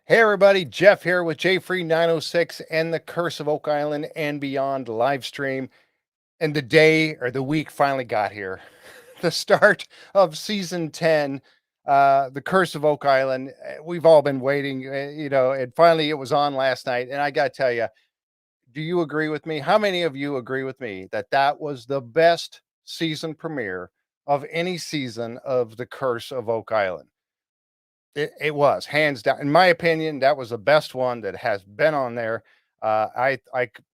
Hey everybody, Jeff here with JFree 906 and the Curse of Oak Island and Beyond live stream. And the day or the week finally got here. The start of season 10, The Curse of Oak Island. We've all been waiting, and finally it was on last night. And I got to tell you, do you agree with me? How many of you agree with me that that was the best season premiere of any season of The Curse of Oak Island? It was hands down, in my opinion, that was the best one that has been on there. I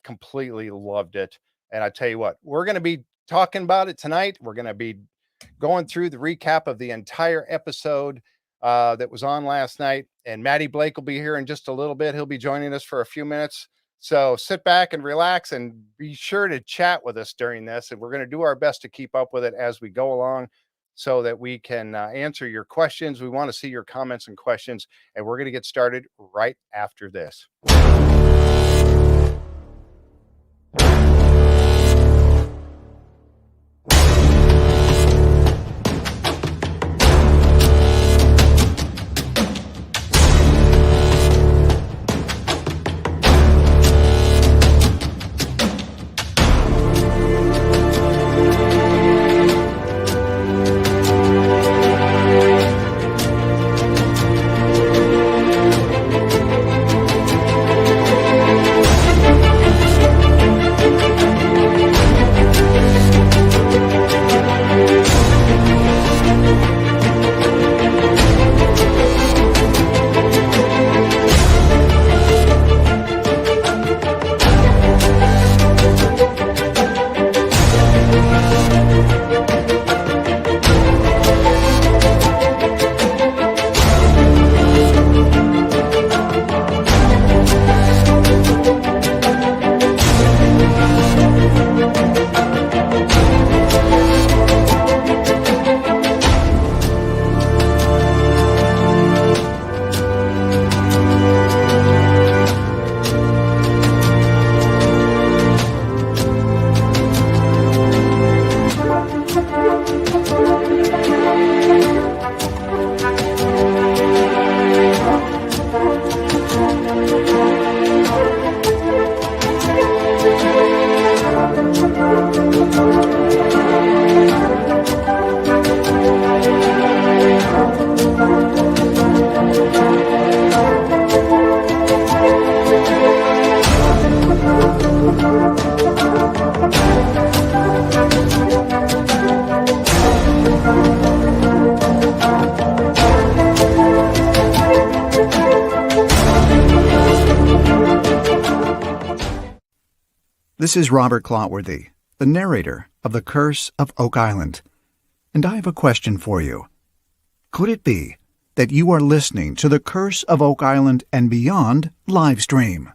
completely loved it, and I tell you what, we're going to be talking about it tonight. We're going to be going through the recap of the entire episode that was on last night, and Matty Blake will be here in just a little bit. He'll be joining us for a few minutes. So sit back and relax, and be sure to chat with us during this. And we're going to do our best to keep up with it as we go along, so that we can answer your questions. We want to see your comments and questions, and we're going to get started right after this. This is Robert Clotworthy, the narrator of The Curse of Oak Island, and I have a question for you. Could it be that you are listening to The Curse of Oak Island and Beyond live stream?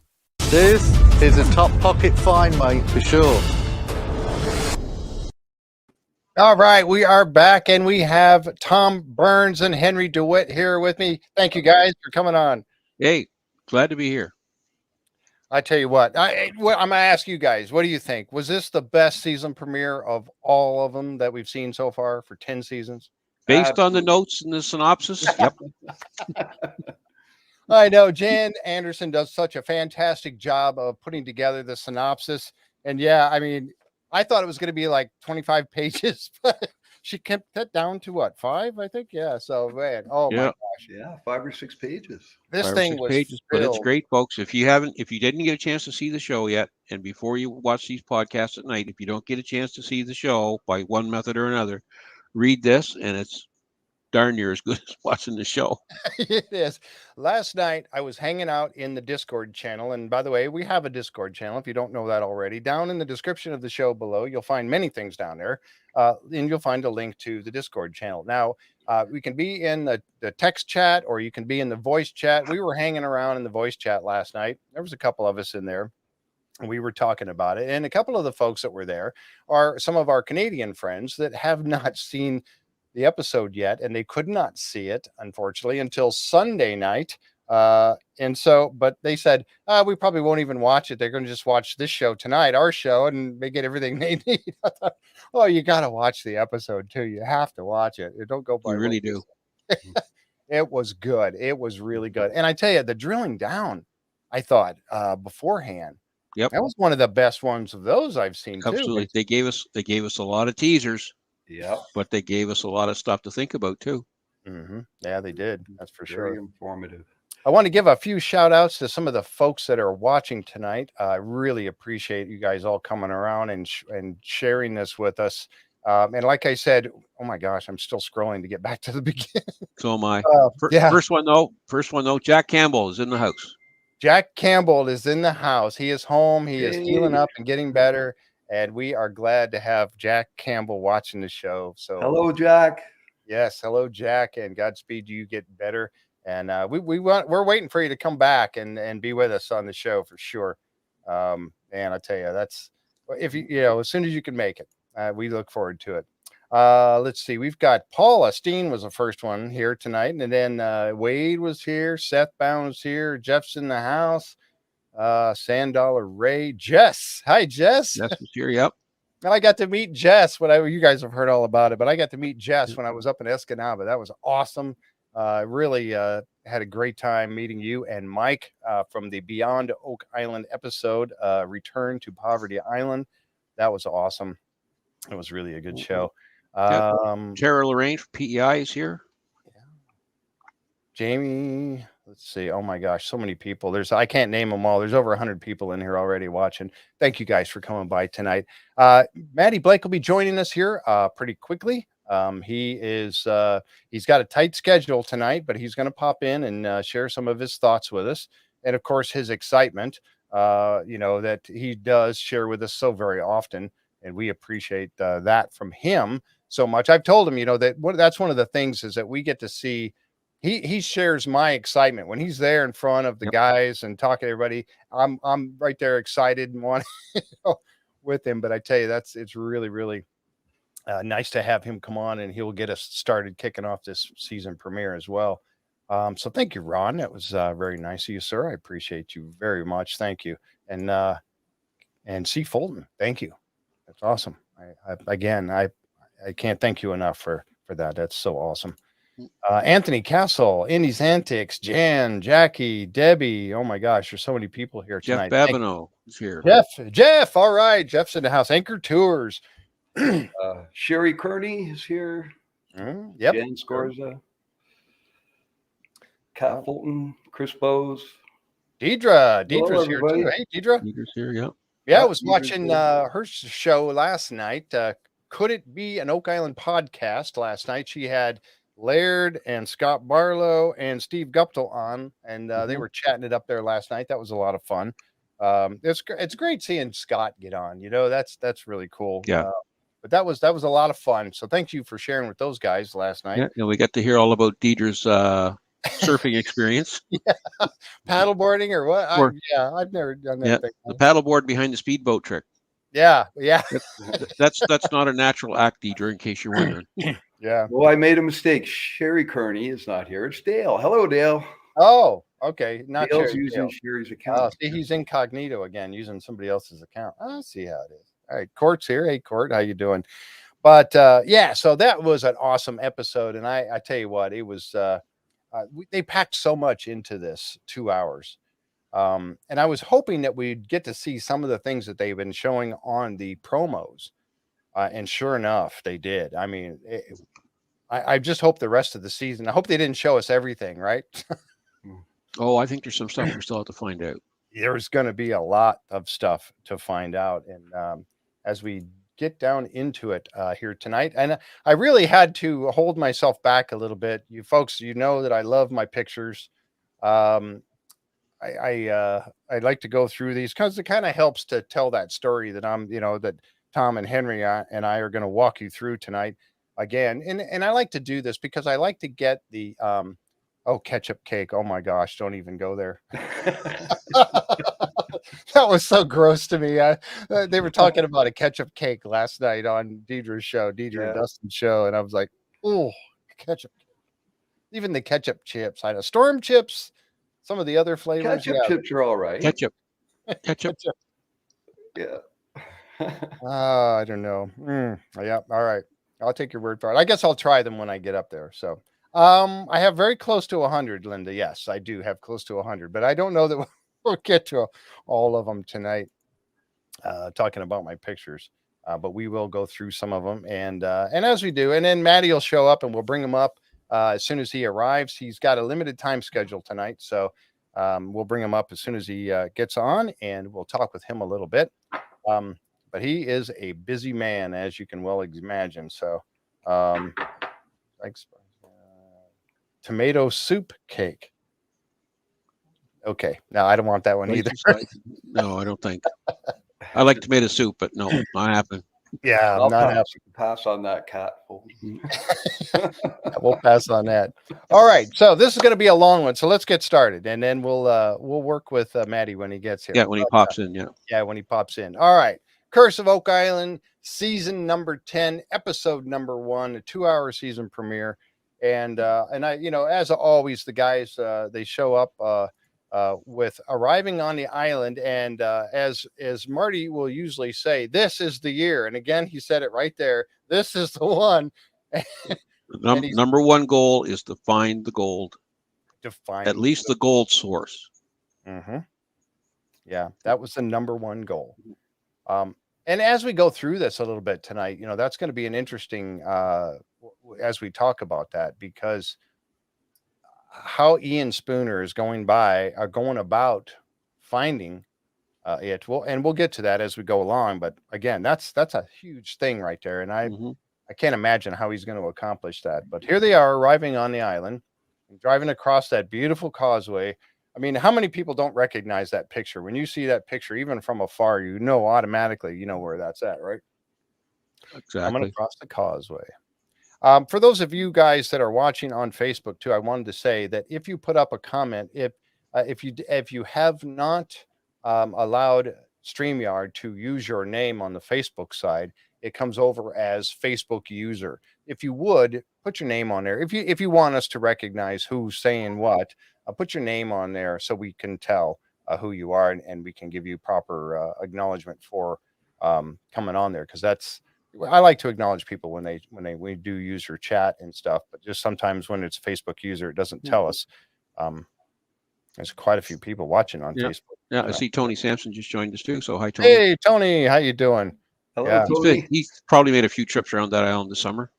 This is a top pocket find, mate, for sure. All right, we are back, and we have Tom Burns and Henry Dewitt here with me. Thank you guys for coming on. Hey, glad to be here. I tell you what, I'm going to ask you guys, what do you think? Was this the best season premiere of all of them that we've seen so far for 10 seasons? Based on the notes and the synopsis, yep. I know Jan Anderson does such a fantastic job of putting together the synopsis. And yeah, I mean, I thought it was going to be like 25 pages, but she kept that down to what, 5, I think? Yeah. So, man, oh my gosh. Yeah, 5 or 6 pages. This 5 or thing 6 was pages, but it's filled. great, folks. If you didn't get a chance to see the show yet, and before you watch these podcasts at night, if you don't get a chance to see the show by one method or another, read this, and it's darn near as good as watching the show. It is. Last night, I was hanging out in the Discord channel. And by the way, we have a Discord channel. If you don't know that already, down in the description of the show below, you'll find many things down there. And you'll find a link to the Discord channel. Now, we can be in the text chat, or you can be in the voice chat. We were hanging around in the voice chat last night. There was a couple of us in there. And we were talking about it. And a couple of the folks that were there are some of our Canadian friends that have not seen the episode yet, and they could not see it, unfortunately, until Sunday night. And so, but they said, we probably won't even watch it. They're going to just watch this show tonight, our show, and they get everything they need. I thought, oh, you got to watch the episode too. You have to watch it. Don't go by. You really do. It was good. It was really good. And I tell you, the drilling down, I thought beforehand, Yep, that was one of the best ones of those I've seen too. absolutely. They gave us a lot of teasers, Yep. but they gave us a lot of stuff to think about too. Yeah, they did. That's for Very sure. informative. I want to give a few shout outs to some of the folks that are watching tonight. I really appreciate you guys all coming around and sharing this with us. And like I said, oh my gosh, I'm still scrolling to get back to the beginning. So am I. Yeah. First one though, Jack Campbell is in the house. Jack Campbell is in the house. He is home. He is healing Hey. up and getting better. And we are glad to have Jack Campbell watching the show. So Hello, Jack. yes, hello, Jack, and Godspeed. You get better. And we're waiting for you to come back and be with us on the show for sure. And I tell you, that's if as soon as you can make it, we look forward to it. Let's see, we've got Paula Steen was the first one here tonight, and then Wade was here, Seth Bound was here, Jeff's in the house, Sandollar Ray, Jess. Hi, Jess. Jess was here. Yep. And I got to meet Jess you guys have heard all about it, but I got to meet Jess when I was up in Escanaba. That was awesome. Really had a great time meeting you and Mike from the Beyond Oak Island episode, Return to Poverty Island. That was awesome. It was really a good show. Tara Lorraine from PEI is here. Jamie, let's see. Oh my gosh, so many people. I can't name them all. There's over 100 people in here already watching. Thank you guys for coming by tonight. Matty Blake will be joining us here pretty quickly. He's got a tight schedule tonight, but he's going to pop in and share some of his thoughts with us. And of course, his excitement, that he does share with us so very often. And we appreciate that from him so much. I've told him, that's one of the things is that we get to see. He shares my excitement when he's there in front of the guys and talking to everybody. I'm right there excited and wanting with him. But I tell you, it's really, really nice to have him come on, and he'll get us started kicking off this season premiere as well. So thank you, Ron. That was very nice of you, sir. I appreciate you very much. Thank you. And C. Fulton, thank you. That's awesome. I can't thank you enough for that. That's so awesome. Anthony Castle, Indy's Antics, Jan, Jackie, Debbie. Oh my gosh, there's so many people here tonight. Jeff Babineau is here. Jeff. All right. Jeff's in the house. Anchor Tours. Sherry Kearney is here. Yep. Jen Scorza. Kat Fulton, Chris Bowes. Deidre's Hello, here everybody. too. Hey, Deidre. Deidre's here. Yep. Yeah, I was watching her show last night. Could it be an Oak Island podcast last night? She had Laird and Scott Barlow and Steve Guptill on, and they were chatting it up there last night. That was a lot of fun. It's great seeing Scott get on. That's really cool. Yeah. But that was a lot of fun. So thank you for sharing with those guys last night. Yeah, and we got to hear all about Deidre's surfing experience. Paddleboarding or what? I've never done that. Yeah, the paddleboard behind the speedboat trick. Yeah. That's not a natural act, Deidre, in case you're wondering. Yeah. Well, I made a mistake. Sherry Kearney is not here. It's Dale. Hello, Dale. Oh, okay. Not Dale's Sherry, using Dale. Sherry's account. Oh, see, he's incognito again, using somebody else's account. I see how it is. All right, Court's here. Hey, Court, how you doing? But so that was an awesome episode, and I tell you what, it was. They packed so much into this 2 hours, and I was hoping that we'd get to see some of the things that they've been showing on the promos, and sure enough, they did. I mean, I just hope the rest of the season. I hope they didn't show us everything, right? Oh, I think there's some stuff we still have to find out. There's going to be a lot of stuff to find out, and as we get down into it here tonight, and I really had to hold myself back a little bit. You folks, that I love my pictures. I like to go through these because it kind of helps to tell that story that that Tom and Henry and I are going to walk you through tonight again, and I like to do this because I like to get the ketchup cake. Oh my gosh, don't even go there. That was so gross to me. They were talking about a ketchup cake last night on Deidre's show, and Dustin's show, and I was like, oh, ketchup. Even the ketchup chips. I know Storm chips, some of the other flavors. Ketchup chips are all right. Ketchup. Yeah. I don't know. Yeah. All right. I'll take your word for it. I guess I'll try them when I get up there. So I have very close to 100, Linda. Yes, I do have close to 100, but I don't know that we'll get to all of them tonight. Talking about my pictures, but we will go through some of them, and as we do, and then Matty will show up, and we'll bring him up as soon as he arrives. He's got a limited time schedule tonight, so we'll bring him up as soon as he gets on, and we'll talk with him a little bit. But he is a busy man, as you can well imagine. So, thanks. Tomato soup cake. Okay, no, I don't want that one either. No, I don't think. I like tomato soup, but no, not happening. Yeah, I'll not happening. pass on that, cat. We'll pass on that. All right, so this is going to be a long one, so let's get started, and then we'll work with Matty when he gets here. Yeah, when he pops in. Yeah, when he pops in. All right, Curse of Oak Island, season number 10, episode number 1, a 2-hour season premiere, and I, as always, the guys they show up with arriving on the island, and as Marty will usually say, this is the year, and again he said it right there. This is the one. Number one goal is to find the gold. To find at least the gold source. Mm-hmm. Yeah, that was the number one goal. And as we go through this a little bit tonight, that's going to be an interesting as we talk about that, because how Ian Spooner is going about finding it. And we'll get to that as we go along. But again, that's a huge thing right there, and I can't imagine how he's going to accomplish that. But here they are arriving on the island, driving across that beautiful causeway. I mean, how many people don't recognize that picture? When you see that picture, even from afar, automatically, where that's at, right? Exactly. Coming across the causeway. For those of you guys that are watching on Facebook too, I wanted to say that if you put up a comment, if you have not allowed StreamYard to use your name on the Facebook side, it comes over as Facebook user. If you would put your name on there, if you want us to recognize who's saying what, put your name on there so we can tell who you are, and we can give you proper acknowledgement for coming on there, because I like to acknowledge people when we do use your chat and stuff, but just sometimes when it's Facebook user, it doesn't tell us. There's quite a few people watching on Facebook. Yeah, I see Tony Sampson just joined us too. So hi, Tony. Hey, Tony, how you doing? Hello, Yeah. Tony. He's probably made a few trips around that island this summer.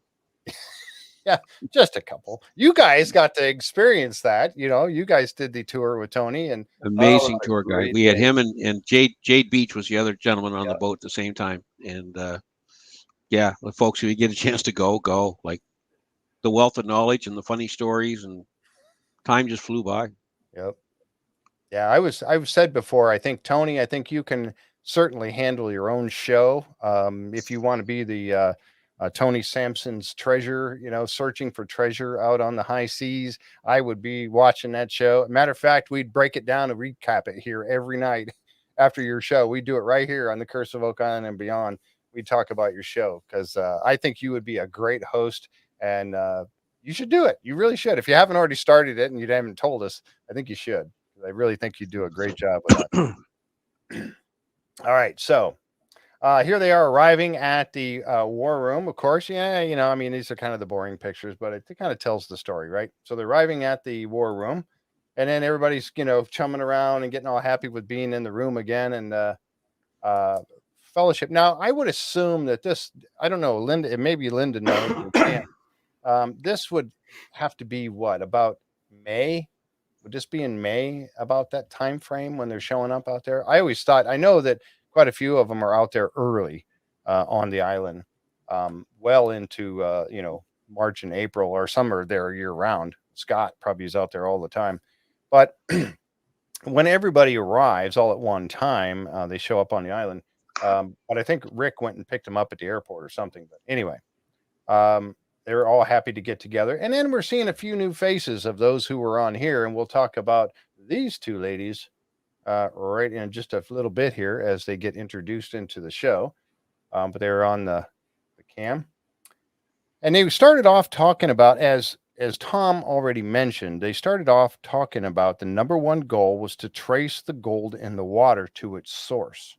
Yeah, just a couple. You guys got to experience that. You guys did the tour with Tony, and amazing tour guide. We had him and Jade Beach was the other gentleman on the boat at the same time. And yeah, the folks, if you get a chance to go, like the wealth of knowledge and the funny stories, and time just flew by. Yep. Yeah, I've said before, I think, Tony, you can certainly handle your own show. If you want to be the Tony Sampson's treasure, searching for treasure out on the high seas, I would be watching that show. Matter of fact, we'd break it down and recap it here every night after your show. We do it right here on the Curse of Oak Island and Beyond. We talk about your show, because I think you would be a great host, and you should do it. You really should. If you haven't already started it and you haven't told us, I think you should. I really think you do a great job with that. All right, so here they are arriving at the war room. Of course, yeah, these are kind of the boring pictures, but it kind of tells the story, right? So they're arriving at the war room, and then everybody's chumming around and getting all happy with being in the room again, and fellowship. Now, I would assume that this, I don't know, Linda, maybe Linda knows. This would have to be about May? Would this be in May, about that time frame when they're showing up out there? I always thought, I know that quite a few of them are out there early on the island, well into March and April, or some are there year round. Scott probably is out there all the time, but when everybody arrives all at one time, they show up on the island. But I think Rick went and picked them up at the airport or something. But anyway, they're all happy to get together. And then we're seeing a few new faces of those who were on here. And we'll talk about these two ladies right in just a little bit here as they get introduced into the show. But they're on the cam. And they started off talking about, as Tom already mentioned, they started off talking about the number one goal was to trace the gold in the water to its source.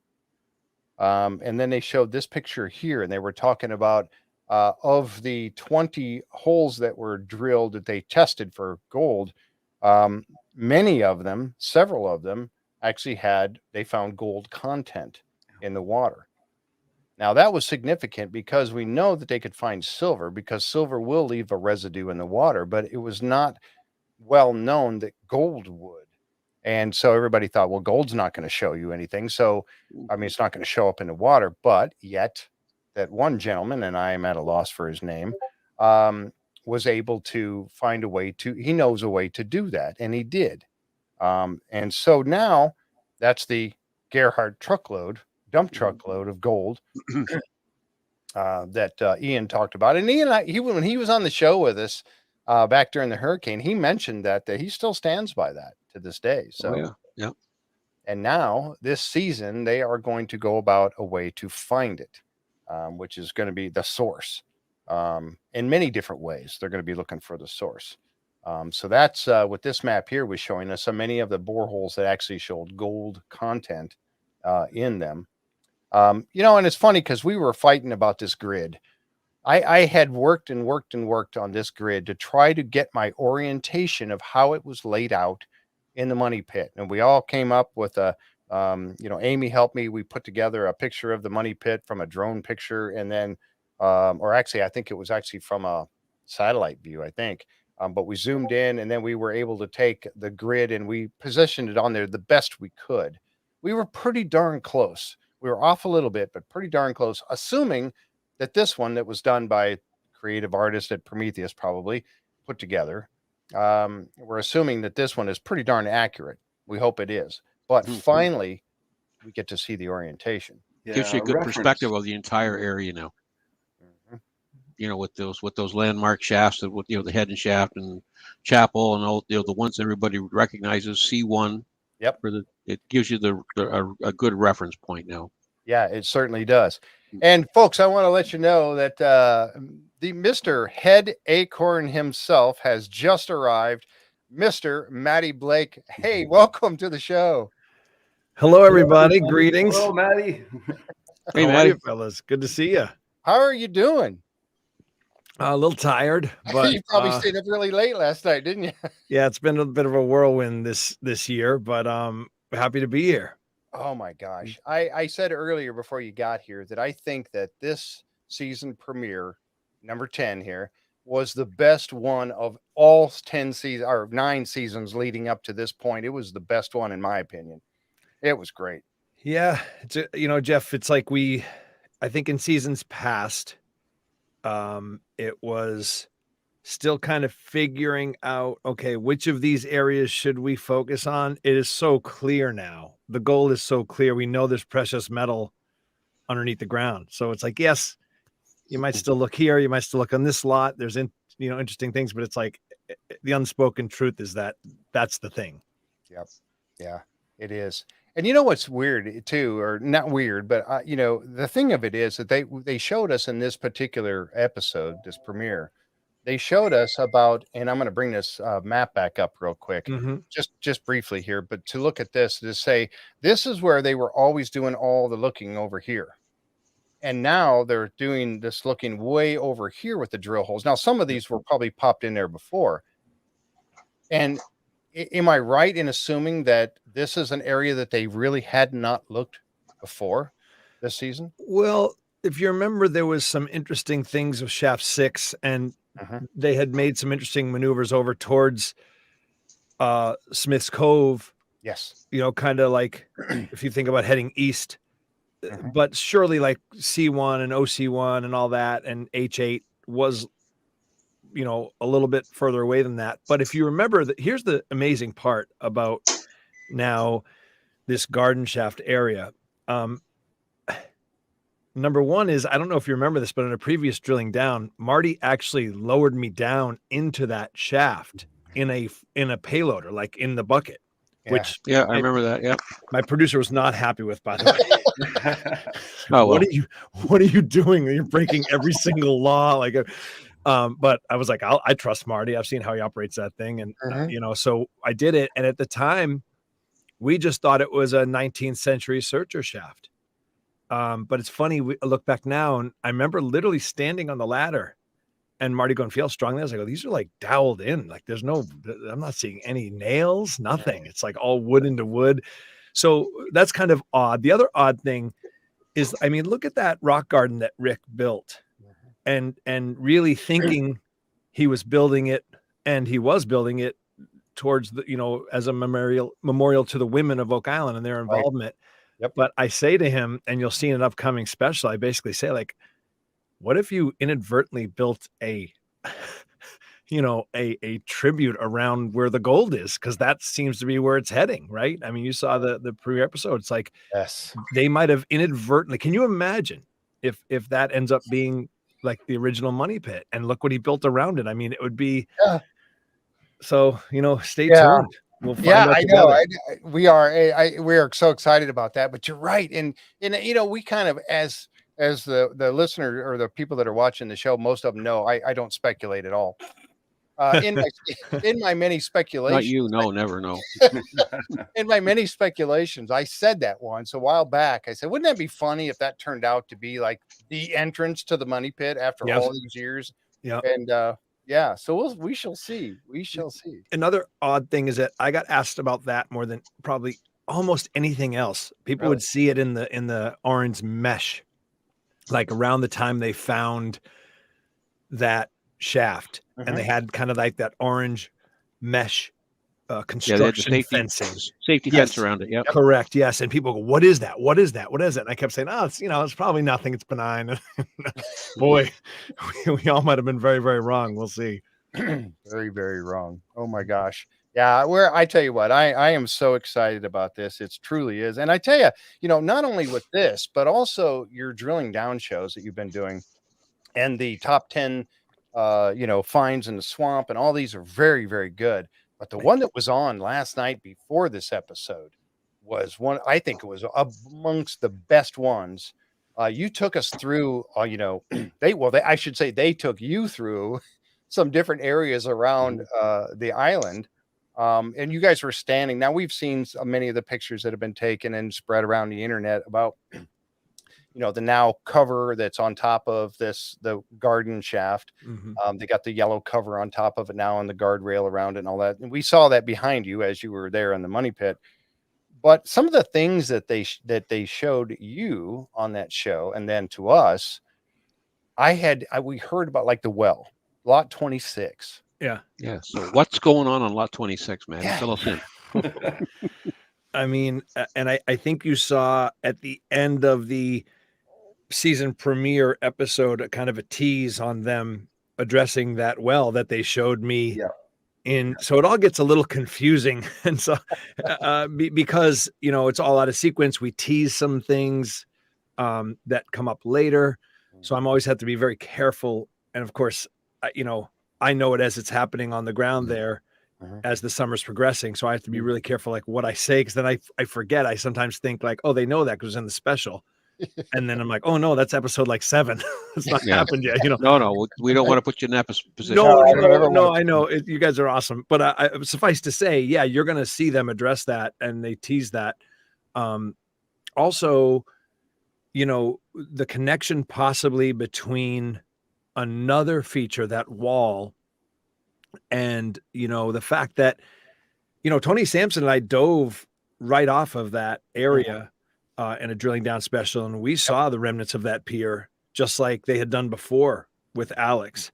And then they showed this picture here, and they were talking about of the 20 holes that were drilled that they tested for gold, many of them, several of them, actually they found gold content in the water. Now, that was significant because we know that they could find silver, because silver will leave a residue in the water, but it was not well known that gold would. And so everybody thought, well, gold's not going to show you anything. So, I mean, it's not going to show up in the water. But yet, that one gentleman, and I am at a loss for his name, was able to find a way he knows a way to do that. And he did. And so now that's the Gerhardt dump truckload of gold that Ian talked about. And Ian, when he was on the show with us back during the hurricane, he mentioned that he still stands by that to this day. So, yeah. And now this season, they are going to go about a way to find it, which is going to be the source in many different ways. They're going to be looking for the source. So that's what this map here was showing us. So many of the boreholes that actually showed gold content in them. And it's funny because we were fighting about this grid. I had worked on this grid to try to get my orientation of how it was laid out in the money pit. And we all came up with Amy helped me. We put together a picture of the money pit from a drone picture. And then, I think it was actually from a satellite view, I think. But we zoomed in, and then we were able to take the grid and we positioned it on there the best we could. We were pretty darn close. We were off a little bit, but pretty darn close, assuming that this one that was done by creative artists at Prometheus probably put together. We're assuming that this one is pretty darn accurate. We hope it is. But finally, we get to see the orientation. Yeah, Gives you a good reference. perspective of the entire area now. With those landmark shafts, with the head and shaft and chapel and all the ones everybody recognizes. C1. Yep. It gives you a good reference point now. Yeah, it certainly does. And folks, I want to let you know that the Mr. Head Acorn himself has just arrived, Mr. Matty Blake. Hey, welcome to the show. Hello, everybody. Greetings. Hello, Matty. Hey, How are Matty. you, fellas? Good to see you. How are you doing? A little tired, but you probably stayed up really late last night, didn't you? Yeah, it's been a bit of a whirlwind this year, but happy to be here. Oh my gosh. I said earlier before you got here that I think that this season premiere, number 10 here, was the best one of all 10 seasons or 9 seasons leading up to this point. It was the best one in my opinion. It was great. Yeah, it's Jeff, it's like I think in seasons past, it was still kind of figuring out, okay, which of these areas should we focus on? It is so clear now. The goal is so clear. We know there's precious metal underneath the ground. So it's like, yes, you might still look here. You might still look on this lot. There's interesting things, but it's like the unspoken truth is that that's the thing. Yep. Yeah, it is. And you know what's weird too, or not weird, but the thing of it is that they showed us in this particular episode, this premiere, they showed us about, and I'm going to bring this map back up real quick, just briefly here, but to look at this, to say, this is where they were always doing all the looking over here. And now they're doing this looking way over here with the drill holes. Now, some of these were probably popped in there before. And am I right in assuming that this is an area that they really had not looked before this season? Well, if you remember, there was some interesting things with Shaft 6, and they had made some interesting maneuvers over towards Smith's Cove. Yes. Kind of like if you think about heading east, but surely like C1 and OC1 and all that, and H8 was, a little bit further away than that. But if you remember that, here's the amazing part about now this garden shaft area. Number one is, I don't know if you remember this, but in a previous drilling down, Marty actually lowered me down into that shaft in a payloader, like in the bucket, which I remember that. Yeah. My producer was not happy with, by the way. Oh, well. What are you doing? You're breaking every single law. But I was like, I trust Marty. I've seen how he operates that thing. And, so I did it. And at the time we just thought it was a 19th century searcher shaft. But it's funny, I look back now, and I remember literally standing on the ladder and Marty going, feel how strong that is. I go, these are like doweled in. Like I'm not seeing any nails, nothing. It's like all wood into wood. So that's kind of odd. The other odd thing is, I mean, look at that rock garden that Rick built, and really thinking he was building it, and he was building it towards the, as a memorial to the women of Oak Island and their involvement. Yep. But I say to him, and you'll see in an upcoming special, I basically say, like, what if you inadvertently built a tribute around where the gold is? Because that seems to be where it's heading, right? I mean, you saw the premiere episode. It's like, yes, they might have inadvertently. Can you imagine if that ends up being like the original Money Pit, and look what he built around it? I mean, it would be. Yeah. So, stay tuned. We'll find out I together. know. We are so excited about that. But you're right, and we kind of, as the listener or the people that are watching the show, most of them know I don't speculate at all. In my many speculations, Not you, no, never, no. in my many speculations, I said that once a while back. I said, wouldn't that be funny if that turned out to be like the entrance to the Money Pit after all these years? Yeah. And so we shall see. We shall see. Another odd thing is that I got asked about that more than probably almost anything else. People would see it in the orange mesh, like around the time they found that shaft, and they had kind of like that orange mesh construction safety fence around it. Yeah, correct. Yes, and people go, "What is that? What is that? What is it?" And I kept saying, "Oh, it's probably nothing. It's benign." Boy, we all might have been very, very wrong. We'll see. Very, very wrong. Oh my gosh. Yeah, I tell you what, I am so excited about this. It truly is. And I tell you, not only with this, but also your drilling down shows that you've been doing, and the top 10 finds in the swamp, and all these are very, very good. But the one that was on last night before this episode was one, I think it was amongst the best ones. You took us through, I should say they took you through some different areas around the island. And you guys were standing. Now, we've seen many of the pictures that have been taken and spread around the internet about, the now cover that's on top of the garden shaft. They got the yellow cover on top of it now, and the guardrail around it and all that. And we saw that behind you as you were there in the Money Pit. But some of the things that they showed you on that show, and then to us, we heard about, like, the well, lot 26. Yeah. So what's going on lot 26, man? Fill us in. I mean, and I think you saw at the end of the season premiere episode a kind of a tease on them addressing that well that they showed me. So it all gets a little confusing. And so because it's all out of sequence, we tease some things that come up later. So I'm always have to be very careful. And of course, I know it as it's happening on the ground there as the summer's progressing. So I have to be really careful, like, what I say, because then I forget. I sometimes think, like, oh, they know that because it's in the special. And then I'm like, oh no, that's episode like 7. It's not happened yet. No, we don't want to put you in that position. No, I know you guys are awesome, but I suffice to say, you're going to see them address that, and they tease that. Also, the connection possibly between another feature, that wall, and the fact that Tony Sampson and I dove right off of that area in a drilling down special, and we saw the remnants of that pier just like they had done before with Alex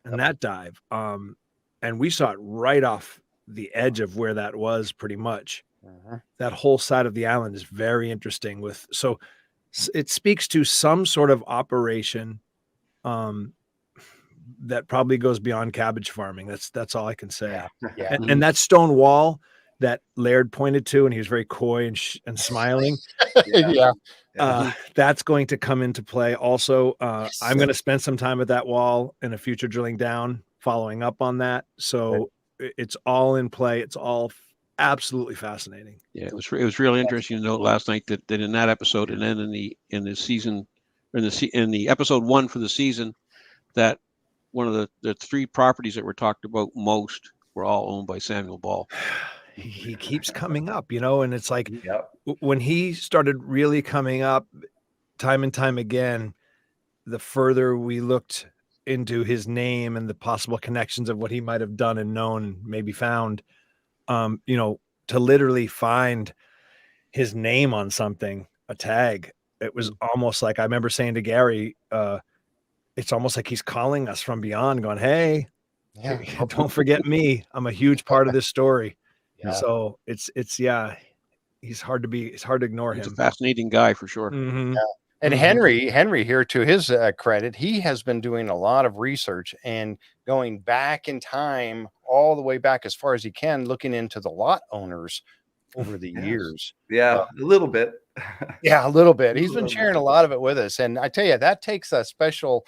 and that dive, and we saw it right off the edge of where that was, pretty much. That whole side of the island is very interesting. So it speaks to some sort of operation that probably goes beyond cabbage farming. That's all I can say. And that stone wall that Laird pointed to, and he was very coy and smiling. That's going to come into play also. I'm going to spend some time at that wall in a future drilling down, following up on that. So it's all in play. It's all absolutely fascinating. Yeah, it was really interesting to note last night that in that episode, and then in the episode 1 for the season, that one of the 3 properties that were talked about most were all owned by Samuel Ball. He keeps coming up, and it's like when he started really coming up, time and time again, the further we looked into his name and the possible connections of what he might have done and known, maybe found, to literally find his name on something, a tag, it was almost like, I remember saying to Gary, it's almost like he's calling us from beyond, going, hey, Yeah. don't forget me. I'm a huge part of this story. Yeah. So it's he's hard to ignore He's a him. fascinating guy for sure. Mhm. And Mhm. Henry here, to his credit, he has been doing a lot of research and going back in time, all the way back as far as he can, looking into the lot owners over the Yes. years. Yeah, a little bit. Yeah, a little bit. He's been Little sharing a lot of it with us, and I tell you, that takes a special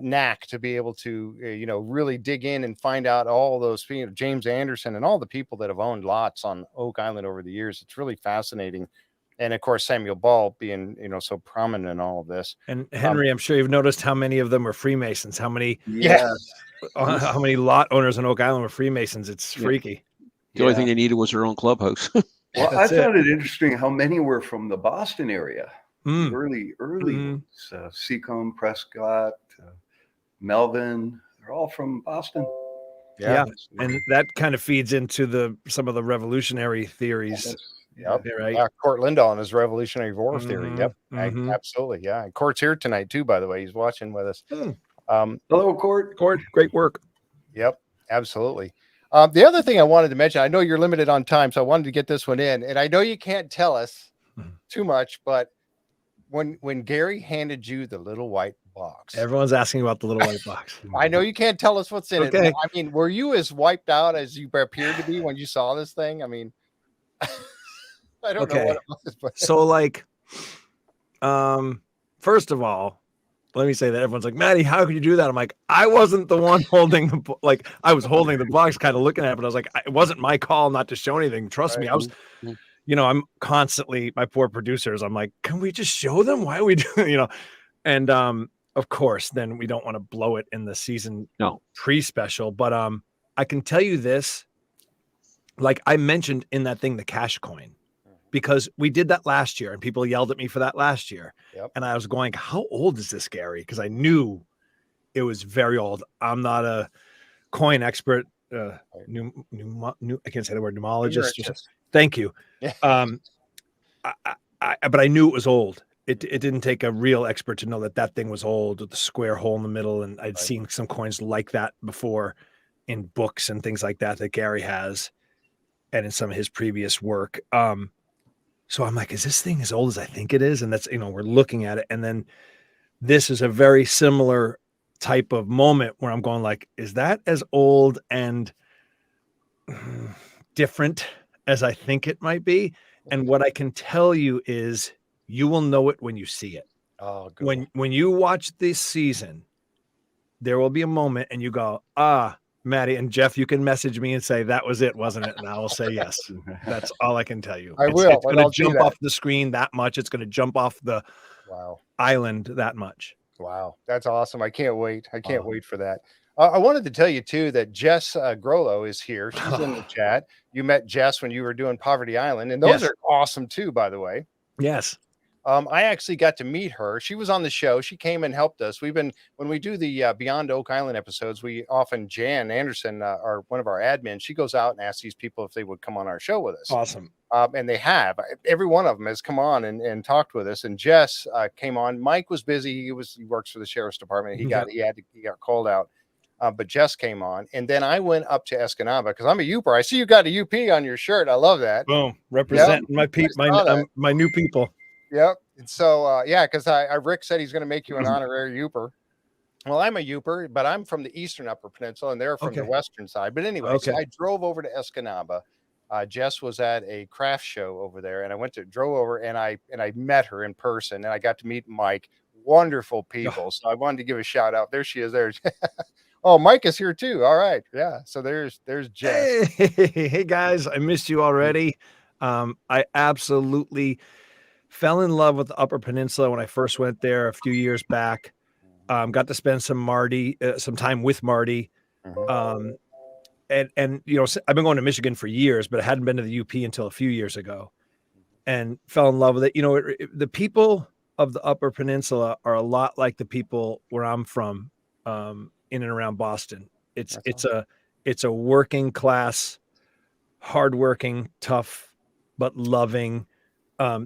knack to be able to, really dig in and find out all those, James Anderson and all the people that have owned lots on Oak Island over the years. It's really fascinating. And of course, Samuel Ball being, so prominent in all of this. And Henry, I'm sure you've noticed how many of them were Freemasons. How many Yes. lot owners on Oak Island were Freemasons? It's freaky. The only thing they needed was their own clubhouse. Well, I That's it. found it interesting how many were from the Boston area. Mm. Early Mhm. ones. Seacombe, Prescott, Melvin. They're all from Boston. Yeah. And that kind of feeds into some of the revolutionary theories. Yep. Right. Yeah, Court Lindahl and his Revolutionary War theory. Yep. Mhm. Absolutely. Yeah. And Court's here tonight too, by the way. He's watching with us. Hello, Court. Court, great work. Yep. Absolutely. The other thing I wanted to mention, I know you're limited on time, so I wanted to get this one in. And I know you can't tell us too much, but when Gary handed you the little white box, Everyone's asking about the little white box. I know you can't tell us what's in it. Okay. I mean, were you as wiped out as you appeared to be when you saw this thing? I mean, I don't know what it was, but So, first of all, let me say that everyone's like, Matty, how could you do that? I'm like, I wasn't the one holding I was holding the box, kind of looking at it, but I was like, it wasn't my call not to show anything. Trust me. I was, I'm constantly, my poor producers, I'm like, can we just show them? Why are we doing, and, of course, then we don't want to blow it in the season pre-special, but, I can tell you this, like I mentioned in that thing, the cash coin, because we did that last year and people yelled at me for that last year. Yep. And I was going, how old is this, Gary? Because I knew it was very old. I'm not a coin expert, I can't say the word numerologist. Thank you. Yeah. But I knew it was old. It didn't take a real expert to know that thing was old with the square hole in the middle. And I'd seen some coins like that before in books and things like that Gary has and in some of his previous work. So I'm like, is this thing as old as I think it is? And that's, we're looking at it. And then this is a very similar type of moment where I'm going like, is that as old and different as I think it might be? And what I can tell you is you will know it when you see it. Oh, good. When you watch this season, there will be a moment and you go, Matty and Jeff, you can message me and say that was it, wasn't it? And I will say yes. That's all I can tell you. I will. It's going to jump off the screen that much. It's going to jump off the island that much. Wow, that's awesome! I can't wait. I can't wait for that. I wanted to tell you too that Jess Grollo is here. She's in the chat. You met Jess when you were doing Poverty Island, and those are awesome too, by the way. Yes. I actually got to meet her. She was on the show. She came and helped us. When we do the Beyond Oak Island episodes, we often, Jan Anderson, one of our admins, she goes out and asks these people if they would come on our show with us. Awesome. And they have. Every one of them has come on and talked with us. And Jess came on. Mike was busy. He works for the sheriff's department. He got called out. But Jess came on, and then I went up to Escanaba because I'm a Youper. I see you got a UP on your shirt. I love that. Boom, representing my new people. Yep. And so, because Rick said he's going to make you an honorary Youper. Well, I'm a Youper, but I'm from the eastern Upper Peninsula, and they're from the western side. But anyway, so I drove over to Escanaba. Jess was at a craft show over there, and I drove over, and I met her in person, and I got to meet Mike. Wonderful people. So I wanted to give a shout out. There she is. There. Oh, Mike is here too. All right. Yeah. So there's Jess. Hey guys, I missed you already. I absolutely fell in love with the Upper Peninsula when I first went there a few years back. Got to spend some time with Marty. And I've been going to Michigan for years, but I hadn't been to the UP until a few years ago, and fell in love with it. The people of the Upper Peninsula are a lot like the people where I'm from, in and around Boston. It's a working class, hardworking, tough, but loving.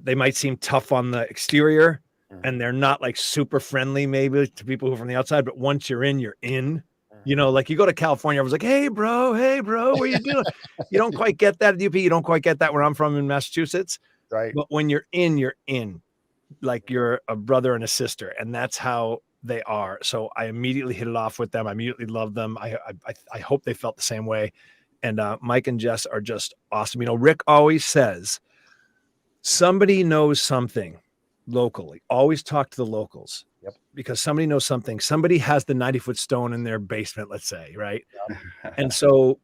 They might seem tough on the exterior, and they're not like super friendly maybe to people who are from the outside, but once you're in, you're in. You know, like you go to California, I was like, hey bro, what are you doing? You don't quite get that at UP. You don't quite get that where I'm from in Massachusetts. Right. But when you're in, like you're a brother and a sister, and that's how they are. So I immediately hit it off with them. I immediately loved them. I hope they felt the same way. And Mike and Jess are just awesome. You know, Rick always says, somebody knows something locally. Always talk to the locals. Yep. Because somebody knows something. Somebody has the 90-foot stone in their basement, let's say, right? And so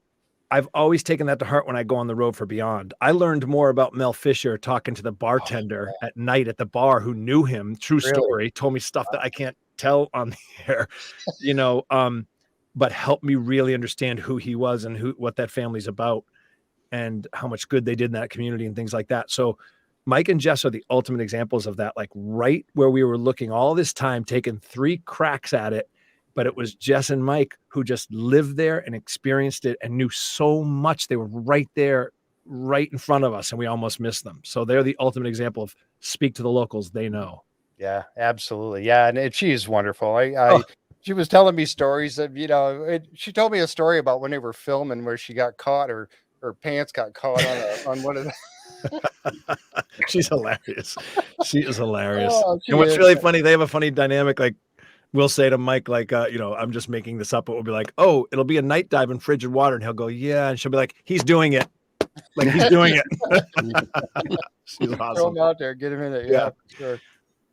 I've always taken that to heart when I go on the road for Beyond. I learned more about Mel Fisher talking to the bartender at night at the bar who knew him. True story. Told me stuff that I can't tell on the air, you know, but helped me really understand who he was and what that family's about and how much good they did in that community and things like that. So Mike and Jess are the ultimate examples of that, like right where we were looking all this time, taking 3 cracks at it. But it was Jess and Mike who just lived there and experienced it and knew so much. They were right there, right in front of us, and we almost missed them. So they're the ultimate example of speak to the locals. They know. Yeah, absolutely. Yeah. And she is wonderful. She was telling me stories of, you know, she told me a story about when they were filming where she got caught or her pants got caught on one of the. She's hilarious. She is hilarious. Oh, and what's really funny, they have a funny dynamic. Like we'll say to Mike, like, you know, I'm just making this up, but we'll be like, oh, it'll be a night dive in frigid water. And he'll go, yeah. And she'll be like, he's doing it. Like he's doing it. She's awesome. Throw him out there, get him in it. Yeah, for sure.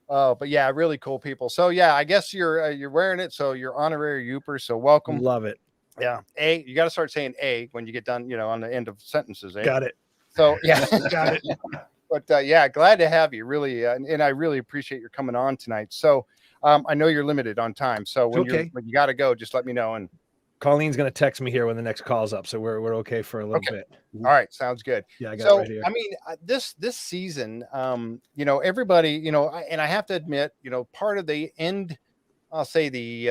Oh, but yeah, really cool people. So yeah, I guess you're wearing it. So you're honorary Youper. So welcome. Love it. Yeah. You got to start saying A when you get done, you know, on the end of sentences. Got it. So yeah, got it. But yeah, glad to have you really. And I really appreciate your coming on tonight. So I know you're limited on time. So when you got to go, just let me know. And Colleen's going to text me here when the next call's up. So we're okay for a little bit. All right. Sounds good. Yeah. I got it right here. I mean, this season, you know, everybody, you know, and I have to admit, you know, part of the end, I'll say the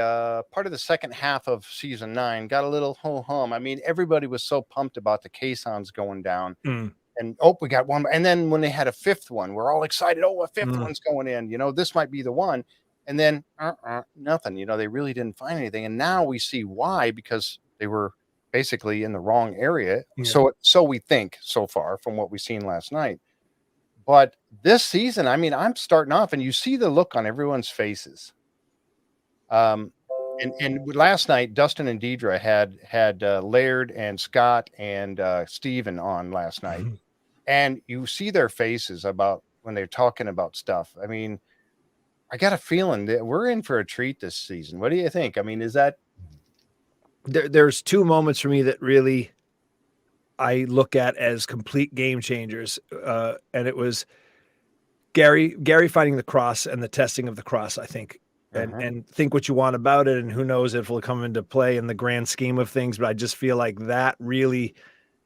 part of the second half of season 9 got a little ho-hum. I mean, everybody was so pumped about the caissons going down. And we got one. And then when they had a 5th one, we're all excited. Oh, a 5th one's going in. You know, this might be the one. And then nothing. You know, they really didn't find anything. And now we see why, because they were basically in the wrong area. Yeah. So we think so far from what we've seen last night. But this season, I mean, I'm starting off, and you see the look on everyone's faces. And last night, Dustin and Deidre had Laird and Scott and Steven on last night. And you see their faces about when they're talking about stuff. I mean, I got a feeling that we're in for a treat this season. What do you think? I mean, is that there's 2 moments for me that really I look at as complete game changers. And it was Gary finding the cross and the testing of the cross, I think. And think what you want about it, and who knows if it'll come into play in the grand scheme of things. But I just feel like that really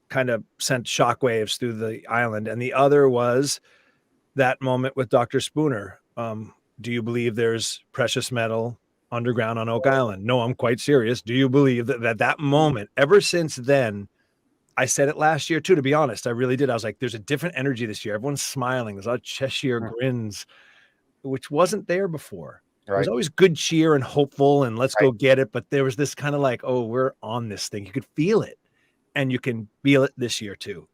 kind of sent shockwaves through the island. And the other was that moment with Dr. Spooner. Do you believe there's precious metal underground on Oak Island? No, I'm quite serious. Do you believe that moment, ever since then, I said it last year too, to be honest, I really did. I was like, there's a different energy this year. Everyone's smiling. There's a lot of Cheshire grins, which wasn't there before. Right. It was always good cheer and hopeful and let's go get it. But there was this kind of like, oh, we're on this thing. You could feel it, and you can feel it this year too.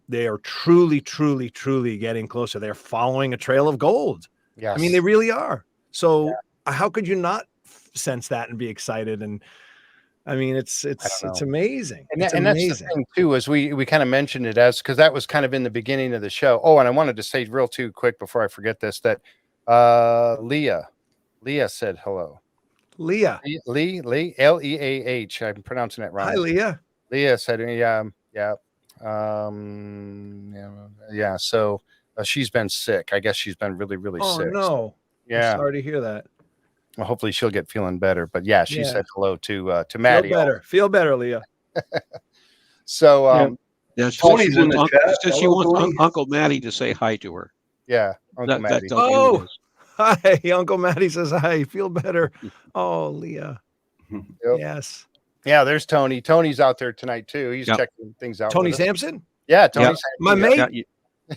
They are truly, truly, truly getting closer. They're following a trail of gold. Yes. I mean, they really are. So how could you not sense that and be excited? And I mean, it's amazing. And that's the thing too, as we kind of mentioned it because that was kind of in the beginning of the show. Oh, and I wanted to say real too quick before I forget this, that Leah said hello. Lee, Leah. I'm pronouncing it wrong. Hi, Leah. Leah said, yeah. So she's been sick. I guess she's been really, really sick. Oh no. Yeah. I'm sorry to hear that. Well, hopefully she'll get feeling better. But yeah, she said hello to Matty. Feel better, Leah. So Tony's in the chat. She wants Uncle Matty to say hi to her. Yeah, Uncle Matty. Hi, Uncle Matty says hi. Feel better. Oh, Leah. Yep. Yes. Yeah, there's Tony. Tony's out there tonight too. He's Yep. checking things out. Tony with us. Sampson? Yeah, Tony. Yep. Sampson, My yeah. mate? Yeah, you,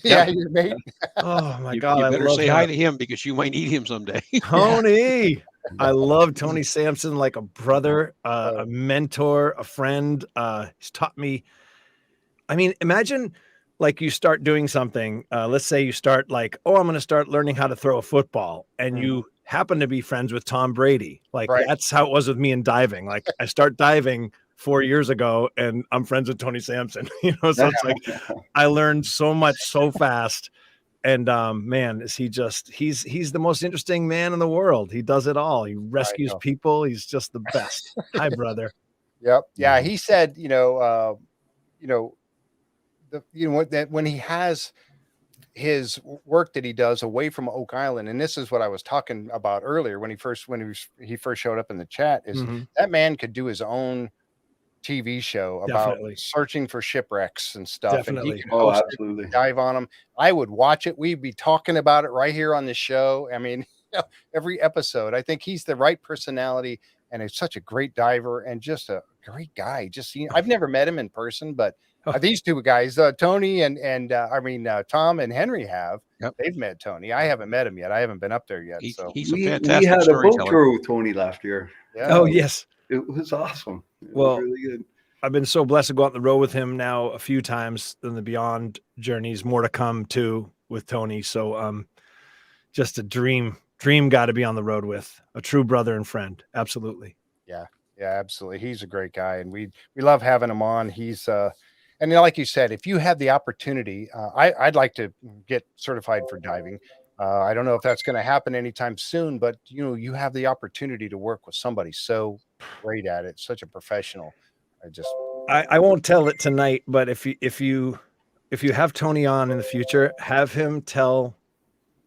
Yeah, your mate. Oh my God. you I better love say him. hi to him because you might need him someday. Tony. I love Tony Sampson like a brother, Oh. a mentor, a friend. He's taught me. I mean, imagine like you start doing something. Let's say you start like, oh, I'm going to start learning how to throw a football, and you happen to be friends with Tom Brady. Like Right. that's how it was with me in diving. Like I start diving 4 years ago, and I'm friends with Tony Sampson. You know, so it's like I learned so much so fast. And man, is he just he's the most interesting man in the world. He does it all. He rescues know. people. He's just the best. Hi, brother. Yep. Yeah, he said, that when he has his work that he does away from Oak Island, and this is what I was talking about earlier when he first showed up in the chat, is that man could do his own TV show about Definitely. searching for shipwrecks and stuff. Definitely. And he could Oh, host it, absolutely. dive on them. I would watch it. We'd be talking about it right here on the show. I mean, every episode. I think he's the right personality, and he's such a great diver and just a great guy. Just I've never met him in person, but these two guys, Tony and Tom and Henry have. Yep. They've met Tony. I haven't met him yet. I haven't been up there yet. He's So a We fantastic had a boat storyteller. tour with Tony last year. yeah. Oh, yes. It was awesome. It Well, was really good. I've been so blessed to go out on the road with him now a few times in the Beyond journeys, more to come too with Tony. So just a dream guy to be on the road with, a true brother and friend. Absolutely. Yeah, absolutely. He's a great guy, and we love having him on. He's and like you said, if you have the opportunity, I'd like to get certified for diving. I don't know if that's going to happen anytime soon, but you have the opportunity to work with somebody so great at it, such a professional. I won't tell it tonight, but if you have Tony on in the future, have him tell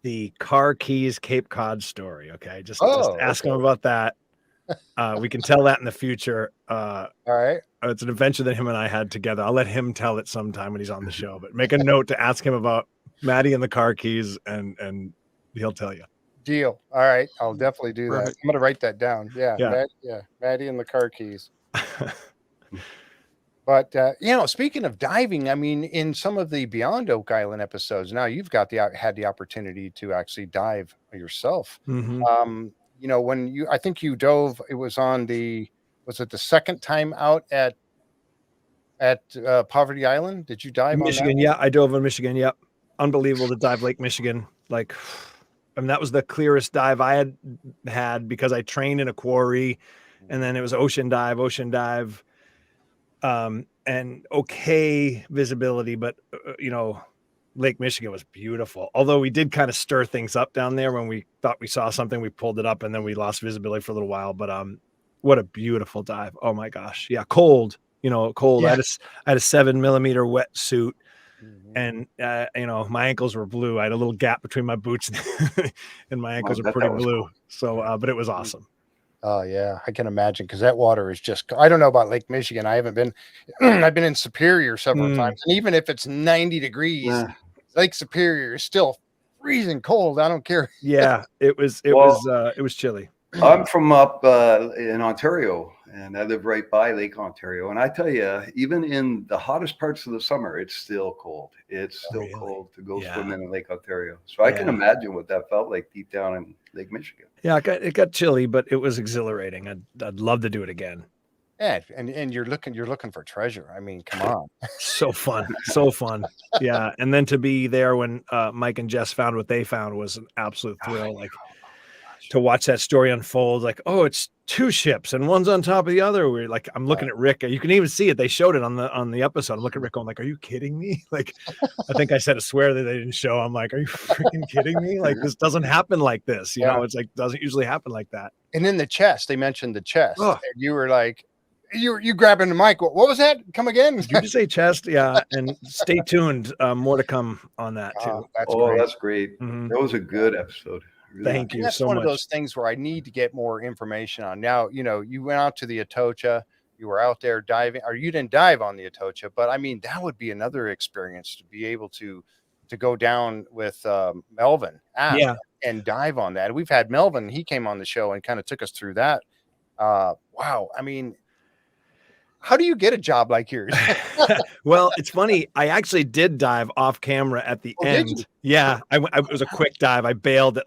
the car keys Cape Cod story. Okay, just ask him about that. We can tell that in the future. All right. It's an adventure that him and I had together. I'll let him tell it sometime when he's on the show, but make a note to ask him about Matty and the car keys, and he'll tell you. Deal. All right. I'll definitely do that. I'm going to write that down. Yeah. Maddie and the car keys. But, speaking of diving, I mean, in some of the Beyond Oak Island episodes, now you've had the opportunity to actually dive yourself. Mm-hmm. I think you dove, it was it the second time out at Poverty Island? Did you dive Michigan? on that? Yeah, I dove in Michigan. Yep. Unbelievable to dive Lake Michigan. Like, I mean, that was the clearest dive I had because I trained in a quarry, and then it was ocean dive, and okay visibility, but Lake Michigan was beautiful. Although we did kind of stir things up down there when we thought we saw something, we pulled it up and then we lost visibility for a little while. But what a beautiful dive! Oh my gosh, yeah, cold. Cold. Yeah. I had a 7mm wetsuit, and my ankles were blue. I had a little gap between my boots, and my ankles are pretty blue. Cool. So, but it was awesome. Oh yeah, I can imagine because that water is just. I don't know about Lake Michigan. I haven't been. I've been in Superior several times, and even if it's 90 degrees, Lake Superior is still freezing cold. I don't care. Yeah, it was chilly. I'm from up in Ontario, and I live right by Lake Ontario. And I tell you, even in the hottest parts of the summer, it's still cold. It's still cold to go swimming in Lake Ontario. So I can imagine what that felt like deep down in Lake Michigan. Yeah, it got chilly, but it was exhilarating. I'd love to do it again. Yeah, and you're looking for treasure. I mean, come on. So fun. Yeah, and then to be there when Mike and Jess found what they found was an absolute thrill. Like to watch that story unfold, like, oh, it's two ships and one's on top of the other. We're like, I'm looking at Rick. You can even see it. They showed it on the episode. I'm looking at Rick going like, are you kidding me? Like, I think I said a swear that they didn't show. I'm like, are you freaking kidding me? Like, this doesn't happen like this. You know, it's like, doesn't usually happen like that. And in the chest, they mentioned the chest. And you were like, you grabbing the mic. What was that? Come again? Did you just say chest? Yeah. And stay tuned. More to come on that too. That's great. Mm-hmm. That was a good episode. Thank you that's so one much. of those things where I need to get more information on. Now, you went out to the Atocha, you were out there diving, or you didn't dive on the Atocha, but I mean, that would be another experience to be able to to go down with Melvin and dive on that. We've had Melvin, he came on the show and kind of took us through that. Wow. I mean, how do you get a job like yours? Well, it's funny. I actually did dive off camera at the end. Yeah. It was a quick dive. I bailed at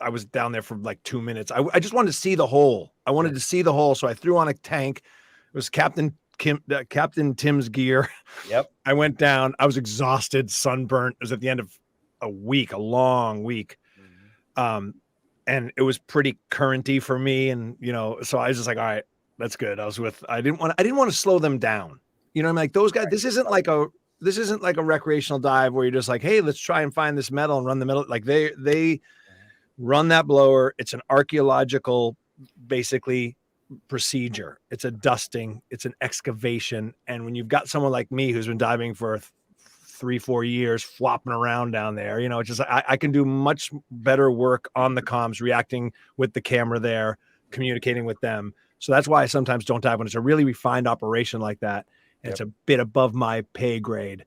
I was down there for 2 minutes. I just wanted to see the hole. I wanted to see the hole. So I threw on a tank. It was Captain Tim's gear. Yep. I went down. I was exhausted, sunburnt. It was at the end of a long week. And it was pretty currenty for me. And, so I was just like, all right, that's good. I didn't want to slow them down. I'm like, those guys, this isn't like a recreational dive where you're just like, hey, let's try and find this metal and run the metal. Like they run that blower. It's an archaeological, basically, procedure. It's a dusting. It's an excavation. And when you've got someone like me who's been diving for 3-4 years, flopping around down there, it's just I can do much better work on the comms, reacting with the camera there, communicating with them. So that's why I sometimes don't dive when it's a really refined operation like that. And it's a bit above my pay grade.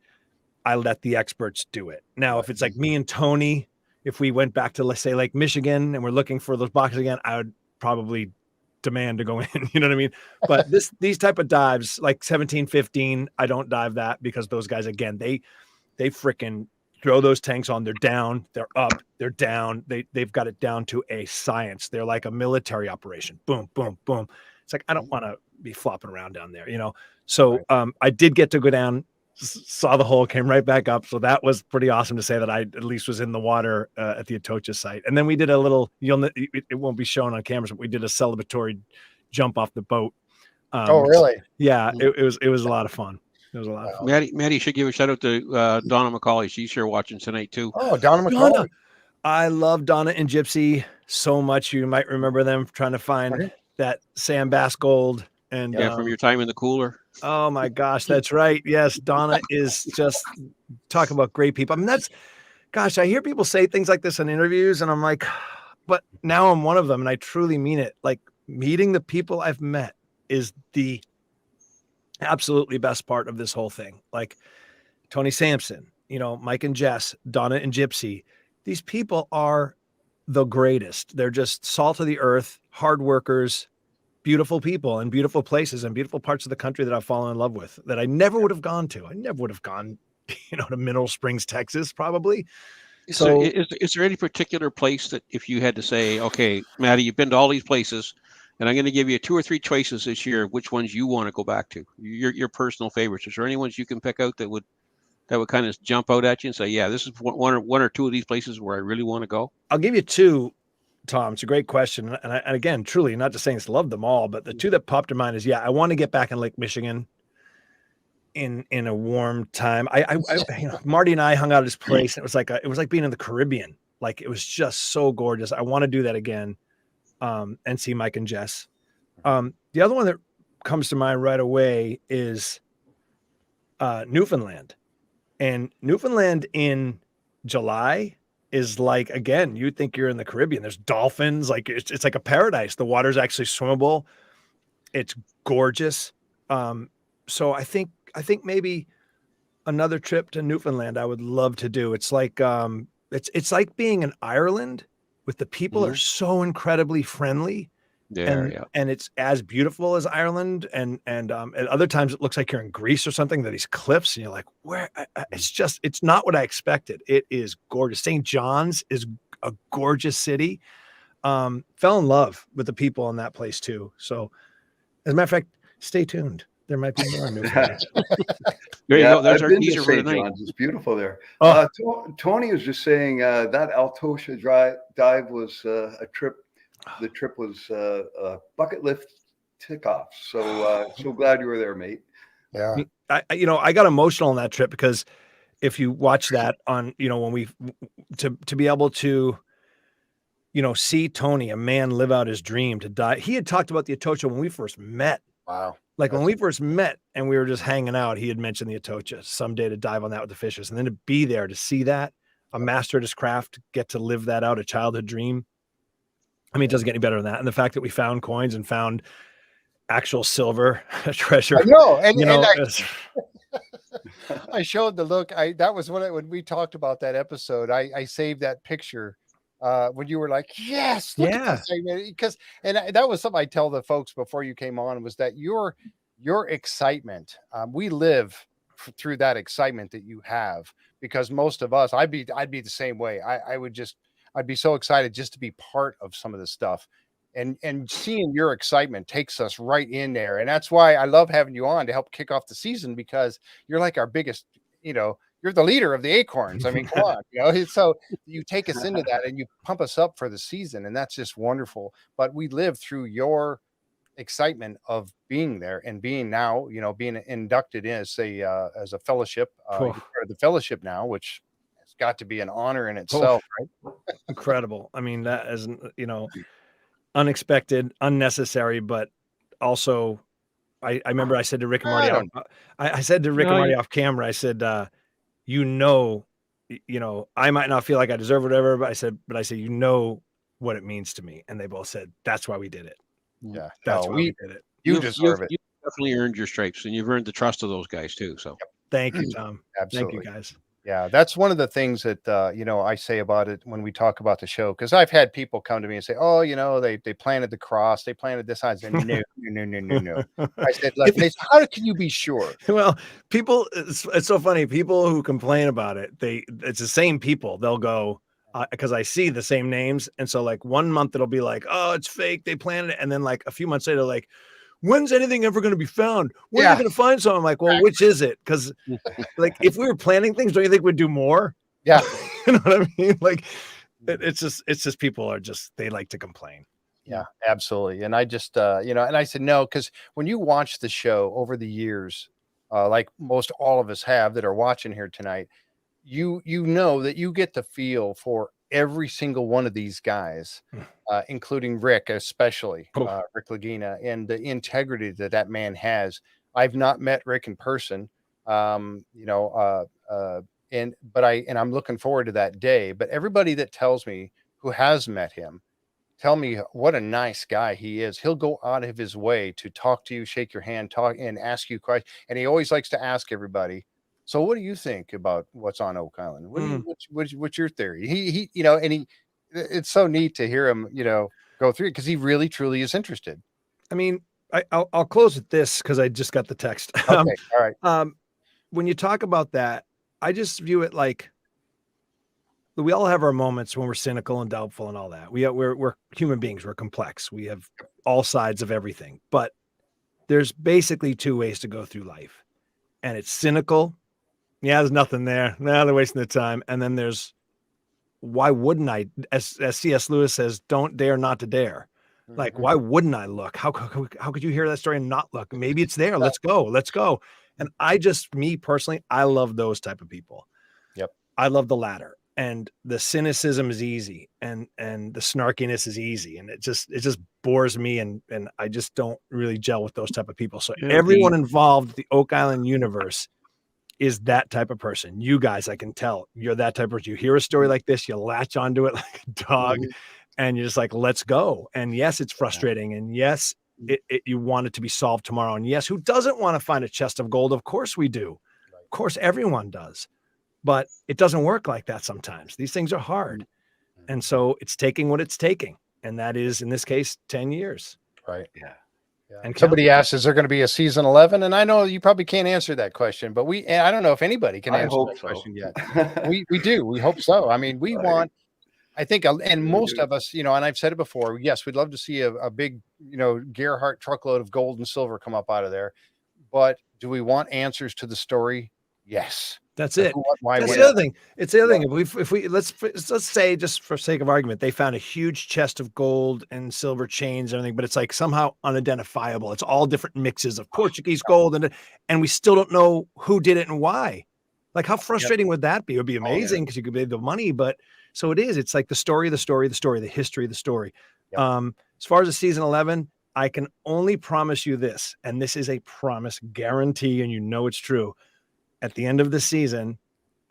I let the experts do it. Now, if it's like me and Tony, if we went back to, let's say, Lake Michigan and we're looking for those boxes again, I would probably demand to go in. You know what I mean? But these type of dives, like 17-15, I don't dive that because those guys, again, they freaking throw those tanks on. They're down, they're up, they're down. They've got it down to a science. They're like a military operation. Boom, boom, boom. It's like, I don't want to be flopping around down there, So I did get to go down, saw the hole, came right back up. So that was pretty awesome to say that I at least was in the water at the Atocha site. And then we did a little, it won't be shown on cameras, but we did a celebratory jump off the boat. Oh, really? Yeah, it was a lot of fun. It was a lot of fun. Matty should give a shout out to Donna McCauley. She's here watching tonight too. Oh, Donna McCauley. I love Donna and Gypsy so much. You might remember them trying to find that Sam Bass gold. And from your time in the cooler. Oh my gosh, that's right. Yes, Donna is just talking about great people. I mean, I hear people say things like this in interviews, and I'm like, but now I'm one of them, and I truly mean it. Like, meeting the people I've met is the absolutely best part of this whole thing. Like Tony Sampson, Mike and Jess, Donna and Gypsy. These people are the greatest. They're just salt of the earth, hard workers, beautiful people and beautiful places and beautiful parts of the country that I've fallen in love with that I never would have gone to. I never would have gone, to Mineral Springs, Texas, probably. Is there any particular place that if you had to say, okay, Matty, you've been to all these places and I'm going to give you 2 or 3 choices this year, which ones you want to go back to, your personal favorites? Is there any ones you can pick out that would kind of jump out at you and say, yeah, this is one or two of these places where I really want to go? I'll give you 2. Tom, it's a great question. And again, truly, not just saying love them all, but the 2 that popped in mind is, I want to get back in Lake Michigan in a warm time. Marty and I hung out at his place, and it was like being in the Caribbean. Like, it was just so gorgeous. I want to do that again, and see Mike and Jess. The other one that comes to mind right away is Newfoundland. And Newfoundland in July is like, again, you think you're in the Caribbean. There's dolphins, like it's like a paradise. The water's actually swimmable. It's gorgeous. So I think maybe another trip to Newfoundland I would love to do. It's like it's like being in Ireland, with the people are so incredibly friendly. And it's as beautiful as Ireland, and at other times it looks like you're in Greece or something. These cliffs, and you're like, where? It's not what I expected. It is gorgeous. St. John's is a gorgeous city. Fell in love with the people in that place too. So, as a matter of fact, stay tuned. There might be more news. There you go. There's our teaser for tonight. It's beautiful there. Oh. Tony was just saying that Atocha dive was a trip. The trip was a bucket lift tick-off. So so glad you were there, mate. Yeah. I got emotional on that trip because if you watch that on, when we to be able to, see Tony, a man, live out his dream to die. He had talked about the Atocha when we first met. Wow. Like when we first met and we were just hanging out, he had mentioned the Atocha someday to dive on that with the fishes, and then to be there to see that, a master at his craft, get to live that out, a childhood dream. I mean, it doesn't get any better than that. And the fact that we found coins and found actual silver treasure. I know. I showed the look. That was when we talked about that episode. I saved that picture when you were like, "Yes, look at Yeah. this," because that was something I tell the folks before you came on was that your excitement. We live through that excitement that you have because most of us, I'd be the same way. I'd be so excited just to be part of some of this stuff. And seeing your excitement takes us right in there. And that's why I love having you on to help kick off the season because you're like our biggest, you're the leader of the Acorns. I mean, come on, so you take us into that and you pump us up for the season. And that's just wonderful. But we live through your excitement of being there and being now, being inducted in as a fellowship, you're part of the fellowship now, which has got to be an honor in itself, right? Incredible. I mean, that is, unexpected, unnecessary, but also I remember I said to Rick and Marty, I said to Rick and Marty off camera, I said, I might not feel like I deserve whatever, but I said, what it means to me. And they both said, that's why we did it. Yeah. That's why we did it. You deserve it. You definitely earned your stripes and you've earned the trust of those guys too. So thank you, Tom. Absolutely. Thank you guys. Yeah, that's one of the things that I say about it when we talk about the show, because I've had people come to me and say, "Oh, they planted the cross, they planted this." I said, "No. I said, "Look," they said, "How can you be sure?" Well, people, it's so funny. People who complain about it, it's the same people. They'll go because I see the same names, and so like 1 month it'll be like, "Oh, it's fake, they planted it," and then like a few months later, like, when's anything ever going to be found? Where are you going to find something? I'm like, well, which is it? Because like, if we were planning things, don't you think we'd do more? Yeah. You know what I mean? Like, it's just people they like to complain. Yeah, absolutely. And I just, and I said, no, because when you watch the show over the years, like most all of us have that are watching here tonight, you know that you get the feel for every single one of these guys, including Rick, especially Rick Lagina, and the integrity that man has. I've not met Rick in person, and I'm looking forward to that day. But everybody that tells me who has met him, tell me what a nice guy he is. He'll go out of his way to talk to you, shake your hand, talk and ask you questions. And he always likes to ask everybody, so what do you think about what's on Oak Island? What's your theory? It's so neat to hear him, go through it because he really, truly is interested. I mean, I'll close with this because I just got the text. Okay. All right. When you talk about that, I just view it like we all have our moments when we're cynical and doubtful and all that. We're human beings. We're complex. We have all sides of everything, but there's basically two ways to go through life, and it's cynical. Yeah, there's nothing there. No, they're wasting their time. And then there's, why wouldn't I? As C.S. Lewis says, don't dare not to dare. Like, why wouldn't I look? How could you hear that story and not look? Maybe it's there. Let's go. And me personally, I love those type of people. Yep. I love the latter. And the cynicism is easy and the snarkiness is easy. And it just bores me. And I just don't really gel with those type of people. So everyone involved in the Oak Island universe is that type of person. You guys, I can tell you're that type of person. You hear a story like this, you latch onto it like a dog and you're just like, let's go. And yes, it's frustrating. And yes, you want it to be solved tomorrow. And yes, who doesn't want to find a chest of gold? Of course we do. Of course, everyone does. But it doesn't work like that sometimes. These things are hard. And so it's taking what it's taking. And that is, in this case, 10 years. Right. Yeah. And somebody asked, is there going to be a season 11? And I know you probably can't answer that question, but I don't know if anybody can answer that question yet. We do. We hope so. I mean, we want, I think, and most of us, and I've said it before, yes, we'd love to see a big, Gerhardt truckload of gold and silver come up out of there. But do we want answers to the story? Yes. That's it. That's the other thing. It's the other thing. If we let's say, just for sake of argument, they found a huge chest of gold and silver chains and everything, but it's like somehow unidentifiable. It's all different mixes of Portuguese gold and we still don't know who did it and why. Like, how frustrating would that be? It would be amazing because you could pay the money, but so it is. It's like the history of the story. Yep. As far as the season 11, I can only promise you this, and this is a promise, guarantee, and it's true. At the end of the season,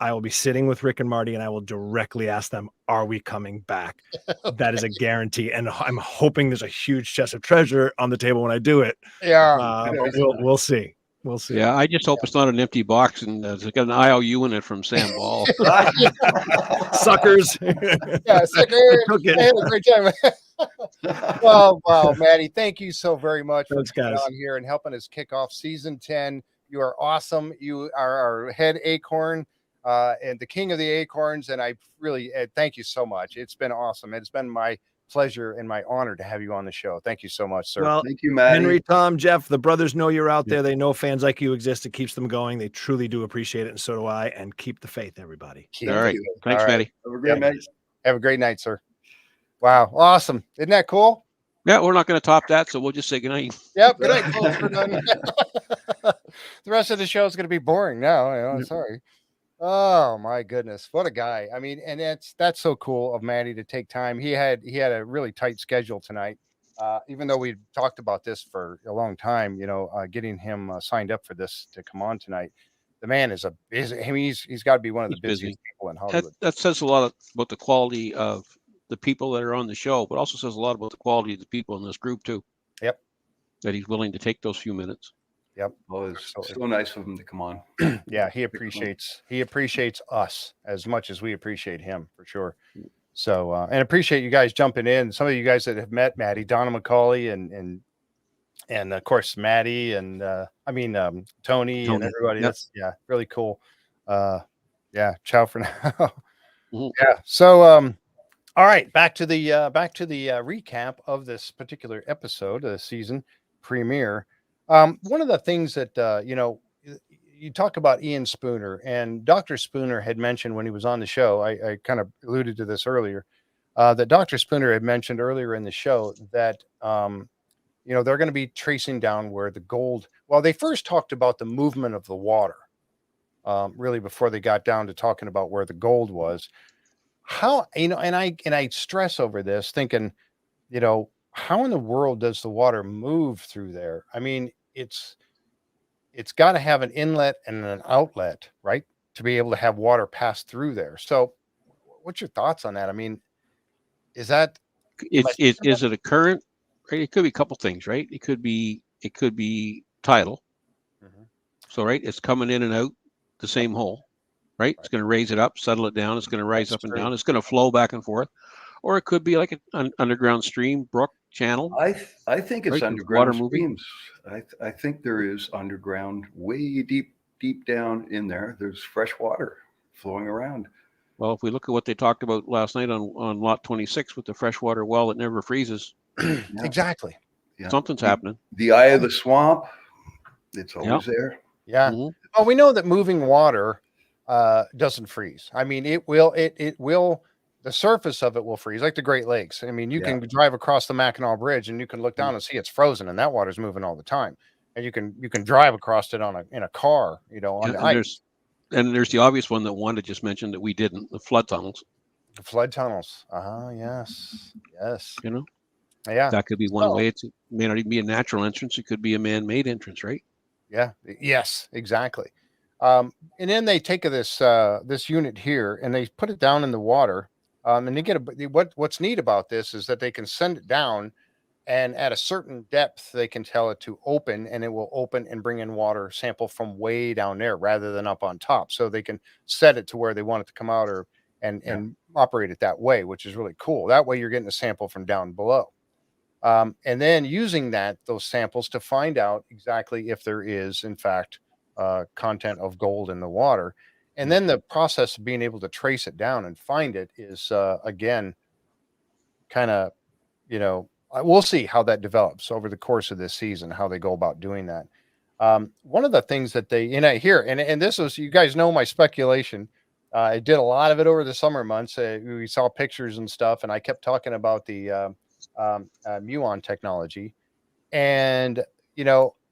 I will be sitting with Rick and Marty and I will directly ask them, are we coming back? Okay. That is a guarantee. And I'm hoping there's a huge chest of treasure on the table when I do it. Yeah. We'll see. We'll see. Yeah, I just hope it's not an empty box and it's got an IOU in it from Sam Ball. Suckers. Yeah, sucker. Took it. I had a great time. Well, wow, Matty, thank you so very much for Thanks, coming guys. on here and helping us kick off season 10. You are awesome. You are our head acorn and the king of the acorns. And I really thank you so much. It's been awesome. It's been my pleasure and my honor to have you on the show. Thank you so much, sir. Well, Thank you, Matty. Henry, Tom, Jeff, the brothers know you're out there. They know fans like you exist. It keeps them going. They truly do appreciate it, and so do I. And keep the faith, everybody. All right. you. Thanks, All right. Matty. Have a great night. Have a great night, sir. Wow, awesome. Isn't that cool? Yeah, we're not going to top that, so we'll just say goodnight. Yep, good night, folks. We're done. The rest of the show is going to be boring now. Sorry. Oh my goodness, what a guy! I mean, and that's so cool of Matty to take time. He had a really tight schedule tonight. Even though we talked about this for a long time, getting him signed up for this to come on tonight. The man is he's got to be one of the He's busy. busiest people in Hollywood. That says a lot about the quality of the people that are on the show, but also says a lot about the quality of the people in this group too. Yep. That he's willing to take those few minutes. Yep. Oh, it's so nice of him to come on. Yeah, he appreciates us as much as we appreciate him, for sure. So and appreciate you guys jumping in. Some of you guys that have met Matty, Donna McCauley, and of course Matty, and Tony and everybody. Yep. That's really cool. Ciao for now. Mhm. Yeah. So all right, back to the recap of this particular episode of the season premiere. One of the things that you talk about Ian Spooner, and Dr. Spooner had mentioned when he was on the show, I kind of alluded to this earlier, that Dr. Spooner had mentioned earlier in the show that they're going to be tracing down where the gold, well, they first talked about the movement of the water, really before they got down to talking about where the gold was. How, and I stress over this thinking, how in the world does the water move through there? I mean, it's got to have an inlet and an outlet, right? To be able to have water pass through there. So what's your thoughts on that? I mean, is it a current? Right? It could be a couple things, right? It could be tidal. Mm-hmm. So, right, it's coming in and out the same hole, right? It's going to raise it up, settle it down. It's going to rise up and down. It's going to flow back and forth. Or it could be like an underground stream, brook, channel. I think it's right? underground Water streams. I think there is underground, way deep down in there. There's fresh water flowing around. Well, if we look at what they talked about last night on lot 26 with the freshwater well that never freezes. Yeah. Exactly. Yeah. Something's happening. The eye of the swamp, it's always there. Yeah. Mhm. Well, we know that moving water doesn't freeze. I mean, it will, the surface of it will freeze, like the Great Lakes. I mean, you can drive across the Mackinac Bridge and you can look down and see it's frozen, and that water's moving all the time. And you can drive across it in a car, on the ice. And there's the obvious one that Wanda just mentioned that we didn't, the flood tunnels. The flood tunnels. Yes. Yeah. That could be one way. It may not even be a natural entrance. It could be a man-made entrance, right? Yeah. Yes, exactly. And then they take this unit here and they put it down in the water. And they get what's neat about this is that they can send it down, and at a certain depth, they can tell it to open, and it will open and bring in water sample from way down there rather than up on top. So they can set it to where they want it to come out and operate it that way, which is really cool. That way you're getting a sample from down below. And then using those samples to find out exactly if there is, in fact, content of gold in the water. And then the process of being able to trace it down and find it is, again, kind of, we'll see how that develops over the course of this season, how they go about doing that. One of the things that they, and this was, you guys know my speculation. I did a lot of it over the summer months. We saw pictures and stuff, and I kept talking about the muon technology. And,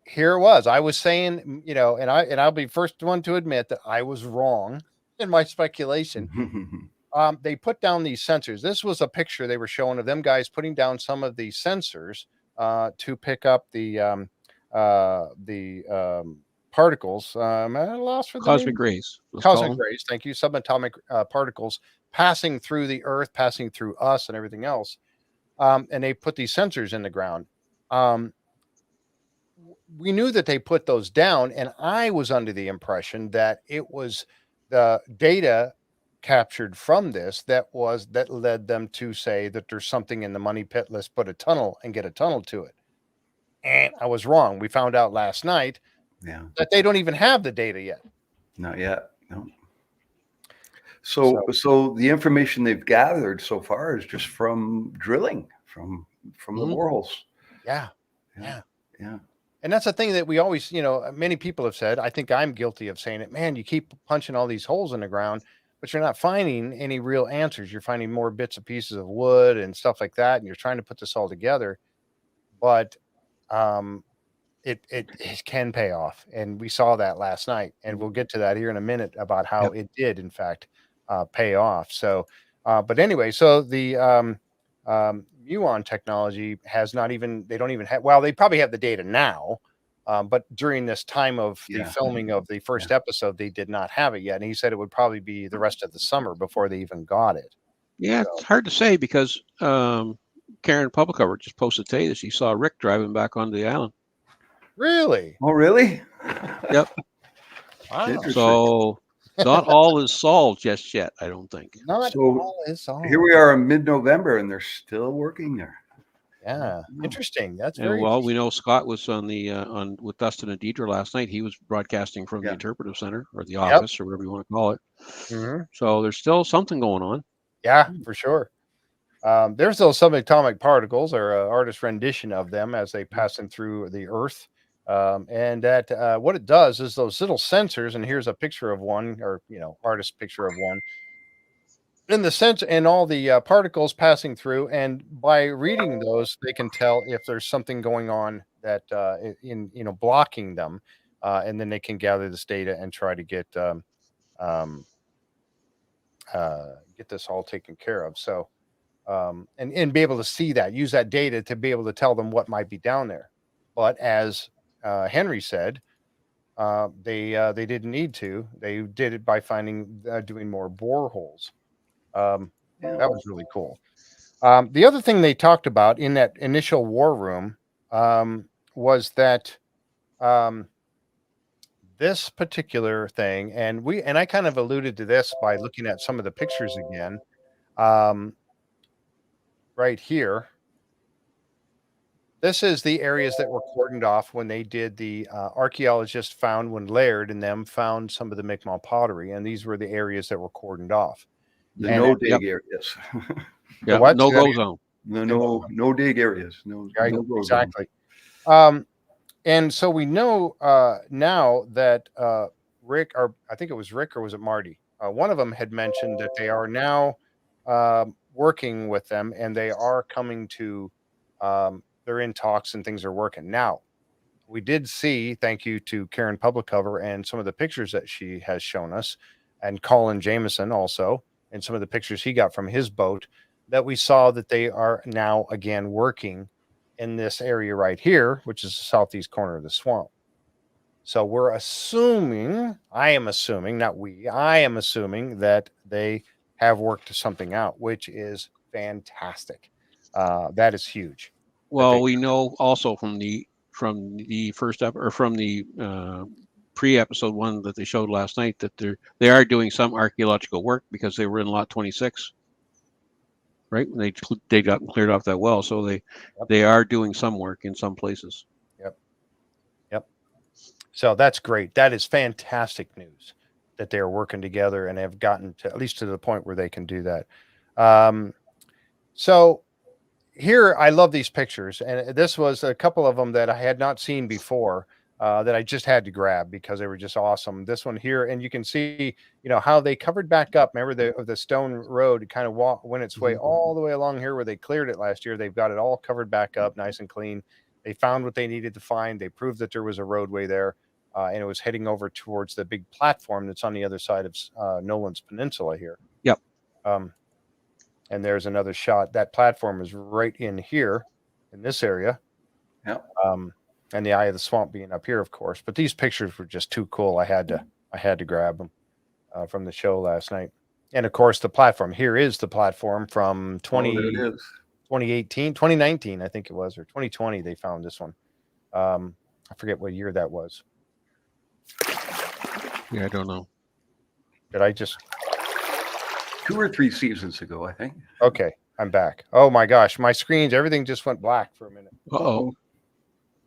here it was. I was saying, and I'll be first one to admit that I was wrong in my speculation. They put down these sensors. This was a picture they were showing of them guys putting down some of the sensors to pick up the particles. I'm at a loss for the Cosmic rays. Cosmic rays. Thank you. Subatomic particles passing through the Earth, passing through us, and everything else. And they put these sensors in the ground. we knew that they put those down, and I was under the impression that it was the data captured from this that led them to say that there's something in the money pit. Let's put a tunnel and get a tunnel to it. And I was wrong. We found out last night that they don't even have the data yet. Not yet. No. So the information they've gathered so far is just from drilling from the boreholes. Yeah. And that's the thing that we always, many people have said, I think I'm guilty of saying it, man, you keep punching all these holes in the ground, but you're not finding any real answers. You're finding more bits and pieces of wood and stuff like that. And you're trying to put this all together, but it can pay off. And we saw that last night, and we'll get to that here in a minute about how it did, in fact, pay off. So, but anyway, so the, muon technology they don't even have, well, they probably have the data now, but during this time of the filming of the first episode, they did not have it yet. And he said it would probably be the rest of the summer before they even got it. Yeah, so. It's hard to say because Karen Publicover just posted today that she saw Rick driving back onto the island. Really? Oh, really? Yep. Wow. So not all is solved just yet, I don't think. Not all is solved. Here we are in mid-November, and they're still working there. Yeah, interesting. That's very. Well, we know Scott was on the with Dustin and Deidre last night. He was broadcasting from the interpretive center or the office or whatever you want to call it. Mm-hmm. So there's still something going on. Yeah, for sure. There's those subatomic particles, or artist rendition of them as they pass in through the Earth. And that what it does is those little sensors, and here's a picture of one, or artist picture of one, in the sensor and all the particles passing through, and by reading those they can tell if there's something going on that in blocking them, and then they can gather this data and try to get this all taken care of. So and be able to see that, use that data to be able to tell them what might be down there. But as Henry said, they didn't need to. They did it by doing more boreholes. That was really cool. The other thing they talked about in that initial war room was that this particular thing, and I kind of alluded to this by looking at some of the pictures again, right here. This is the areas that were cordoned off when they did the archaeologists found when Laird and them found some of the Mi'kmaq pottery, and these were the areas that were cordoned off. The no-dig areas. Yeah, no-go zone. No-dig areas. No-go exactly. And so we know now that Rick, or I think it was Rick, or was it Marty? One of them had mentioned that they are now working with them, and they are coming to they're in talks and things are working. Now, we did see, thank you to Karen Publicover and some of the pictures that she has shown us, and Colin Jameson also, and some of the pictures he got from his boat, that we saw that they are now again working in this area right here, which is the southeast corner of the swamp. So we're assuming, I am assuming that they have worked something out, which is fantastic. That is huge. Well, we know also from the first or from the pre-episode one that they showed last night that they are doing some archaeological work because they were in lot 26, right? They got cleared off that well, so they are doing some work in some places. Yep. So that's great. That is fantastic news that they are working together and have gotten to at least to the point where they can do that. So here, I love these pictures, and this was a couple of them that I had not seen before that I just had to grab because they were just awesome. This one here, and you can see, how they covered back up. Remember the stone road kind of went its way all the way along here where they cleared it last year. They've got it all covered back up, nice and clean. They found what they needed to find. They proved that there was a roadway there, and it was heading over towards the big platform that's on the other side of Nolan's Peninsula here. Yep. And there's another shot. That platform is right in here, in this area. Yeah. And the eye of the swamp being up here, of course. But these pictures were just too cool. I had to grab them from the show last night. And of course, the platform here is the platform from 2018, 2019, I think it was, or 2020. They found this one. I forget what year that was. Yeah, I don't know. Did I just? 2 or 3 seasons ago, I think. Okay, I'm back. Oh my gosh, my screens, everything just went black for a minute. Uh-oh.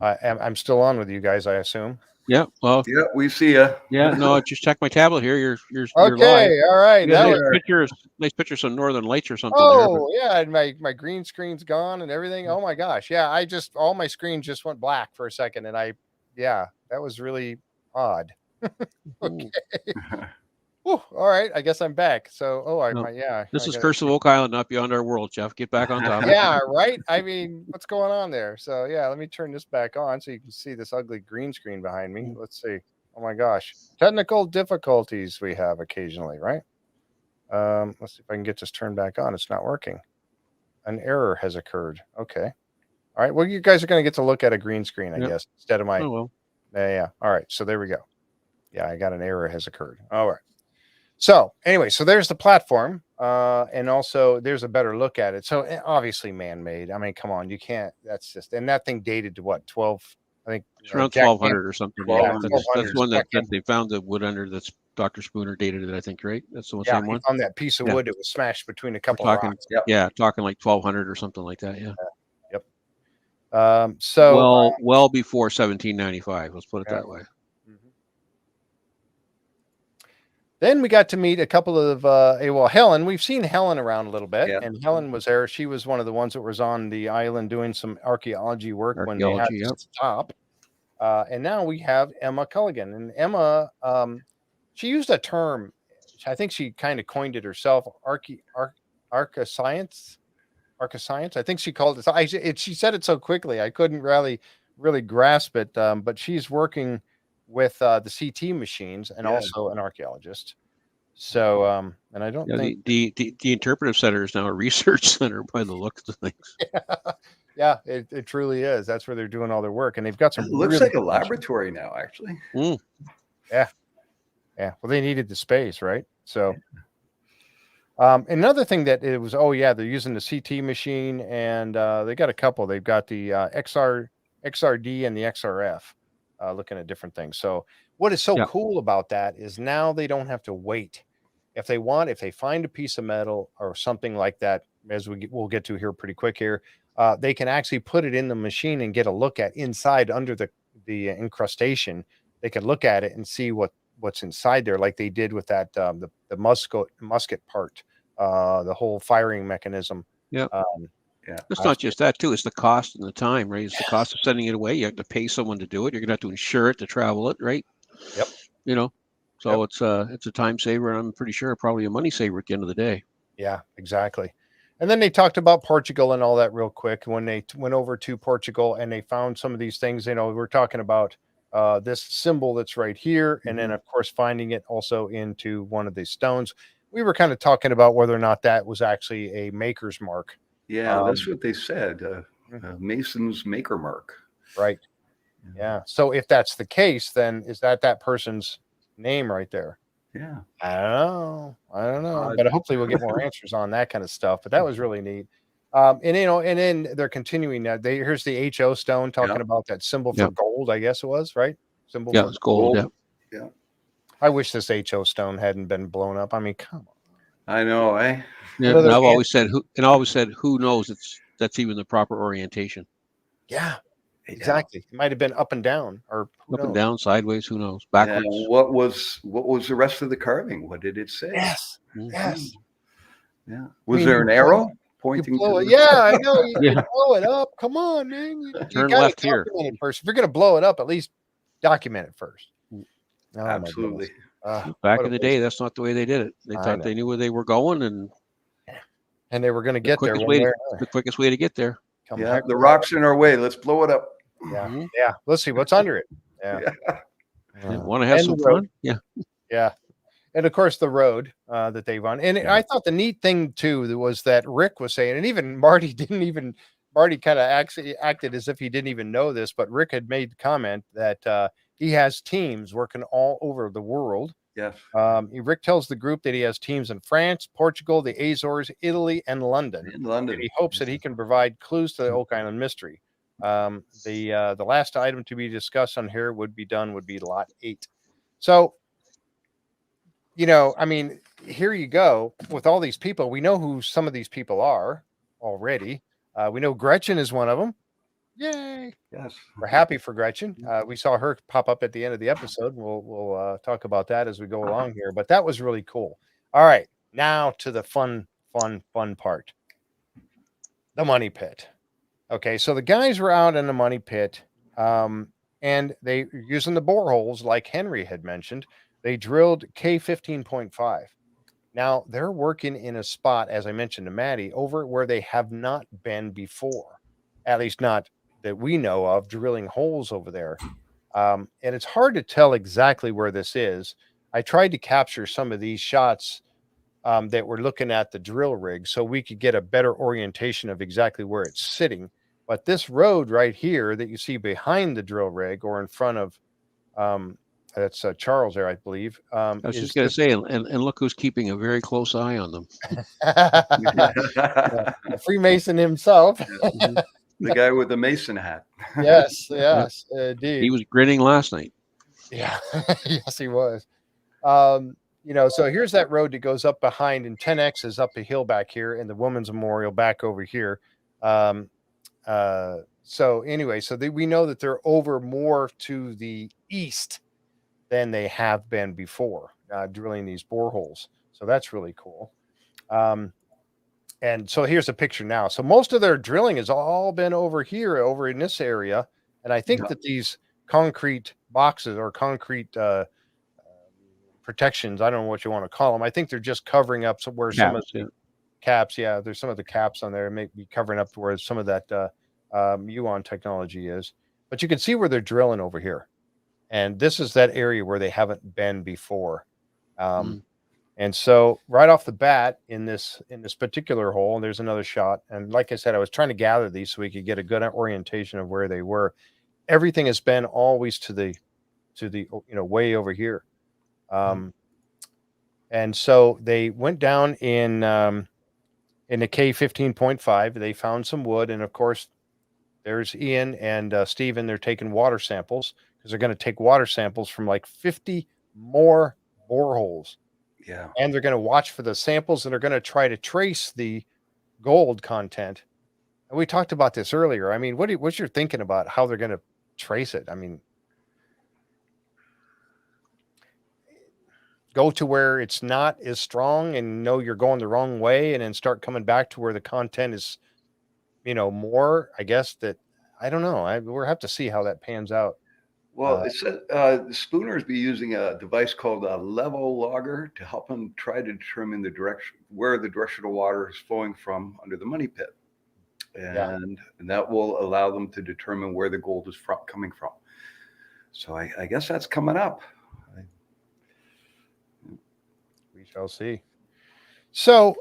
I'm still on with you guys, I assume. Yeah. Well. Yeah, we see you. Yeah. No, I just checked my tablet here. You're live. Okay, all right. You got Now nice pictures of Northern Lights or something oh yeah, and my green screen's gone and everything. Oh my gosh, yeah. All my screens just went black for a second, and that was really odd. Okay. Whew, all right, I guess I'm back. So, This is Curse of Oak Island, not Beyond Our World, Jeff. Get back on top. Yeah, right. I mean, what's going on there? So, yeah, let me turn this back on so you can see this ugly green screen behind me. Let's see. Oh my gosh, technical difficulties we have occasionally, right? Let's see if I can get this turned back on. It's not working. An error has occurred. Okay. All right. Well, you guys are going to get to look at a green screen, I guess, instead of my. Oh well. Yeah. All right. So there we go. Yeah, I got an error has occurred. All right. So anyway, so there's the platform, and also there's a better look at it. So obviously man-made. I mean, come on, you can't. That's just, and that thing dated to what, 12? I think it's around 1200 or something. Yeah, that's one that they found the wood under. That's Dr. Spooner dated it, I think, right? That's the same one. On that piece of wood, it was smashed between a couple of rocks. Yeah, talking like 1200 or something like that. Yeah. Yep. So well before 1795. Let's put it that way. Then we got to meet a couple of Helen. We've seen Helen around a little bit, and Helen was there. She was one of the ones that was on the island doing some archaeology work when they had to stop. And now we have Emma Culligan, and Emma, she used a term. I think she kind of coined it herself. Archascience. I think she called it. She said it so quickly I couldn't really grasp it. But she's working with the CT machines and also an archaeologist. So, and I don't think the interpretive center is now a research center by the looks of things. Yeah, it truly is. That's where they're doing all their work, and they've got some. It looks like a laboratory now, actually. Yeah. Well, they needed the space, right? So, another thing that it was. Oh yeah, they're using the CT machine, and they got a couple. They've got the XRD and the XRF. Looking at different things. So what is so cool about that is now they don't have to wait. If they find a piece of metal or something like that, as we'll get to here pretty quick here, they can actually put it in the machine and get a look at inside under the incrustation. They can look at it and see what's inside there, like they did with that the musket part, the whole firing mechanism. It's not just that too. It's the cost and the time, right? It's the cost of sending it away. You have to pay someone to do it. You're gonna have to insure it to travel it, right? Yep. So it's a time saver, and I'm pretty sure probably a money saver at the end of the day. Yeah, exactly. And then they talked about Portugal and all that real quick. When they went over to Portugal and they found some of these things, we're talking about this symbol that's right here, and then of course finding it also into one of these stones. We were kind of talking about whether or not that was actually a maker's mark. Yeah, that's what they said. Mason's maker mark. Right. Yeah. So if that's the case, then is that person's name right there? Yeah. I don't know. But hopefully we'll get more answers on that kind of stuff. But that was really neat. And then they're continuing that. Here's the HO stone talking about that symbol for gold, I guess it was, right? Symbol for it's gold. Yeah. I wish this HO stone hadn't been blown up. I mean, come on. I know, Yeah, and I've always said who knows that's even the proper orientation. Yeah, exactly. It might have been up and down or up and down, sideways, who knows, backwards. What was the rest of the carving? What did it say? Yes. Yeah. Was there an arrow pointing to it? Yeah, I know. You blow it up. Come on, man. You turn left here. First. If you're gonna blow it up, at least document it first. Absolutely. Back in the day, that's not the way they did it. They thought they knew where they were going, and they were going to get there. The quickest way to get there. The rock's in our way. Let's blow it up. Yeah. Yeah. Let's see what's under it. Yeah. Want to have some fun? Yeah. And of course, the road that they run. And I thought the neat thing too was that Rick was saying, and even Marty kind of actually acted as if he didn't even know this, but Rick had made the comment that he has teams working all over the world. Yes. Rick tells the group that he has teams in France, Portugal, the Azores, Italy, and London. In London. And he hopes that he can provide clues to the Oak Island mystery. The last item to be discussed on here would be lot 8. So, I mean, here you go with all these people. We know who some of these people are already. We know Gretchen is one of them. Yay! Yes. We're happy for Gretchen. We saw her pop up at the end of the episode. We'll talk about that as we go along here. But that was really cool. All right, now to the fun part. The money pit. Okay, so the guys were out in the money pit, and they were using the boreholes like Henry had mentioned. They drilled K15.5. Now they're working in a spot, as I mentioned to Matty, over where they have not been before, at least not that we know of, drilling holes over there. And it's hard to tell exactly where this is. I tried to capture some of these shots that we're looking at the drill rig so we could get a better orientation of exactly where it's sitting. But this road right here that you see behind the drill rig or in front of, that's Charles there, I believe. I was just going to say, and look who's keeping a very close eye on them. The Freemason himself. The guy with the Mason hat. Yes, indeed. He was grinning last night. Yeah, yes, he was. So here's that road that goes up behind, and 10X is up the hill back here, and the Women's Memorial back over here. So anyway, we know that they're over more to the east than they have been before, drilling these boreholes. So that's really cool. And so here's a picture now. So most of their drilling has all been over here, over in this area. And I think that these concrete boxes or concrete protections, I don't know what you want to call them. I think they're just covering up some of the caps. Yeah, there's some of the caps on there. It may be covering up to where some of that muon technology is. But you can see where they're drilling over here. And this is that area where they haven't been before. And so right off the bat in this particular hole, and there's another shot. And like I said, I was trying to gather these so we could get a good orientation of where they were. Everything has been always to the way over here. And so they went down in the K15.5. They found some wood, and of course there's Ian and Steven. They're taking water samples because they're going to take water samples from like 50 more boreholes. Yeah. And they're going to watch for the samples and are going to try to trace the gold content. And we talked about this earlier. I mean, what's your thinking about how they're going to trace it? I mean, go to where it's not as strong and know you're going the wrong way, and then start coming back to where the content is, more. I guess that, I don't know. We'll have to see how that pans out. Well, it said Spooners be using a device called a level logger to help them try to determine where the directional water is flowing from under the money pit, and that will allow them to determine where the gold is coming from. So I guess that's coming up. We shall see. So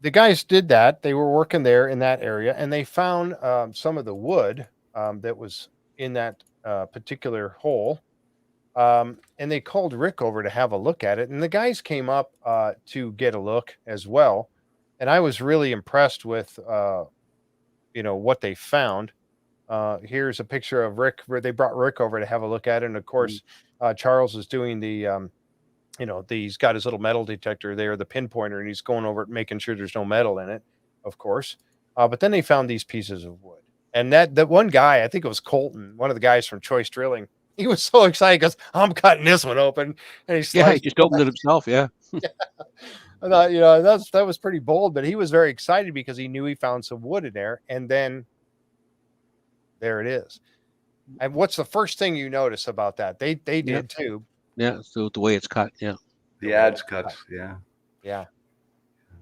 the guys did that. They were working there in that area, and they found some of the wood that was in that particular hole, and they called Rick over to have a look at it, and the guys came up to get a look as well, and I was really impressed with what they found. Here's a picture of Rick where they brought Rick over to have a look at it, and of course Charles is doing the he's got his little metal detector there, the pinpointer, and he's going over it, making sure there's no metal in it, of course. But then they found these pieces of wood. And that one guy, I think it was Colton, one of the guys from Choice Drilling, he was so excited because I'm cutting this one open. And he just opened it himself. Yeah. I thought, that was pretty bold, but he was very excited because he knew he found some wood in there. And then there it is. And what's the first thing you notice about that? They did too. Yeah. So the way it's cut. Yeah. The ads cuts. Yeah. Yeah.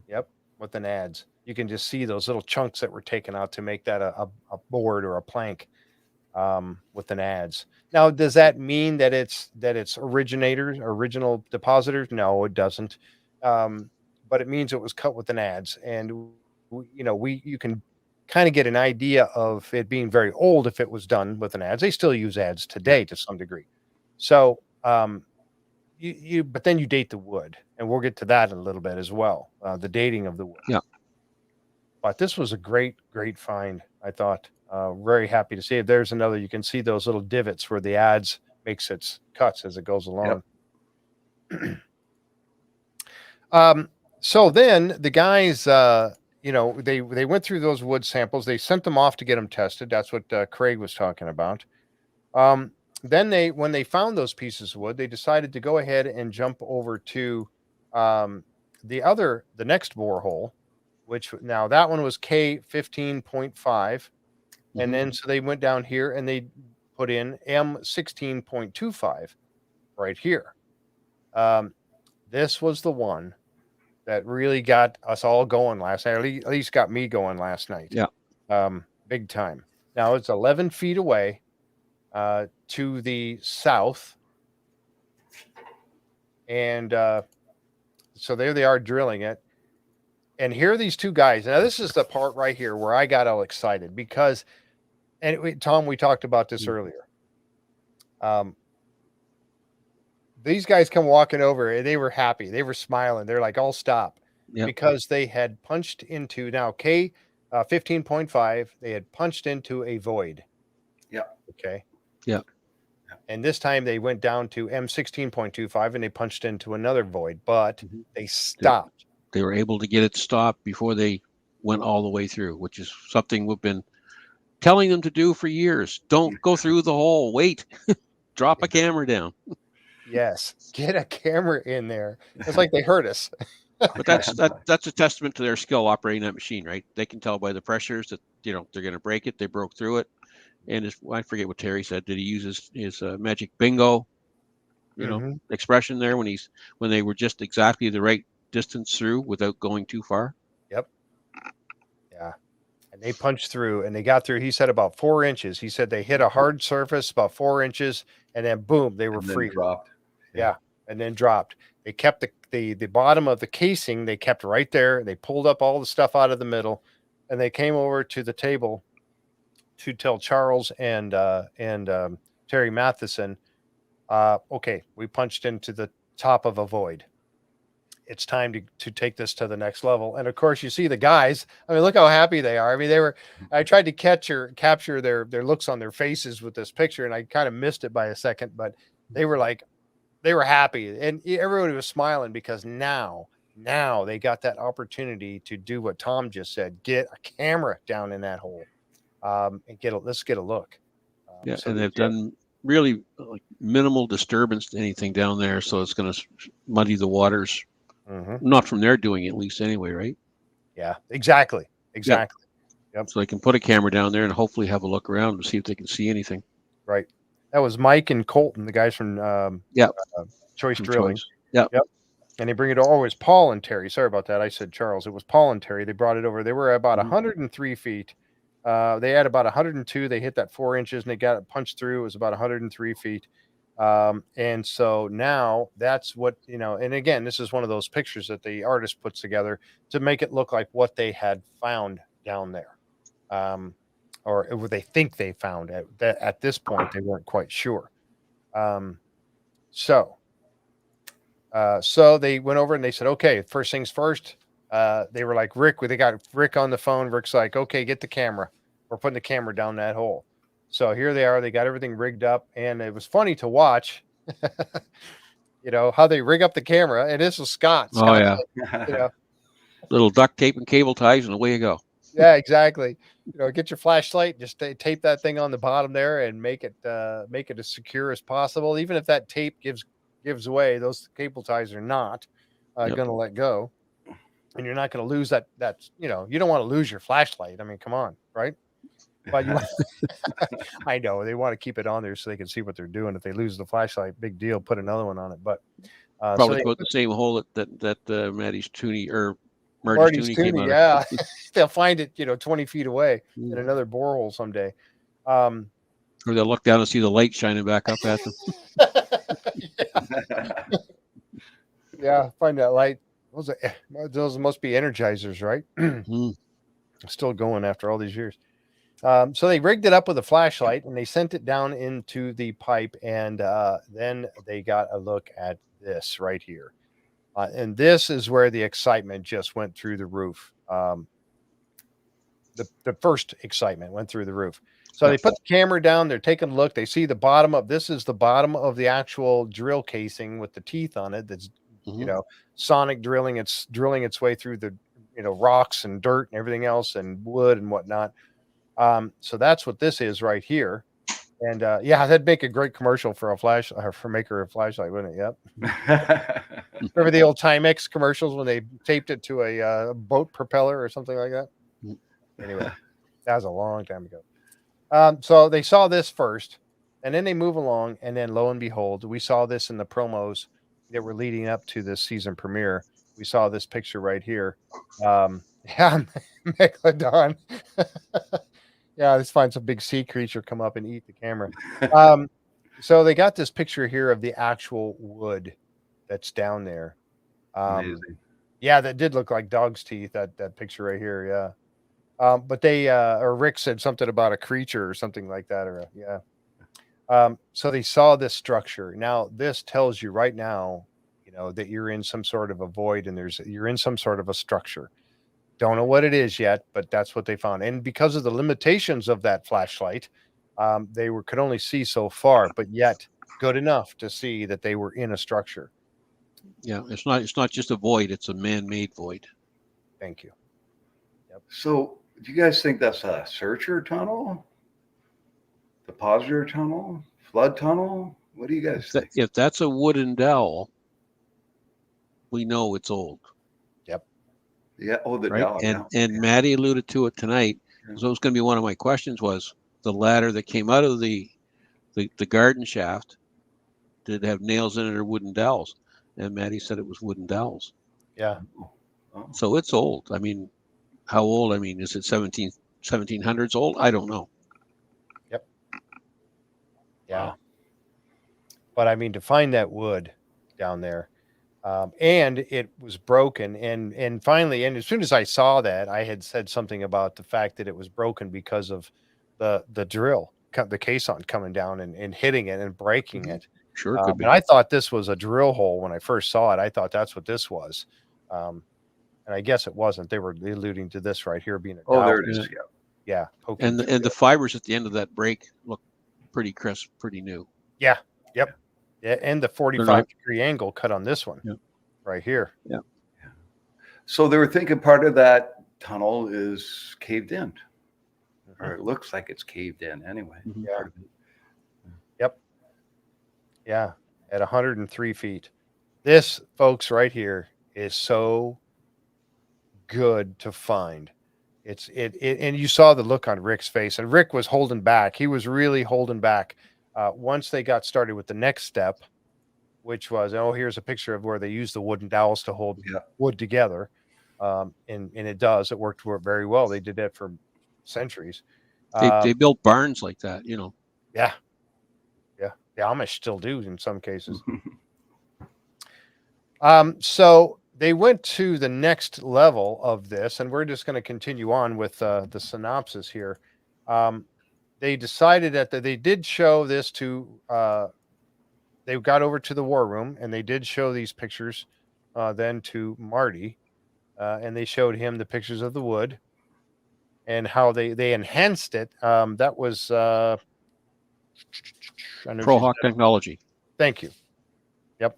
Yep. With the nads. You can just see those little chunks that were taken out to make that a board or a plank with the nads. Now, does that mean that it's original depositors? No, it doesn't. But it means it was cut with the nads, and you can kind of get an idea of it being very old if it was done with the nads. They still use ads today to some degree. So but then you date the wood, and we'll get to that in a little bit as well. The dating of the wood. Yeah. But this was a great find, I thought. Very happy to see it. There's another. You can see those little divots where the adze makes its cuts as it goes along. Yep. So then the guys, they went through those wood samples. They sent them off to get them tested. That's what Craig was talking about. Then when they found those pieces of wood, they decided to go ahead and jump over to the next borehole, which now that one was K15.5. And then so they went down here and they put in M16.25 right here. This was the one that really got us all going last night. At least got me going last night. Yeah. Big time. Now it's 11 feet away to the south. And so there they are drilling it. And here are these two guys. Now this is the part right here where I got all excited because, and Tom, we talked about this earlier. These guys come walking over and they were happy. They were smiling. They're like, I'll stop. Yep. Because they had punched into now K 15.5. They had punched into a void. Yeah. Okay. Yeah. And this time they went down to M16.25 and they punched into another void, but they stopped. They were able to get it stopped before they went all the way through, which is something we've been telling them to do for years. Don't go through the hole. Wait. Drop a camera down. Yes. Get a camera in there. It's like they hurt us. But that's a testament to their skill operating that machine, right? They can tell by the pressures that they're going to break it. They broke through it, and I forget what Terry said. Did he use his magic bingo, expression there when they were just exactly the right distance through without going too far? Yep. Yeah, and they punched through, and they got through. He said about 4 inches. He said they hit a hard surface about 4 inches, and then boom, they were free. Dropped. Yeah, and then dropped. They kept the bottom of the casing. They kept right there. They pulled up all the stuff out of the middle, and they came over to the table to tell Charles and Terry Matheson, okay, we punched into the top of a void. It's time to take this to the next level. And of course, you see the guys. I mean, look how happy they are. I mean, I tried to capture their looks on their faces with this picture, and I kind of missed it by a second, but they were happy, and everybody was smiling because now they got that opportunity to do what Tom just said: get a camera down in that hole, and let's get a look. So and they've done really minimal disturbance to anything down there, so it's going to muddy the waters. Not from their doing it, at least anyway, right? Yeah, exactly. Yep. So they can put a camera down there and hopefully have a look around to see if they can see anything. Right. That was Mike and Colton, the guys from Choice Drilling. Yep. And they bring it over. It was Paul and Terry. Sorry about that. I said Charles. It was Paul and Terry. They brought it over. They were about 103 feet. They had about 102. They hit that 4 inches and they got it punched through. It was about 103 feet. And so now that's what, and again, this is one of those pictures that the artist puts together to make it look like what they had found down there. Or what they think they found at this point. They weren't quite sure. So they went over and they said, okay, first things first. They were like, they got Rick on the phone. Rick's like, okay, get the camera. We're putting the camera down that hole. So here they are. They got everything rigged up, and it was funny to watch, how they rig up the camera. And this was Scott. Oh, yeah. Little duct tape and cable ties, and away you go. Yeah, exactly. Get your flashlight, just tape that thing on the bottom there, and make it as secure as possible. Even if that tape gives way, those cable ties are not going to let go, and you're not going to lose that. You don't want to lose your flashlight. I mean, come on, right? But I know they want to keep it on there so they can see what they're doing. If they lose the flashlight, big deal. Put another one on it. But probably about the same hole that Matty's Tooney or Marty's Tooney, yeah. They'll find it, 20 feet away in another borehole someday. Or they'll look down and see the light shining back up at them. Yeah, find that light. Those must be energizers, right? Still going after all these years. So they rigged it up with a flashlight and they sent it down into the pipe, and then they got a look at this right here. And this is where the excitement just went through the roof. the first excitement went through the roof. So they put the camera down, they're taking a look, they see the bottom of this is the bottom of the actual drill casing with the teeth on it that's sonic drilling, it's drilling its way through the rocks and dirt and everything else and wood and whatnot. So that's what this is right here. And that'd make a great commercial for a flash for maker of flashlight, wouldn't it? Yep. Remember the old Timex commercials when they taped it to a boat propeller or something like that? Anyway, that was a long time ago. So they saw this first, and then they move along, and then lo and behold, we saw this in the promos that were leading up to this season premiere. We saw this picture right here. Megalodon. Yeah, let's find some big sea creature come up and eat the camera. So they got this picture here of the actual wood that's down there. Amazing. Yeah, that did look like dog's teeth, that picture right here. Yeah. But they or Rick said something about a creature or something like that. So they saw this structure. Now, this tells you right now, that you're in some sort of a void and you're in some sort of a structure. Don't know what it is yet, but that's what they found. And because of the limitations of that flashlight, they could only see so far, but yet good enough to see that they were in a structure. Yeah, it's not just a void; it's a man-made void. Thank you. Yep. So, do you guys think that's a searcher tunnel, depositor tunnel, flood tunnel? What do you guys think? If that's a wooden dowel, we know it's old. Yeah. Oh, the right? dowel. And Matty alluded to it tonight. So it was going to be one of my questions was the ladder that came out of the garden shaft, did it have nails in it or wooden dowels? And Matty said it was wooden dowels. Yeah. Oh. So it's old. I mean, how old? I mean, is it 1700s old? I don't know. Yep. Yeah. But I mean, to find that wood down there, and it was broken, and finally, and as soon as I saw that, I had said something about the fact that it was broken because of the drill, the caisson coming down and hitting it and breaking it. Sure, could be. And I thought this was a drill hole when I first saw it. I thought that's what this was, and I guess it wasn't. They were alluding to this right here being a dowel. There it is. Yeah. And the fibers at the end of that break look pretty crisp, pretty new. Yeah. Yep. Yeah, and the 45-degree angle cut on this one, right here. Yeah. So they were thinking part of that tunnel is caved in, or it looks like it's caved in anyway. Yeah. Yep. Yeah, at 103 feet. This, folks, right here is so good to find. And you saw the look on Rick's face, and Rick was holding back. He was really holding back. Once they got started with the next step, which was, here's a picture of where they use the wooden dowels to hold wood together. And it does. It worked very well. They did that for centuries. They built barns like that, Yeah. Yeah. The Amish still do in some cases. So they went to the next level of this, and we're just going to continue on with the synopsis here. They decided that they did show this to, they got over to the war room and they did show these pictures then to Marty, and they showed him the pictures of the wood and how they enhanced it. That was Pro-Hawk technology. Thank you. Yep.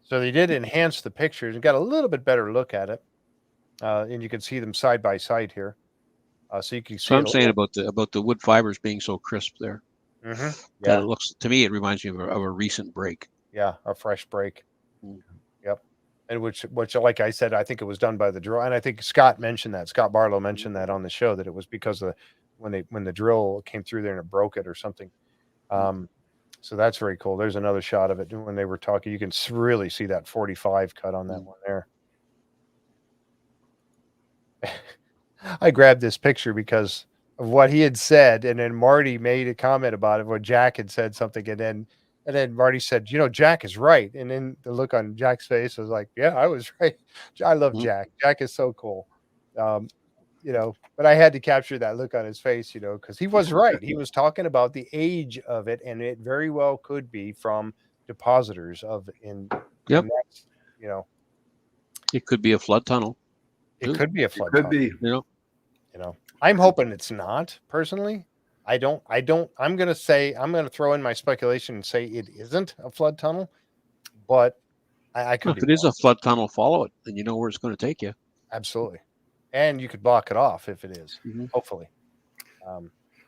So they did enhance the pictures and got a little bit better look at it, and you can see them side by side here. So you can see. So I'm saying about the wood fibers being so crisp there. Mm-hmm. Yeah, it looks to me. It reminds me of a recent break. Yeah, a fresh break. Yep. And which, like I said, I think it was done by the drill, and I think Scott mentioned that. Scott Barlow mentioned that on the show that it was because of when the drill came through there and it broke it or something. So that's very cool. There's another shot of it when they were talking. You can really see that 45 cut on that one there. I grabbed this picture because of what he had said, and then Marty made a comment about it when Jack had said something, and then Marty said, Jack is right. And then the look on Jack's face was like, yeah, I was right. I love Jack. Jack is so cool. But I had to capture that look on his face, because he was right. He was talking about the age of it, and it very well could be from depositors Yep. It could be a flood tunnel. could be a flood Could tunnel. be. I'm hoping it's not personally. I'm going to throw in my speculation and say it isn't a flood tunnel, but I could Well, be if it is wrong. a flood tunnel, follow it, and you know where it's going to take you. Absolutely. And you could block it off if it is, hopefully.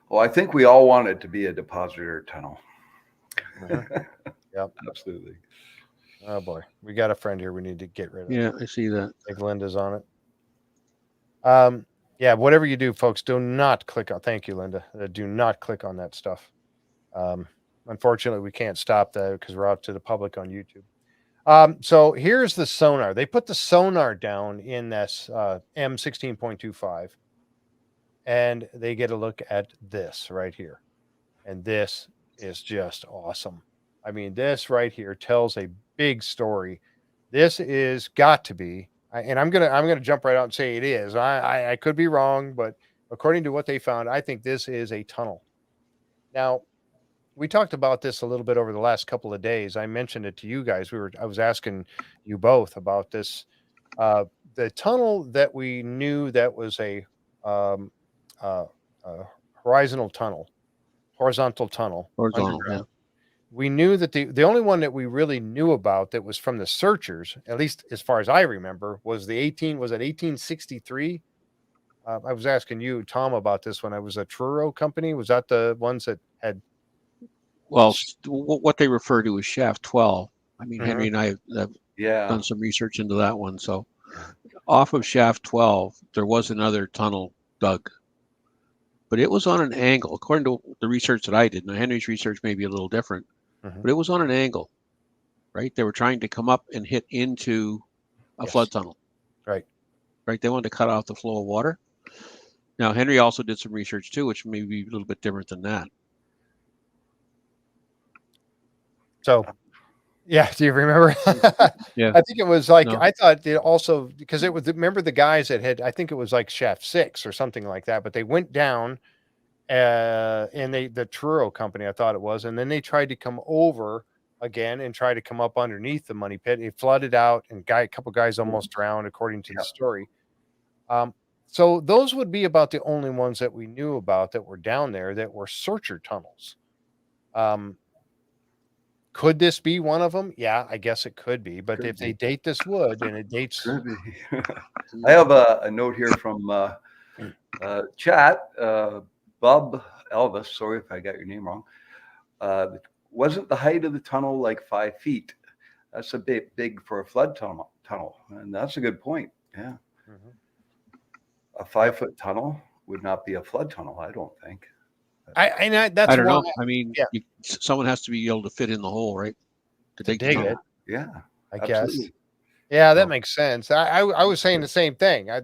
Well, I think we all want it to be a depositor tunnel. Yep. Absolutely. Oh boy, we got a friend here we need to get rid of. Yeah, I see that. I think Linda's on it. Yeah, whatever you do, folks, do not click on. Thank you, Linda. Do not click on that stuff. Unfortunately, we can't stop that because we're out to the public on YouTube. So here's the sonar. They put the sonar down in this M16.25, and they get a look at this right here, and this is just awesome. I mean, this right here tells a big story. This is got to be. And I'm gonna jump right out and say it is. I could be wrong, but according to what they found, I think this is a tunnel. Now, we talked about this a little bit over the last couple of days. I mentioned it to you guys. I was asking you both about this. The tunnel that we knew that was a horizontal tunnel. Horizontal, yeah. We knew that the only one that we really knew about that was from the searchers, at least as far as I remember, was the 1863. I was asking you, Tom, about this when I was a Truro company. Was that the ones that had? Well, what they refer to as shaft 12. I mean, Henry and I have done some research into that one. So off of shaft 12, there was another tunnel dug, but it was on an angle. According to the research that I did, now Henry's research may be a little different, but it was on an angle, right? They were trying to come up and hit into a flood tunnel. Right. They wanted to cut off the flow of water. Now, Henry also did some research too, which may be a little bit different than that. So, yeah, do you remember? Yeah. I think it was like, I thought it also, because it was, remember the guys that had, I think it was like shaft 6 or something like that, but they went down and the Truro company, I thought it was, and then they tried to come over again and try to come up underneath the money pit. It flooded out and a couple guys almost drowned, according to the story. So those would be about the only ones that we knew about that were down there that were searcher tunnels. Could this be one of them? Yeah, I guess it could be. But if they date this wood and it dates, I have a note here from chat. Bob Elvis, sorry if I got your name wrong. Wasn't the height of the tunnel like 5 feet? That's a bit big for a flood tunnel, and that's a good point. Yeah, a 5-foot tunnel would not be a flood tunnel, I don't think. That's I don't know. I mean, someone has to be able to fit in the hole, right? To dig it. Yeah, I guess. Yeah, that makes sense. I was saying the same thing. I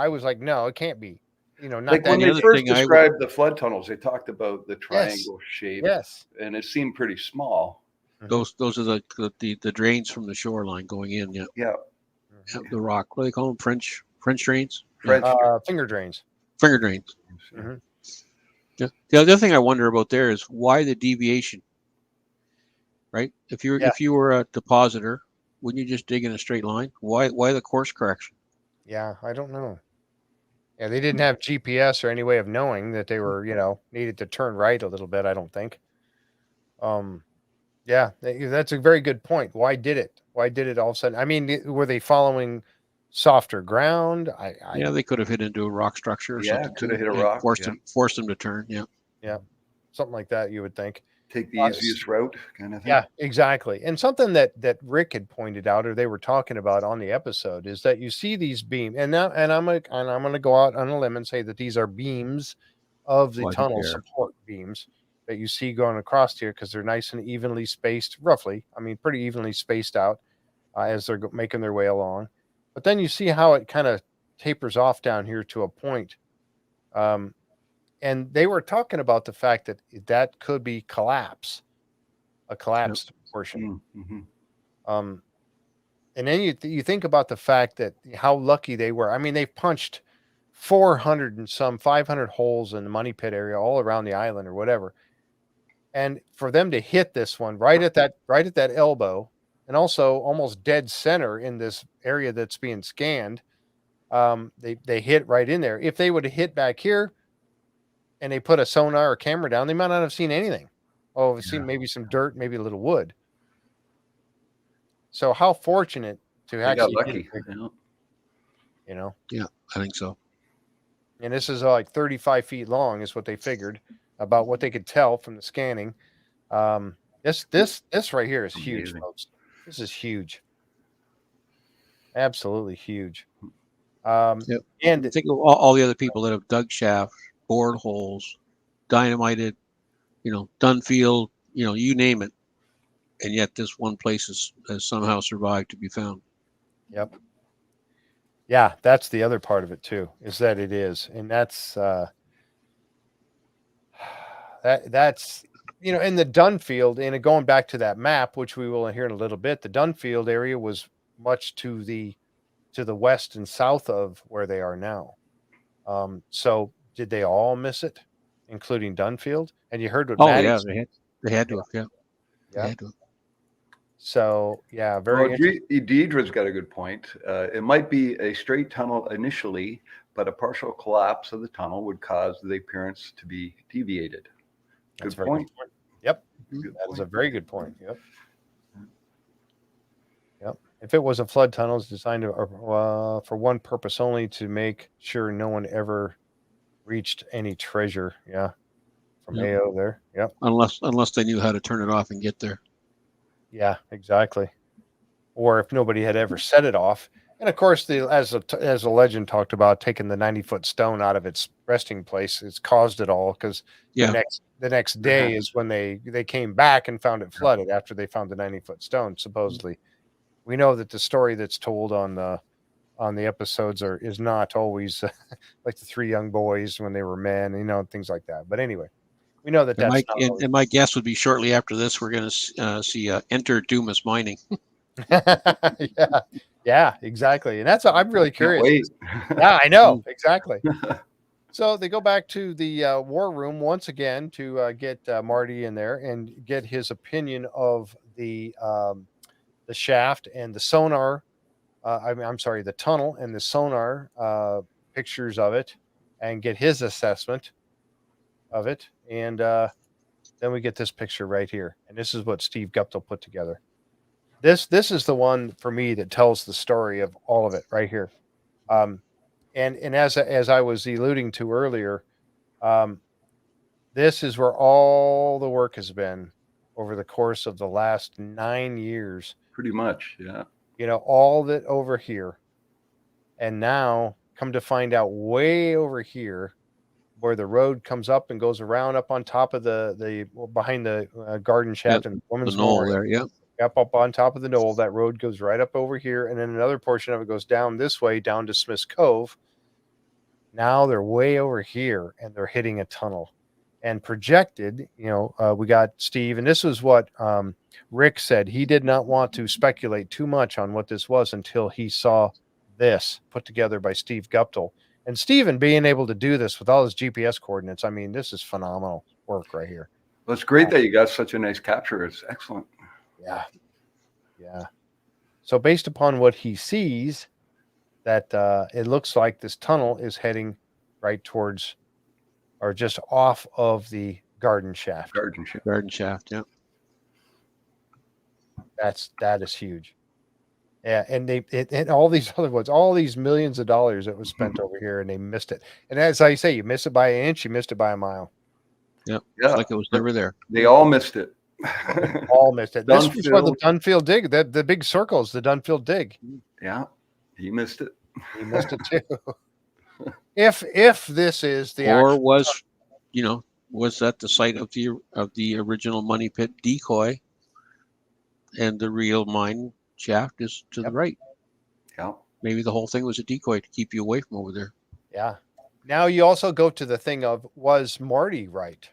was like, no, it can't be. Not like when they first described the flood tunnels, they talked about the triangle shape. Yes, and it seemed pretty small. Those are the drains from the shoreline going in. Yeah. Yeah. The rock. What do they call them? French drains. Finger drains. Finger drains. Yeah. The other thing I wonder about there is why the deviation. Right. If you were a depositor, wouldn't you just dig in a straight line? Why the course correction? Yeah, I don't know. Yeah, they didn't have GPS or any way of knowing that they were, needed to turn right a little bit, I don't think. Yeah, that's a very good point. Why did it? Why did it all of a sudden? I mean, were they following softer ground? Yeah, they could have hit into a rock structure or something. Could have hit a rock. Forced them to turn. Yeah. Yeah. Something like that, you would think. Take the easiest route kind of thing. Yeah, exactly. And something that Rick had pointed out, or they were talking about on the episode, is that you see these beams, and I'm gonna go out on a limb and say that these are beams of the tunnel support beams that you see going across here, because they're nice and evenly spaced, roughly. I mean, pretty evenly spaced out as they're making their way along. But then you see how it kind of tapers off down here to a point. And they were talking about the fact that could be a collapsed portion. And then you think about the fact that how lucky they were. I mean, they've punched 400 and some 500 holes in the money pit area all around the island or whatever. And for them to hit this one right at that elbow, and also almost dead center in this area that's being scanned, They hit right in there. If they would have hit back here and they put a sonar or camera down, they might not have seen anything. Oh, we've seen maybe some dirt, maybe a little wood. So how fortunate to They got actually lucky. you know. Yeah, I think so. And this is like 35 feet long is what they figured about what they could tell from the scanning. This right here is huge, Amazing. folks. This is huge. Absolutely huge. Yep. And think of all the other people that have dug shafts, bored holes, dynamited, Dunfield, you name it. And yet this one place has somehow survived to be found. Yep. Yeah, that's the other part of it too, is that it is. And that's that's in the Dunfield, and going back to that map, which we will hear in a little bit, the Dunfield area was much to the west and south of where they are now. So did they all miss it, including Dunfield? And you heard what Matty yeah, said. they had to have, yeah. Yeah. They had to have. So yeah, very interesting. Deidre's got a good point. It might be a straight tunnel initially, but a partial collapse of the tunnel would cause the appearance to be deviated. That's Good a very point. good point. Yep. Good That is a point. very good point. Yep. Yep. If it was a flood tunnel, it's designed for one purpose only, to make sure no one ever reached any treasure. Yeah. From Yep. AO there. Yep. Unless they knew how to turn it off and get there. Yeah, exactly. Or if nobody had ever set it off. And of course, as the legend talked about, taking the 90-foot stone out of its resting place, it's caused it all, because Yeah. the next day is when they came back and found it flooded after they found the 90-foot stone, supposedly. We know that the story that's told on the episodes is not always like the three young boys when they were men, things like that. But anyway, we know that And my guess would be shortly after this, we're going to see Enter Dumas Mining. yeah, exactly. And that's I'm really Can't curious. wait. Yeah, I know, exactly. So they go back to the war room once again to get Marty in there and get his opinion of the shaft and the sonar. I'm sorry, the tunnel and the sonar pictures of it, and get his assessment of it. And then we get this picture right here. And this is what Steve Guptill put together. This is the one for me that tells the story of all of it right here. And as I was alluding to earlier, this is where all the work has been over the course of the last 9 years. Pretty much, yeah. All that over here. And now come to find out, way over here, where the road comes up and goes around up on top of the behind the garden shaft and women's the knoll memorial. there, yeah. Up on top of the knoll, that road goes right up over here, and then another portion of it goes down this way, down to Smith's Cove. Now they're way over here, and they're hitting a tunnel. And projected, we got Steve, and this was what Rick said. He did not want to speculate too much on what this was until he saw this put together by Steve Guptill. And Steven being able to do this with all his GPS coordinates, I mean, this is phenomenal work right here. Well, it's great that you got such a nice capture. It's excellent. Yeah. Yeah. So based upon what he sees, that it looks like this tunnel is heading right towards, or just off of, the garden shaft. Garden shaft, yeah. That is huge. Yeah, and and all these other ones, all these millions of dollars that was spent over here, and they missed it. And as I say, you miss it by an inch, you missed it by a mile. Yep. Yeah. It's like it was never there. They all missed it. All missed it. This was where the Dunfield. Dunfield dig, the big circles, the Dunfield dig. Yeah, he missed it. He missed it too. If this is the Or actual, was that the site of the original money pit decoy, and the real mine shaft is to the right? Yeah. Maybe the whole thing was a decoy to keep you away from over there. yeah. Now you also go to the thing of, was Marty right?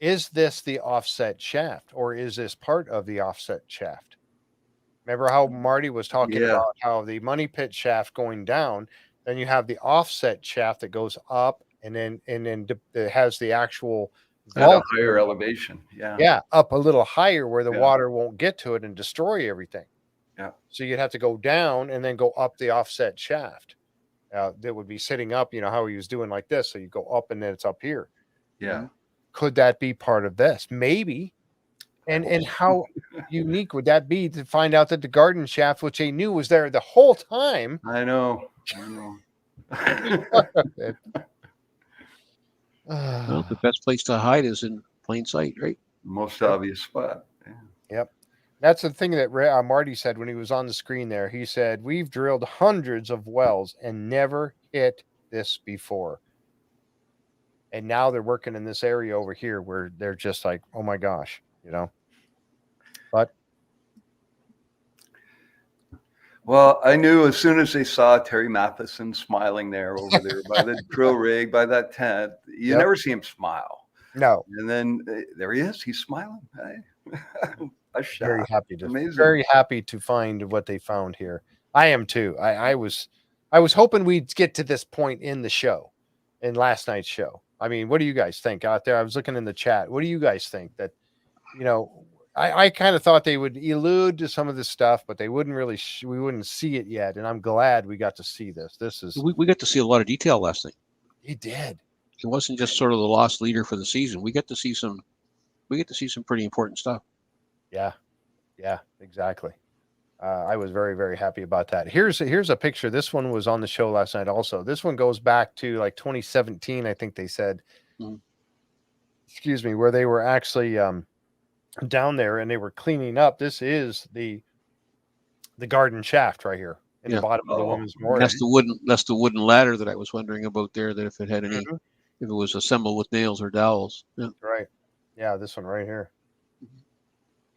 Is this the offset shaft, or is this part of the offset shaft? Remember how Marty was talking about how the money pit shaft going down, then you have the offset shaft that goes up, and then it has the actual At a vault higher elevation. Yeah. Yeah, up a little higher where the Yeah. water won't get to it and destroy everything. Yeah. So you'd have to go down and then go up the offset shaft. that would be sitting up, how he was doing like this. So you go up and then it's up here. Yeah. Could that be part of this? Maybe. And how unique would that be to find out that the garden shaft, which they knew was there the whole time. I know. Well, the best place to hide is in plain sight, right? Most obvious spot. Yeah. Yep. That's the thing that Marty said when he was on the screen there. He said, we've drilled hundreds of wells and never hit this before. And now they're working in this area over here where they're just like, oh my gosh, But well, I knew as soon as they saw Terry Matheson smiling there over there by the drill rig, by that tent, you never see him smile. No. And then there he is. He's smiling. Hey. Very happy to find what they found here. I am too. I was hoping we'd get to this point in the show, in last night's show. I mean, what do you guys think out there? I was looking in the chat. What do you guys think that, I kind of thought they would allude to some of this stuff, but they wouldn't really, we wouldn't see it yet. And I'm glad we got to see this. We got to see a lot of detail last night. He did. It wasn't just sort of the lost leader for the season. We get to see some pretty important stuff. Yeah, exactly. I was very, very happy about that. Here's a picture. This one was on the show last night also. This one goes back to like 2017, I think they said. Excuse me, where they were actually down there and they were cleaning up. This is the garden shaft right here in the bottom of the women's memorial. That's the wooden ladder that I was wondering about there, that if it had any, if it was assembled with nails or dowels. Yeah. Right. Yeah, this one right here.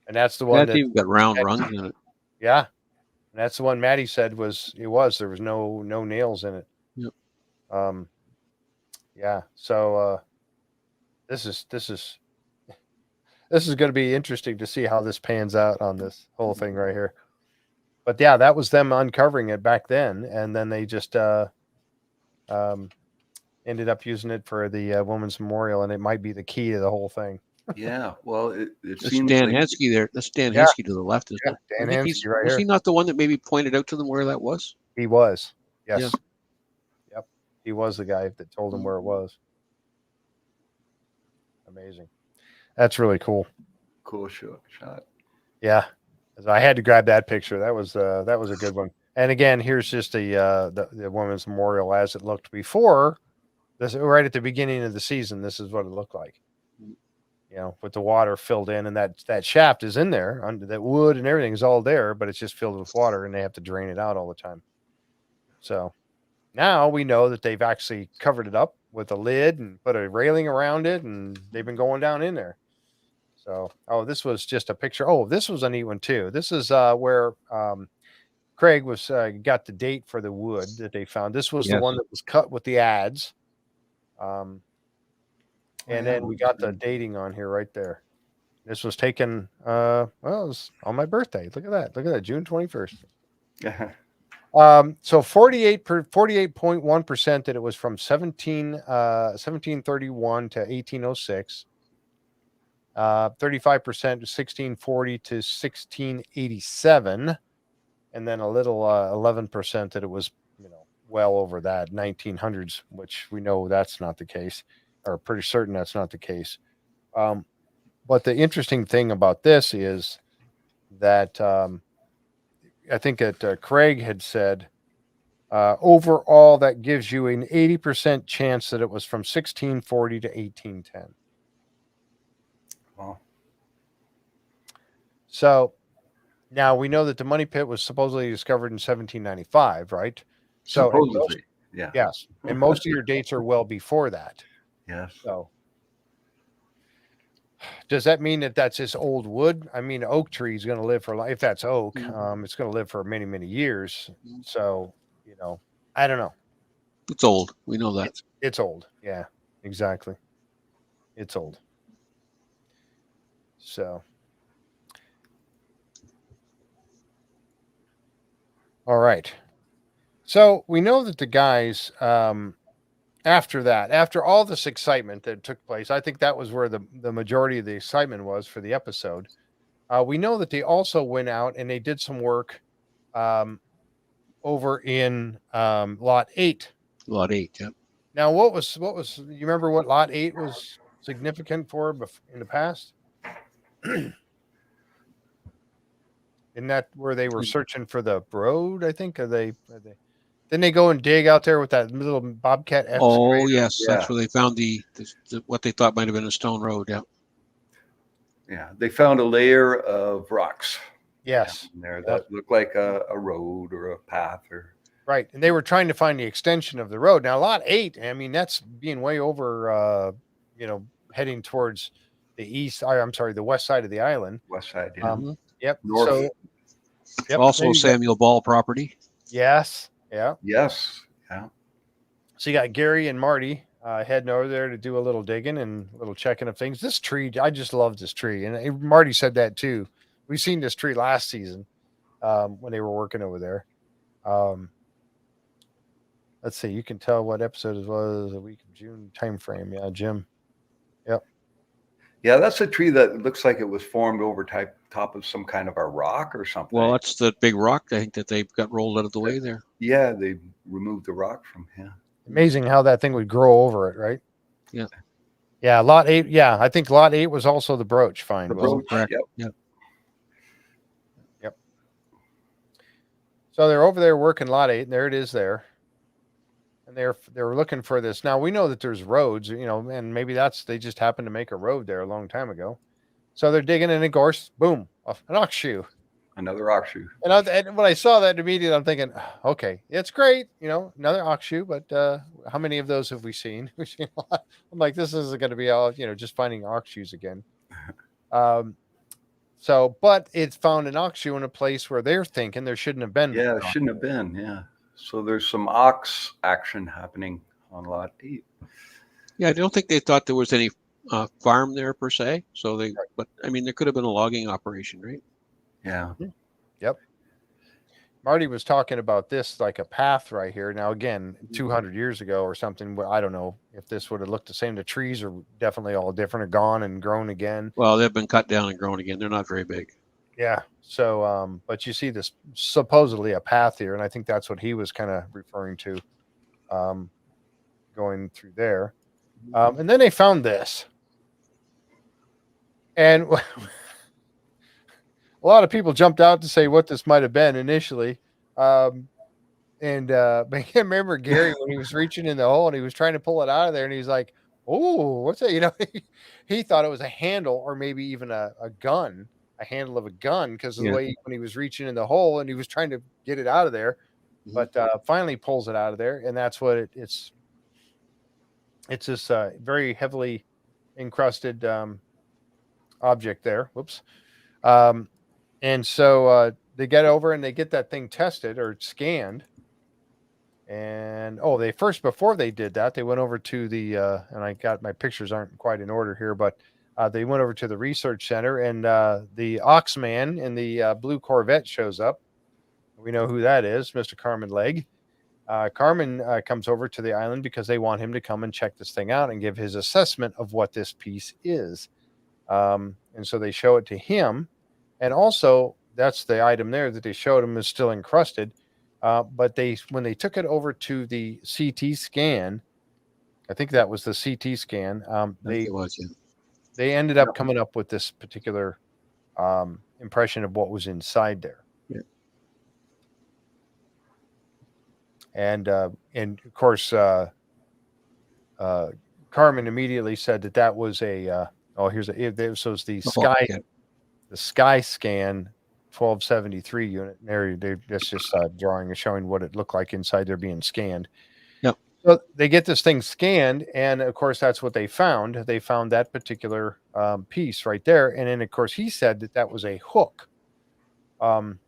And that's the one that even got round rungs in it. Yeah. And that's the one Matty said there was no nails in it. Yep. Yeah. So this is going to be interesting to see how this pans out on this whole thing right here. But yeah, that was them uncovering it back then, and then they just ended up using it for the women's memorial, and it might be the key to the whole thing. Yeah, well, it That's seems Dan like Hensky there. That's Dan Hensky to the left, isn't it? Dan Hensky right was here. he not the one that maybe pointed out to them where that was? He was. Yes. Yeah. Yep. He was the guy that told him where it was. Amazing. That's really cool. Cool shot. Yeah. I had to grab that picture. That was a good one. And again, here's just the women's memorial as it looked before. This right at the beginning of the season. This is what it looked like. With the water filled in, and that shaft is in there, under that wood and everything is all there, but it's just filled with water, and they have to drain it out all the time. So now we know that they've actually covered it up with a lid and put a railing around it, and they've been going down in there. So, this was just a picture. Oh, this was a neat one too. This is where Craig was got the date for the wood that they found. This was the one that was cut with the ads. And then we got the dating on here right there. This was taken, it was on my birthday. Look at that. June 21st. So 48.1% that it was from 1731 to 1806. 35% 1640 to 1687. And then a little 11% that it was, well over that 1900s, which we know that's not the case. Or pretty certain that's not the case. But the interesting thing about this is that I think that Craig had said overall that gives you an 80% chance that it was from 1640 to 1810. Wow. So now we know that the money pit was supposedly discovered in 1795, right? So supposedly, yeah. Yes. And most of your dates are well before that. Yes. So does that mean that that's this old wood? I mean, oak tree is going to live for life. If that's oak, it's going to live for many, many years. So, I don't know. It's old. We know that. It's old. Yeah, exactly. It's old. So. All right. So we know that the guys, after all this excitement that took place, I think that was where the majority of the excitement was for the episode. We know that they also went out and they did some work over in lot 8. Lot 8. Yeah. Now, what was you remember what lot 8 was significant for in the past? Isn't that where they were searching for the road? I think didn't they go and dig out there with that little bobcat excavator? Oh yes, Yeah. that's where they found the what they thought might have been a stone road. Yeah. Yeah, they found a layer of rocks. Yes. In there that looked like a road or a path or. Right, and they were trying to find the extension of the road. Now, lot 8, I mean, that's being way over, heading towards the west side of the island. West side, yeah. Yep. North. So, yep, Also Samuel Ball property. yes. Yeah. Yes. Yeah. So you got Gary and Marty heading over there to do a little digging and a little checking of things. This tree, I just love this tree. And Marty said that too. We've seen this tree last season when they were working over there. Let's see. You can tell what episode it was, a week of June time frame. Yeah, Jim. Yep. Yeah, that's a tree that looks like it was formed over top of some kind of a rock or something. Well, that's the big rock I think that they've got rolled out of the way there. Yeah, they removed the rock from here. Amazing how that thing would grow over it, right? Yeah. Yeah, lot 8. Yeah, I think lot 8 was also the brooch find. The wasn't brooch, it? yep. Yep. So they're over there working lot 8, and there it is there. And they're looking for this. Now we know that there's roads, and maybe they just happened to make a road there a long time ago. So they're digging, and of course, boom, an ox shoe. Another ox shoe. And when I saw that immediately, I'm thinking, okay, it's great, another ox shoe, but how many of those have we seen? We've seen a lot. I'm like, this isn't going to be all, just finding ox shoes again. But it's found an ox shoe in a place where they're thinking there shouldn't have been. Yeah, it shouldn't have been. Yeah. So there's some ox action happening on lot 8. Yeah, I don't think they thought there was any farm there per se. So but I mean, there could have been a logging operation, right? Yeah. Yep. Marty was talking about this like a path right here. Now, again, 200 years ago or something. I don't know if this would have looked the same. The trees are definitely all different, are gone and grown again. Well, they've been cut down and grown again. They're not very big. Yeah. So, but you see this supposedly a path here, and I think that's what he was kind of referring to, going through there. And then they found this, and a lot of people jumped out to say what this might have been initially. But I remember Gary when he was reaching in the hole and he was trying to pull it out of there, and he's like, "Oh, what's that?" He thought it was a handle or maybe even a gun. A handle of a gun because of the way when he was reaching in the hole and he was trying to get it out of there, but finally pulls it out of there, and that's what it's this very heavily encrusted object there. Whoops. And so they get over and they get that thing tested or scanned, and before they did that, they went over to the and I got my pictures aren't quite in order here, but they went over to the research center, and the Oxman in the blue Corvette shows up. We know who that is, Mr. Carmen Legg. Carmen comes over to the island because they want him to come and check this thing out and give his assessment of what this piece is. And so they show it to him. And also, that's the item there that they showed him is still encrusted. But when they took it over to the CT scan, I think that was the CT scan, they ended up coming up with this particular impression of what was inside there. Yeah. And of course, Carmen immediately said that was the Sky Scan 1273 unit. That's just drawing and showing what it looked like inside there being scanned. So they get this thing scanned, and of course, that's what they found. They found that particular piece right there, and then of course he said that was a hook, and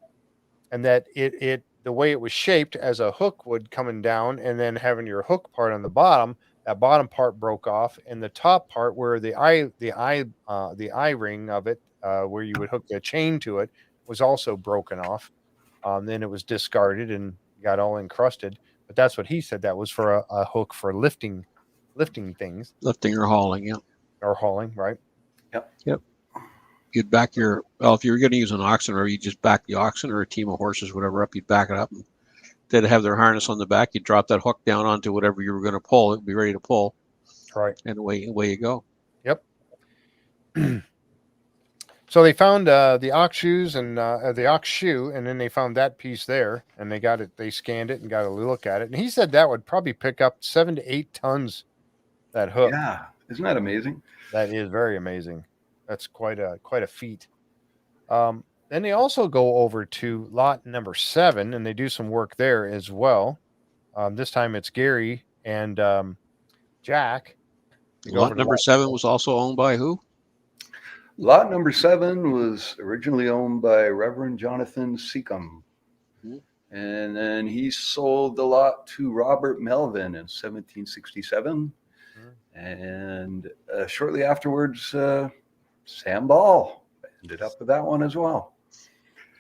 that the way it was shaped as a hook would coming down, and then having your hook part on the bottom. That bottom part broke off, and the top part where the eye ring of it, where you would hook the chain to it, was also broken off. Then it was discarded and got all encrusted. But that's what he said. That was for a hook for lifting things. Lifting or hauling, yeah. Or hauling, right? Yep. You'd back if you were going to use an oxen, or you just back the oxen or a team of horses, whatever, up, you'd back it up and they'd have their harness on the back. You drop that hook down onto whatever you were going to pull. It'd be ready to pull. Right. And away you go. Yep. So they found the ox shoes and the ox shoe, and then they found that piece there, and they got it. They scanned it and got a look at it, and he said that would probably pick up 7 to 8 tons. That hook. Yeah, isn't that amazing? That is very amazing. That's quite a feat. Then they also go over to lot number 7, and they do some work there as well. This time it's Gary and Jack. Lot number 7 was also owned by who? Lot number 7 was originally owned by Reverend Jonathan Seacombe. And then he sold the lot to Robert Melvin in 1767. And shortly afterwards, Sam Ball ended up with that one as well.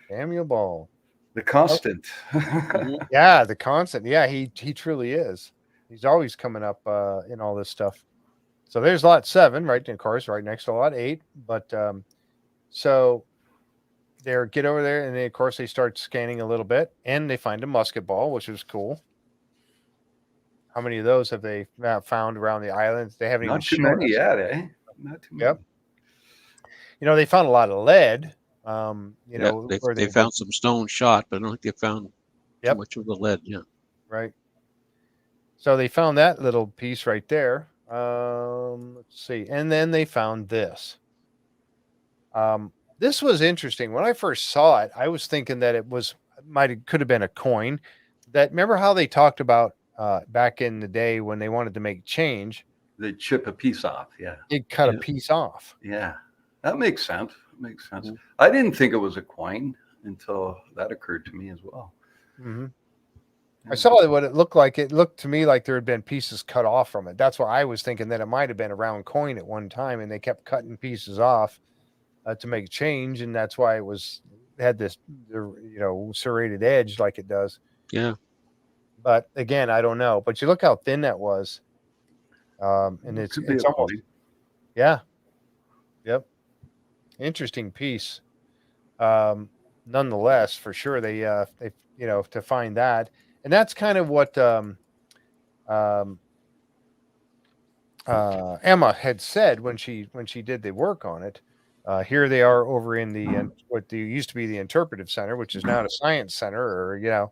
Samuel Ball. The constant. Yeah, the constant. Yeah, he truly is. He's always coming up in all this stuff. So there's lot 7, right? Of course, right next to lot 8. But so they get over there, and they, of course, they start scanning a little bit, and they find a musket ball, which is cool. How many of those have they found around the island? They haven't Not even too shown many us. yet, eh? Not too many. Yep. You know, they found a lot of lead. They found some stone shot, but I don't think they found too much of the lead. Yeah. Right. So they found that little piece right there. Let's see. And then they found this. This was interesting. When I first saw it, I was thinking that it could have been a coin. Remember how they talked about back in the day when they wanted to make change? They chip a piece off. Yeah. They'd cut a piece off. Yeah. That makes sense. I didn't think it was a coin until that occurred to me as well. Mm-hmm. I saw what it looked like. It looked to me like there had been pieces cut off from it. That's why I was thinking that it might have been a round coin at one time, and they kept cutting pieces off to make change, and that's why it had this, serrated edge like it does. Yeah. But again, I don't know. But you look how thin that was, and it's almost, yeah, yep, interesting piece. Nonetheless, for sure, they to find that. And that's kind of what Emma had said when she did the work on it. Here they are over in the what used to be the interpretive center, which is now the science center, or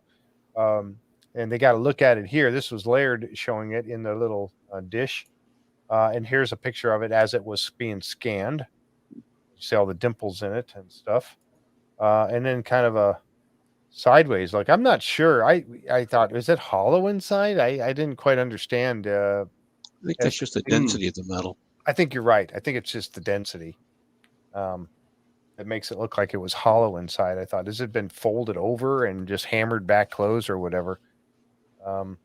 and they got to look at it here. This was Laird showing it in the little dish, and here's a picture of it as it was being scanned. You see all the dimples in it and stuff, and then kind of a sideways. Like, I'm not sure. I thought, is it hollow inside? I didn't quite understand. I think that's just the density of the metal. I think you're right. I think it's just the density. That makes it look like it was hollow inside. I thought, has it been folded over and just hammered back closed or whatever? And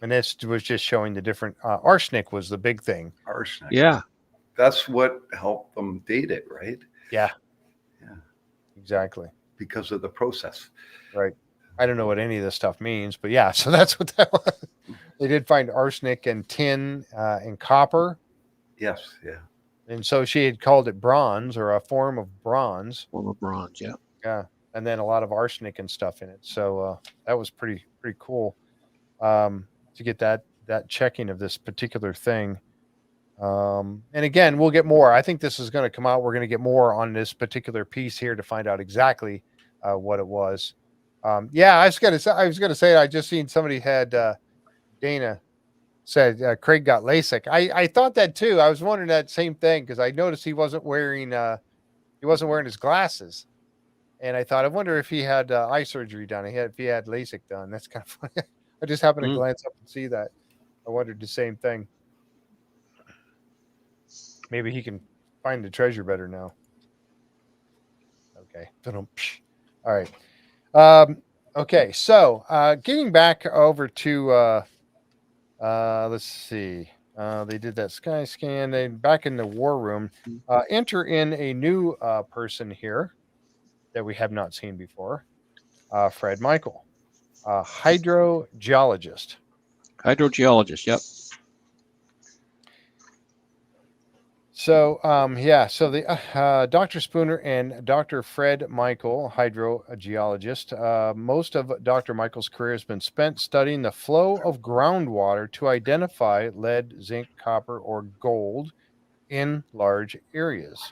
this was just showing the different arsenic was the big thing. Arsenic. Yeah. That's what helped them date it, right? Yeah. Yeah. Exactly. Because of the process. Right. I don't know what any of this stuff means, but yeah, so that's what that was. They did find arsenic and tin and copper. Yes, yeah. And so she had called it bronze, or a form of bronze. Form of bronze, yeah. Yeah. And then a lot of arsenic and stuff in it. So that was pretty cool to get that checking of this particular thing. And again, we'll get more. I think this is going to come out. We're going to get more on this particular piece here to find out exactly what it was. I was going to say, I just seen somebody had Dana said Craig got LASIK. I thought that too. I was wondering that same thing because I noticed he wasn't wearing his glasses, and I thought, I wonder if he had eye surgery done. If he had LASIK done. That's kind of funny. I just happened to glance up and see that. I wondered the same thing. Maybe he can find the treasure better now. Okay. All right. Okay. So getting back over to let's see. They did that sky scan. They back in the war room. Enter in a new person here that we have not seen before. Fred Michael, hydrogeologist. Hydrogeologist, yep. So, so the Dr. Spooner and Dr. Fred Michael, hydrogeologist, most of Dr. Michael's career has been spent studying the flow of groundwater to identify lead, zinc, copper, or gold in large areas.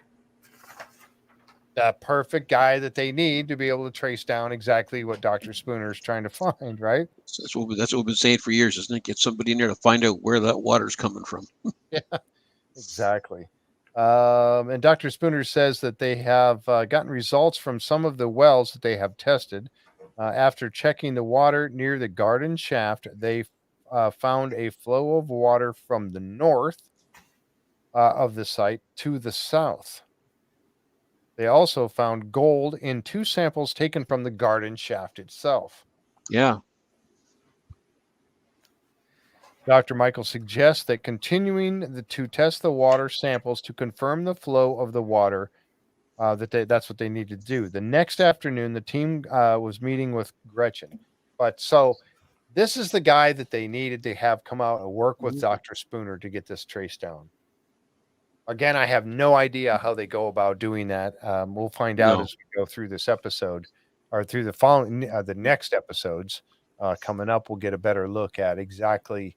The perfect guy that they need to be able to trace down exactly what Dr. Spooner is trying to find, right? That's what we've been saying for years, isn't it? Get somebody in there to find out where that water's coming from. Yeah, exactly. And Dr. Spooner says that they have gotten results from some of the wells that they have tested. After checking the water near the garden shaft, they found a flow of water from the north of the site to the south. They also found gold in 2 samples taken from the garden shaft itself. Yeah. Dr. Michael suggests that continuing to test the water samples to confirm the flow of the water, that's what they need to do. The next afternoon, the team was meeting with Gretchen. But so this is the guy that they needed to have come out and work with Dr. Spooner to get this traced down. Again, I have no idea how they go about doing that. We'll find out as we go through this episode, or through the following, the next episodes coming up. We'll get a better look at exactly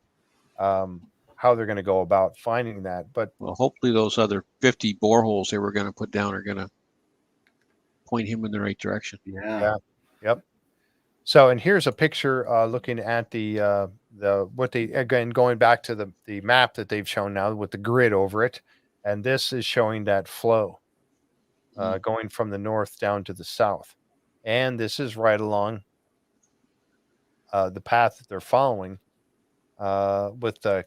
how they're going to go about finding that. But well, hopefully those other 50 boreholes they were going to put down are going to point him in the right direction. Yeah. Yep. So, and here's a picture looking at the what they, again, going back to the map that they've shown now with the grid over it. And this is showing that flow going from the north down to the south. And this is right along the path that they're following with the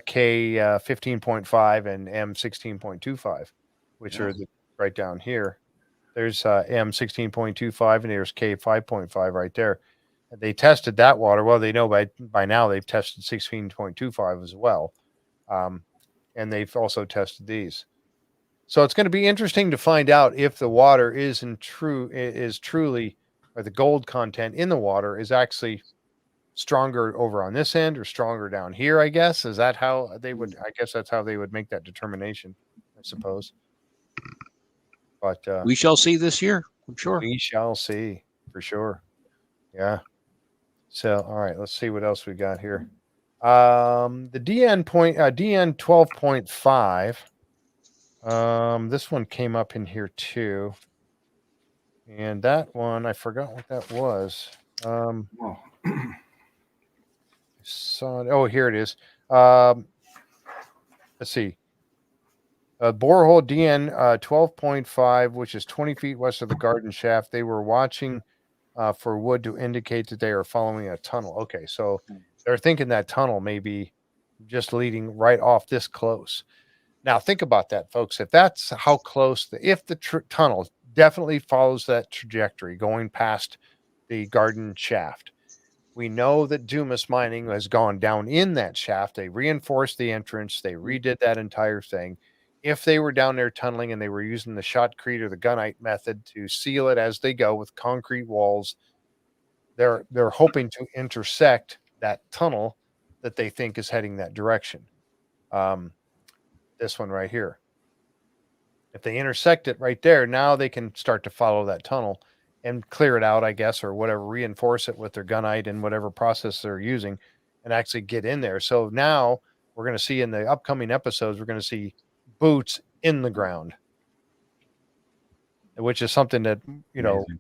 K 15.5 and M 16.25, which are right down here. There's M 16.25 and there's K 5.5 right there. They tested that water. Well, they know by now they've tested 16.25 as well. And they've also tested these. So it's going to be interesting to find out if the water is truly, or the gold content in the water is actually stronger over on this end or stronger down here, I guess. Is that how they would, I guess that's how they would make that determination, I suppose. But we shall see this year, I'm sure. We shall see for sure. Yeah. So, all right, let's see what else we got here. The DN 12.5. This one came up in here too. And that one, I forgot what that was. Here it is. Let's see. Borehole DN 12.5, which is 20 feet west of the garden shaft. They were watching for wood to indicate that they are following a tunnel. Okay, so they're thinking that tunnel may be just leading right off this close. Now, think about that, folks. If that's how close, if the tunnel definitely follows that trajectory going past the garden shaft, we know that Dumas Mining has gone down in that shaft. They reinforced the entrance. They redid that entire thing. If they were down there tunneling and they were using the shotcrete or the gunite method to seal it as they go with concrete walls, they're hoping to intersect that tunnel that they think is heading that direction. This one right here. If they intersect it right there, now they can start to follow that tunnel and clear it out, I guess, or whatever, reinforce it with their gunite and whatever process they're using and actually get in there. So now we're going to see in the upcoming episodes, we're going to see boots in the ground, which is something that, Amazing.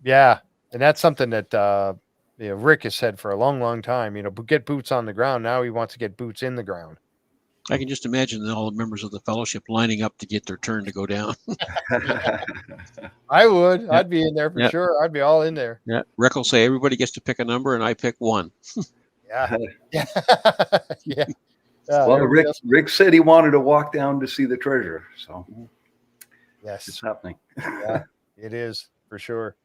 Yeah. And that's something that, Rick has said for a long, long time, get boots on the ground. Now he wants to get boots in the ground. I can just imagine all the members of the fellowship lining up to get their turn to go down. I would. Yeah. I'd be in there for sure. I'd be all in there. Yeah. Rick will say everybody gets to pick a number and I pick one. Yeah. Yeah. Yeah. Well, Rick said he wanted to walk down to see the treasure. So yes, it's happening. Yeah, it is for sure.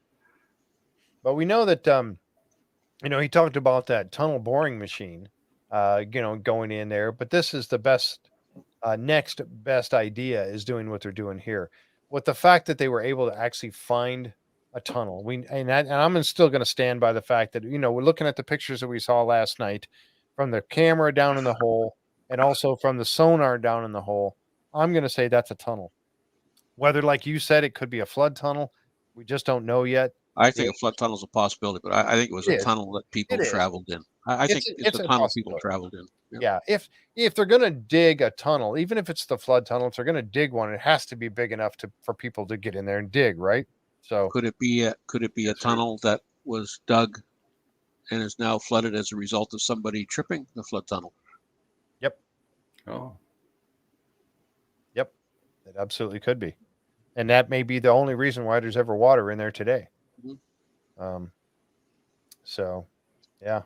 But we know that, he talked about that tunnel boring machine, going in there. But this is the best, next best idea is doing what they're doing here. With the fact that they were able to actually find a tunnel, and I'm still going to stand by the fact that, we're looking at the pictures that we saw last night from the camera down in the hole and also from the sonar down in the hole. I'm going to say that's a tunnel. Whether, like you said, it could be a flood tunnel, we just don't know yet. I think a flood tunnel is a possibility, but I think it was a tunnel that people traveled in. I think it's a tunnel people traveled in. Yeah. If they're going to dig a tunnel, even if it's the flood tunnel, if they're going to dig one, it has to be big enough for people to get in there and dig, right? So could it be a tunnel that was dug and is now flooded as a result of somebody tripping the flood tunnel? Yep. Oh. Yep. It absolutely could be. And that may be the only reason why there's ever water in there today. Mm-hmm. So, yeah,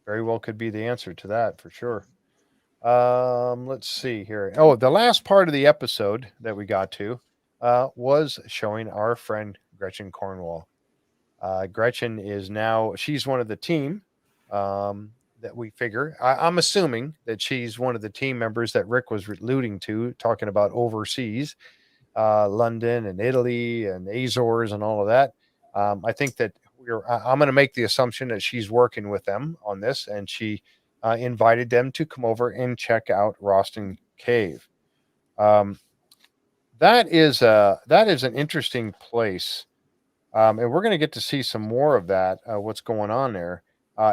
very well could be the answer to that for sure. Let's see here. Oh, the last part of the episode that we got to was showing our friend Gretchen Cornwall. Gretchen is now, she's one of the team that we figure. I'm assuming that she's one of the team members that Rick was alluding to, talking about overseas. London and Italy and Azores and all of that. I think that I'm going to make the assumption that she's working with them on this, and she invited them to come over and check out Roston Cave. That is an interesting place, and we're going to get to see some more of that. What's going on there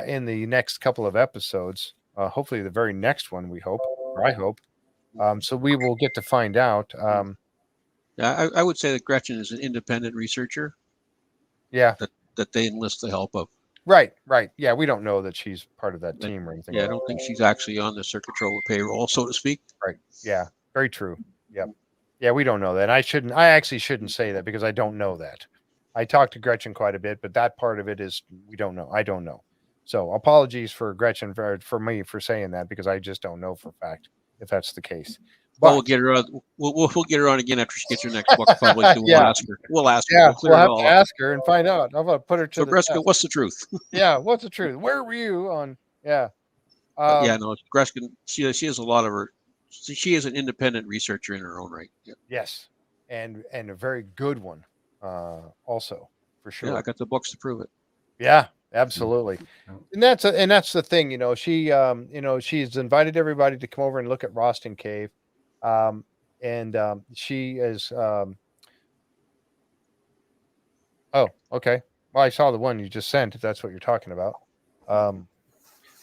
in the next couple of episodes? Hopefully, the very next one. We hope, or I hope. So we will get to find out. Yeah, I would say that Gretchen is an independent researcher. Yeah. That they enlist the help of. Right. Yeah, we don't know that she's part of that team or anything. Yeah, I don't think she's actually on the Circuit Trova payroll, so to speak. Right. Yeah, very true. Yep. Yeah, we don't know that. I actually shouldn't say that because I don't know that. I talked to Gretchen quite a bit, but that part of it is we don't know. I don't know. So apologies for Gretchen for me for saying that because I just don't know for a fact if that's the case. Well, we'll get her on. We'll get her on again after she gets her next book published. And we'll ask her. We'll ask her. Yeah, we'll have to ask her and find out. I'm going to put her to so, the Greska, test. what's the truth? Yeah, what's the truth? Where were you on? Yeah. No, Greska. She has a lot of her. She is an independent researcher in her own right. Yeah. Yes, and a very good one, also for sure. Yeah, I got the books to prove it. Yeah, absolutely. And that's the thing. She's invited everybody to come over and look at Roston Cave. She is oh, okay. Well, I saw the one you just sent, if that's what you're talking about.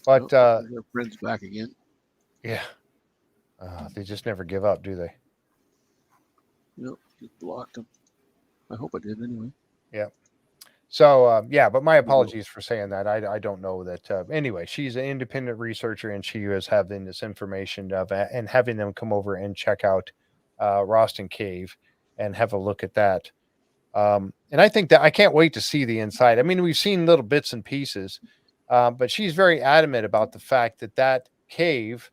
Their friend's back again. Yeah. They just never give up, do they? Nope, just blocked them. I hope I did anyway. Yeah. So, but my apologies for saying that. I don't know that. Anyway, she's an independent researcher, and she is having this information and having them come over and check out Roston Cave and have a look at that. And I think that I can't wait to see the inside. I mean, we've seen little bits and pieces, but she's very adamant about the fact that cave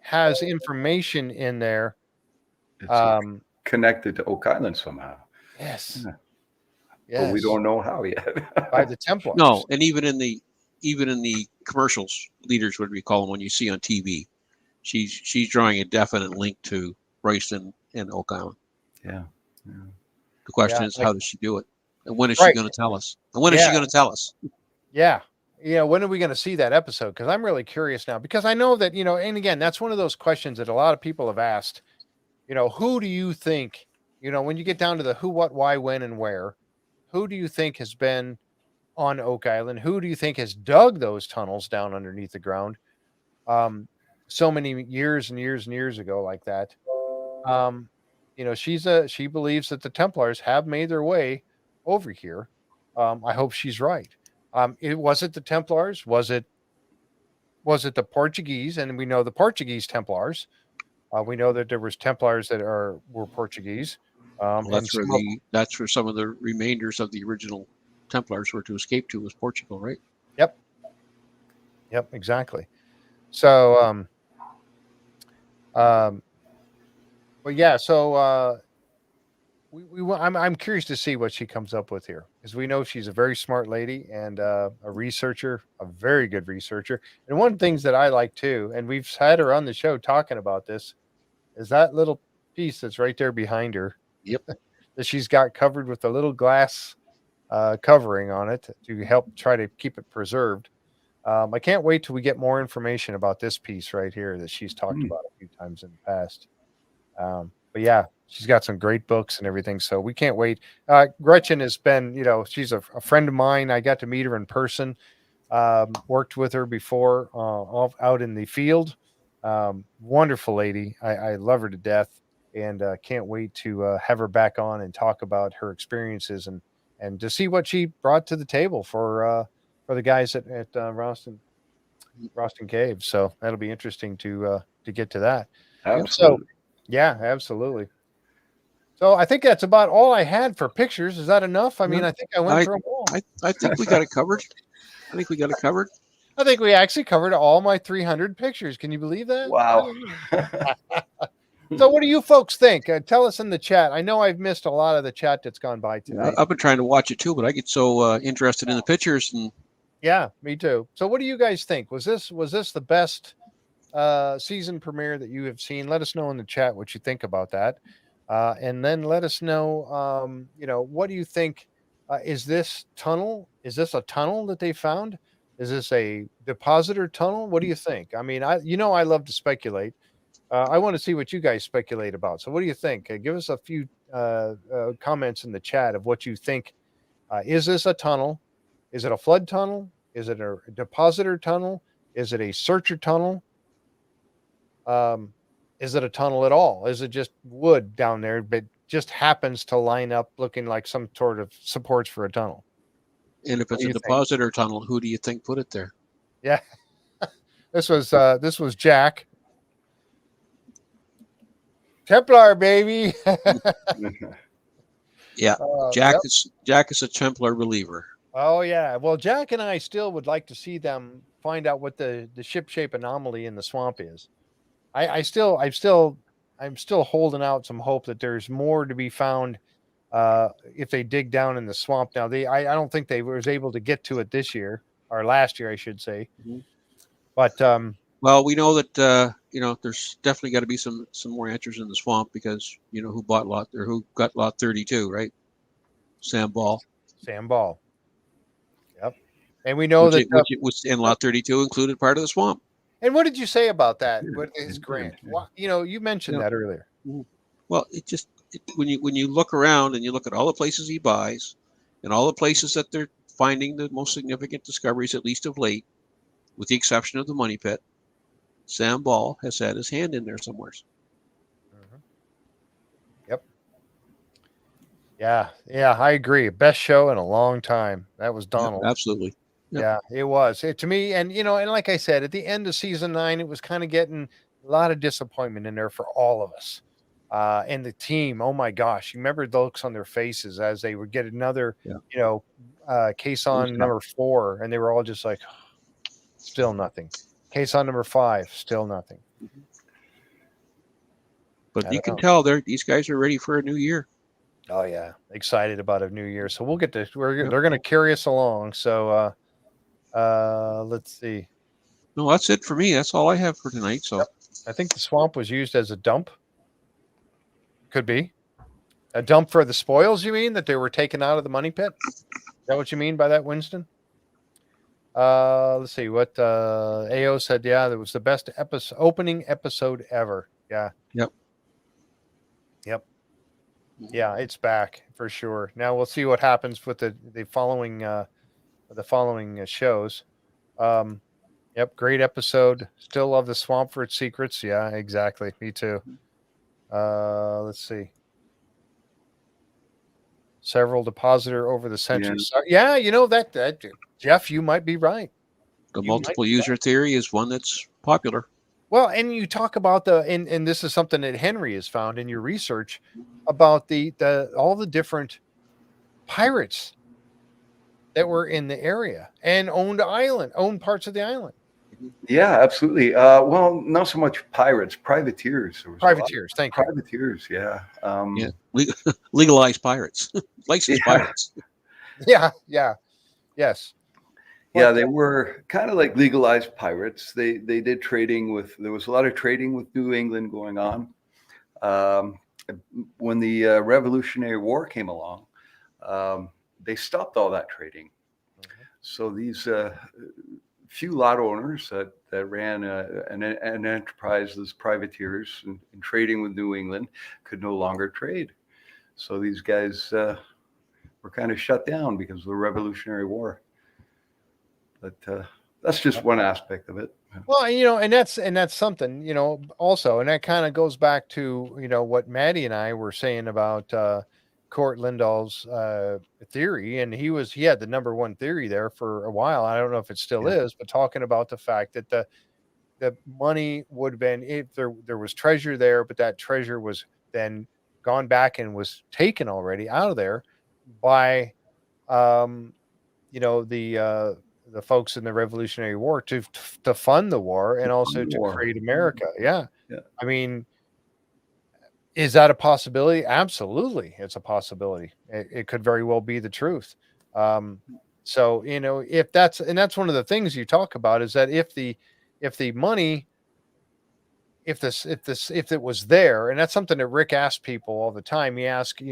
has information in there. It's connected to Oak Island somehow. Yes. Yeah. Yes. But we don't know how yet. By the Templars. No, and even in the commercials, leaders would recall them when you see on TV. She's drawing a definite link to Royston and Oak Island. Yeah. The question is, how does she do it? And when is she going to tell us? And when is she going to tell us? Yeah. When are we going to see that episode? Because I'm really curious now. Because I know that, and again, that's one of those questions that a lot of people have asked. Who do you think, when you get down to the who, what, why, when, and where, who do you think has been on Oak Island? Who do you think has dug those tunnels down underneath the ground so many years and years and years ago like that? She believes that the Templars have made their way over here. I hope she's right. Was it the Templars? Was it the Portuguese? And we know the Portuguese Templars. We know that there was Templars that were Portuguese. That's where some of the remainders of the original Templars were to escape to, was Portugal, right? Yep, exactly. So, but yeah, so I'm curious to see what she comes up with here, because we know she's a very smart lady and a researcher, a very good researcher. And one of the things that I like too, and we've had her on the show talking about this, is that little piece that's right there behind her. Yep. That she's got covered with a little glass covering on it to help try to keep it preserved. I can't wait till we get more information about this piece right here that she's talked about a few times in the past. But yeah, she's got some great books and everything. So we can't wait. Gretchen has been, she's a friend of mine. I got to meet her in person. Worked with her before out in the field. Wonderful lady. I love her to death, and can't wait to have her back on and talk about her experiences and to see what she brought to the table for the guys at Roston Cave. So that'll be interesting to get to that. Absolutely. So yeah, absolutely. So I think that's about all I had for pictures. Is that enough? I mean, I think I went through them all. I think we got it covered. I think we got it covered. I think we actually covered all my 300 pictures. Can you believe that? Wow. So what do you folks think? Tell us in the chat. I know I've missed a lot of the chat that's gone by tonight. I've been trying to watch it too, but I get so interested in the pictures. And yeah, me too. So what do you guys think? Was this the best season premiere that you have seen? Let us know in the chat what you think about that. And then let us know, what do you think? Is this a tunnel that they found? Is this a depositor tunnel? What do you think? I mean, I love to speculate. I want to see what you guys speculate about. So what do you think? Give us a few comments in the chat of what you think. Is this a tunnel? Is it a flood tunnel? Is it a depositor tunnel? Is it a searcher tunnel? Is it a tunnel at all? Is it just wood down there, but just happens to line up looking like some sort of supports for a tunnel? if it's a depositor tunnel, who do you think put it there? Yeah. This was Jack. Templar, baby. Yeah. Jack is a Templar believer. Oh yeah. Well, Jack and I still would like to see them find out what the ship shape anomaly in the swamp is. I'm still holding out some hope that there's more to be found if they dig down in the swamp. Now I don't think they was able to get to it this year or last year, I should say. Mm-hmm. But well, we know that there's definitely got to be some more answers in the swamp because who bought lot or who got lot 32, right? Sam Ball. Yep. And we know which was in lot 32 included part of the swamp. And what did you say about that with his grant? Well, you mentioned that earlier. Well, when you look around and you look at all the places he buys and all the places that they're finding the most significant discoveries, at least of late, with the exception of the money pit, Sam Ball has had his hand in there somewhere. Mm-hmm. Yep. Yeah, I agree. Best show in a long time. That was Donald. Yep, absolutely. Yep. Yeah, it was. To me, and and like I said, at the end of season 9, it was kind of getting a lot of disappointment in there for all of us. And the team, oh my gosh, you remember the looks on their faces as they would get another, case on number 4, and they were all just like, still nothing. Case on number 5, still nothing. But you can tell these guys are ready for a new year. Oh yeah, excited about a new year. So we'll get to. They're going to carry us along. So let's see. No, that's it for me. That's all I have for tonight. So I think the swamp was used as a dump. Could be a dump for the spoils. You mean that they were taken out of the money pit? Is that what you mean by that, Winston? Let's see what AO said. Yeah, that was the best opening episode ever. Yeah. Yep. Yeah, it's back for sure. Now we'll see what happens with the following shows. Yep, great episode. Still love the swamp for its secrets. Yeah, exactly. Me too. Let's see. Several depositor over the centuries. Yeah, that Jeff, you might be right. The multiple user theory is one that's popular. Well, and you talk about and this is something that Henry has found in your research about all the different pirates that were in the area and owned parts of the island. Yeah, absolutely. Well, not so much pirates, privateers. Privateers, thank you. Privateers, yeah. Legalized pirates, licensed pirates. Yeah, yes. Yeah, they were kind of like legalized pirates. They did trading there was a lot of trading with New England going on. When the Revolutionary War came along, they stopped all that trading. Mm-hmm. So these few lot owners that ran an enterprise as privateers and trading with New England could no longer trade. So these guys were kind of shut down because of the Revolutionary War. But that's just one aspect of it. Well, and that's something, also, and that kind of goes back to, what Matty and I were saying about Court Lindahl's theory, and he had the number one theory there for a while. I don't know if it still is, but talking about the fact that the money would have been, if there was treasure there, but that treasure was then gone back and was taken already out of there by the folks in the Revolutionary War to fund the war and also to create America. Yeah. I mean, is that a possibility? Absolutely. It's a possibility. It could very well be the truth. So, if that's one of the things you talk about, is that if the money, if it was there, and that's something that Rick asks people all the time. He asks,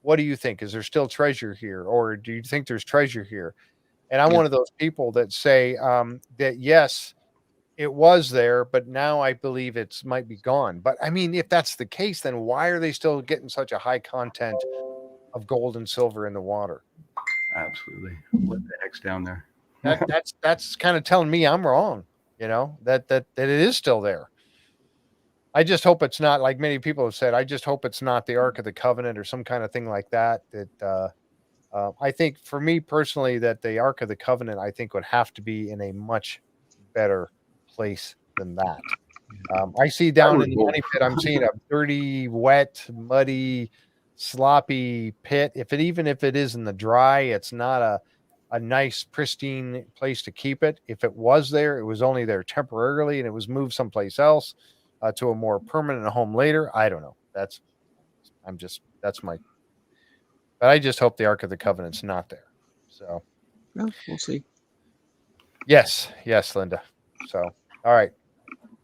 what do you think? Is there still treasure here? Or do you think there's treasure here? And I'm one of those people that say that, yes, it was there, but now I believe it's might be gone. But I mean, if that's the case, then why are they still getting such a high content of gold and silver in the water? Absolutely. What the heck's down there? That's kind of telling me I'm wrong, that it is still there. I just hope it's not, like many people have said, I just hope it's not the Ark of the Covenant or some kind of thing like that. I think, for me personally, that the Ark of the Covenant, I think, would have to be in a much better place than that. I see down in the money pit, I'm seeing a dirty, wet, muddy, sloppy pit. Even if it is in the dry, it's not a nice, pristine place to keep it. If it was there, it was only there temporarily and it was moved someplace else to a more permanent home later. I don't know. That's my. But I just hope the Ark of the Covenant's not there. So, well, we'll see. Yes, Linda. So, all right.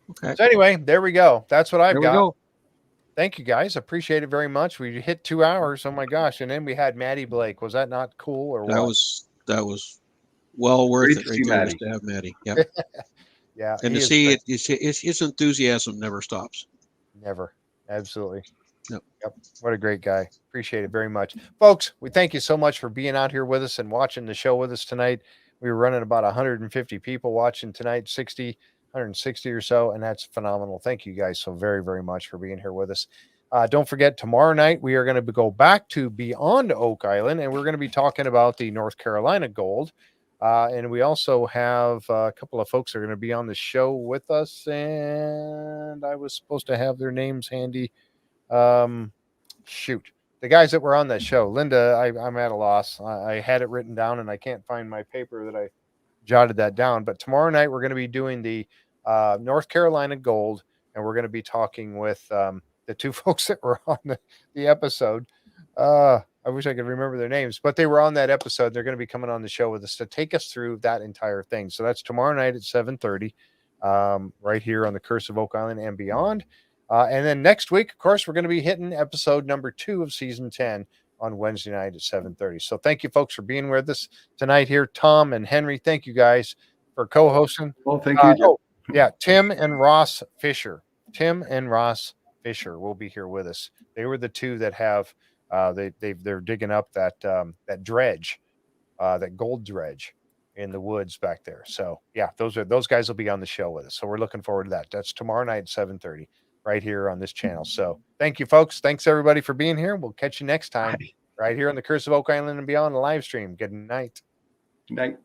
Okay. So anyway, there we go. That's what I've got. Go. Thank you, guys. Appreciate it very much. We hit 2 hours. Oh my gosh! And then we had Matty Blake. Was that not cool? Or that what? That was well worth Great it. to Right see there, Matty. just to have Matty. Yeah. Yeah. And to see it, his enthusiasm never stops. Never. Absolutely. Yep. What a great guy. Appreciate it very much. Folks, we thank you so much for being out here with us and watching the show with us tonight. We were running about 150 people watching tonight, 160 or so, and that's phenomenal. Thank you guys so very, very much for being here with us. Don't forget, tomorrow night we are going to go back to Beyond Oak Island, and we're going to be talking about the North Carolina gold. And we also have a couple of folks that are going to be on the show with us, and I was supposed to have their names handy. Shoot, the guys that were on that show. Linda, I'm at a loss. I had it written down and I can't find my paper that I jotted that down. But tomorrow night we're going to be doing the North Carolina gold, and we're going to be talking with the two folks that were on the episode. I wish I could remember their names, but they were on that episode. They're going to be coming on the show with us to take us through that entire thing. So that's tomorrow night at 7:30, right here on the Curse of Oak Island and Beyond. And then next week, of course, we're going to be hitting episode number 2 of season 10 on Wednesday night at 7:30. So thank you, folks, for being with us tonight here. Tom and Henry, thank you guys for co-hosting. Well, thank you. Tim and Ross Fisher. Tim and Ross Fisher will be here with us. They were the two that have they're digging up that dredge, that gold dredge in the woods back there. So yeah, those guys will be on the show with us. So we're looking forward to that. That's tomorrow night at 7:30. Right here on this channel. So thank you, folks. Thanks everybody for being here. We'll catch you next time right here on the Curse of Oak Island and Beyond live stream. Good night. Good night.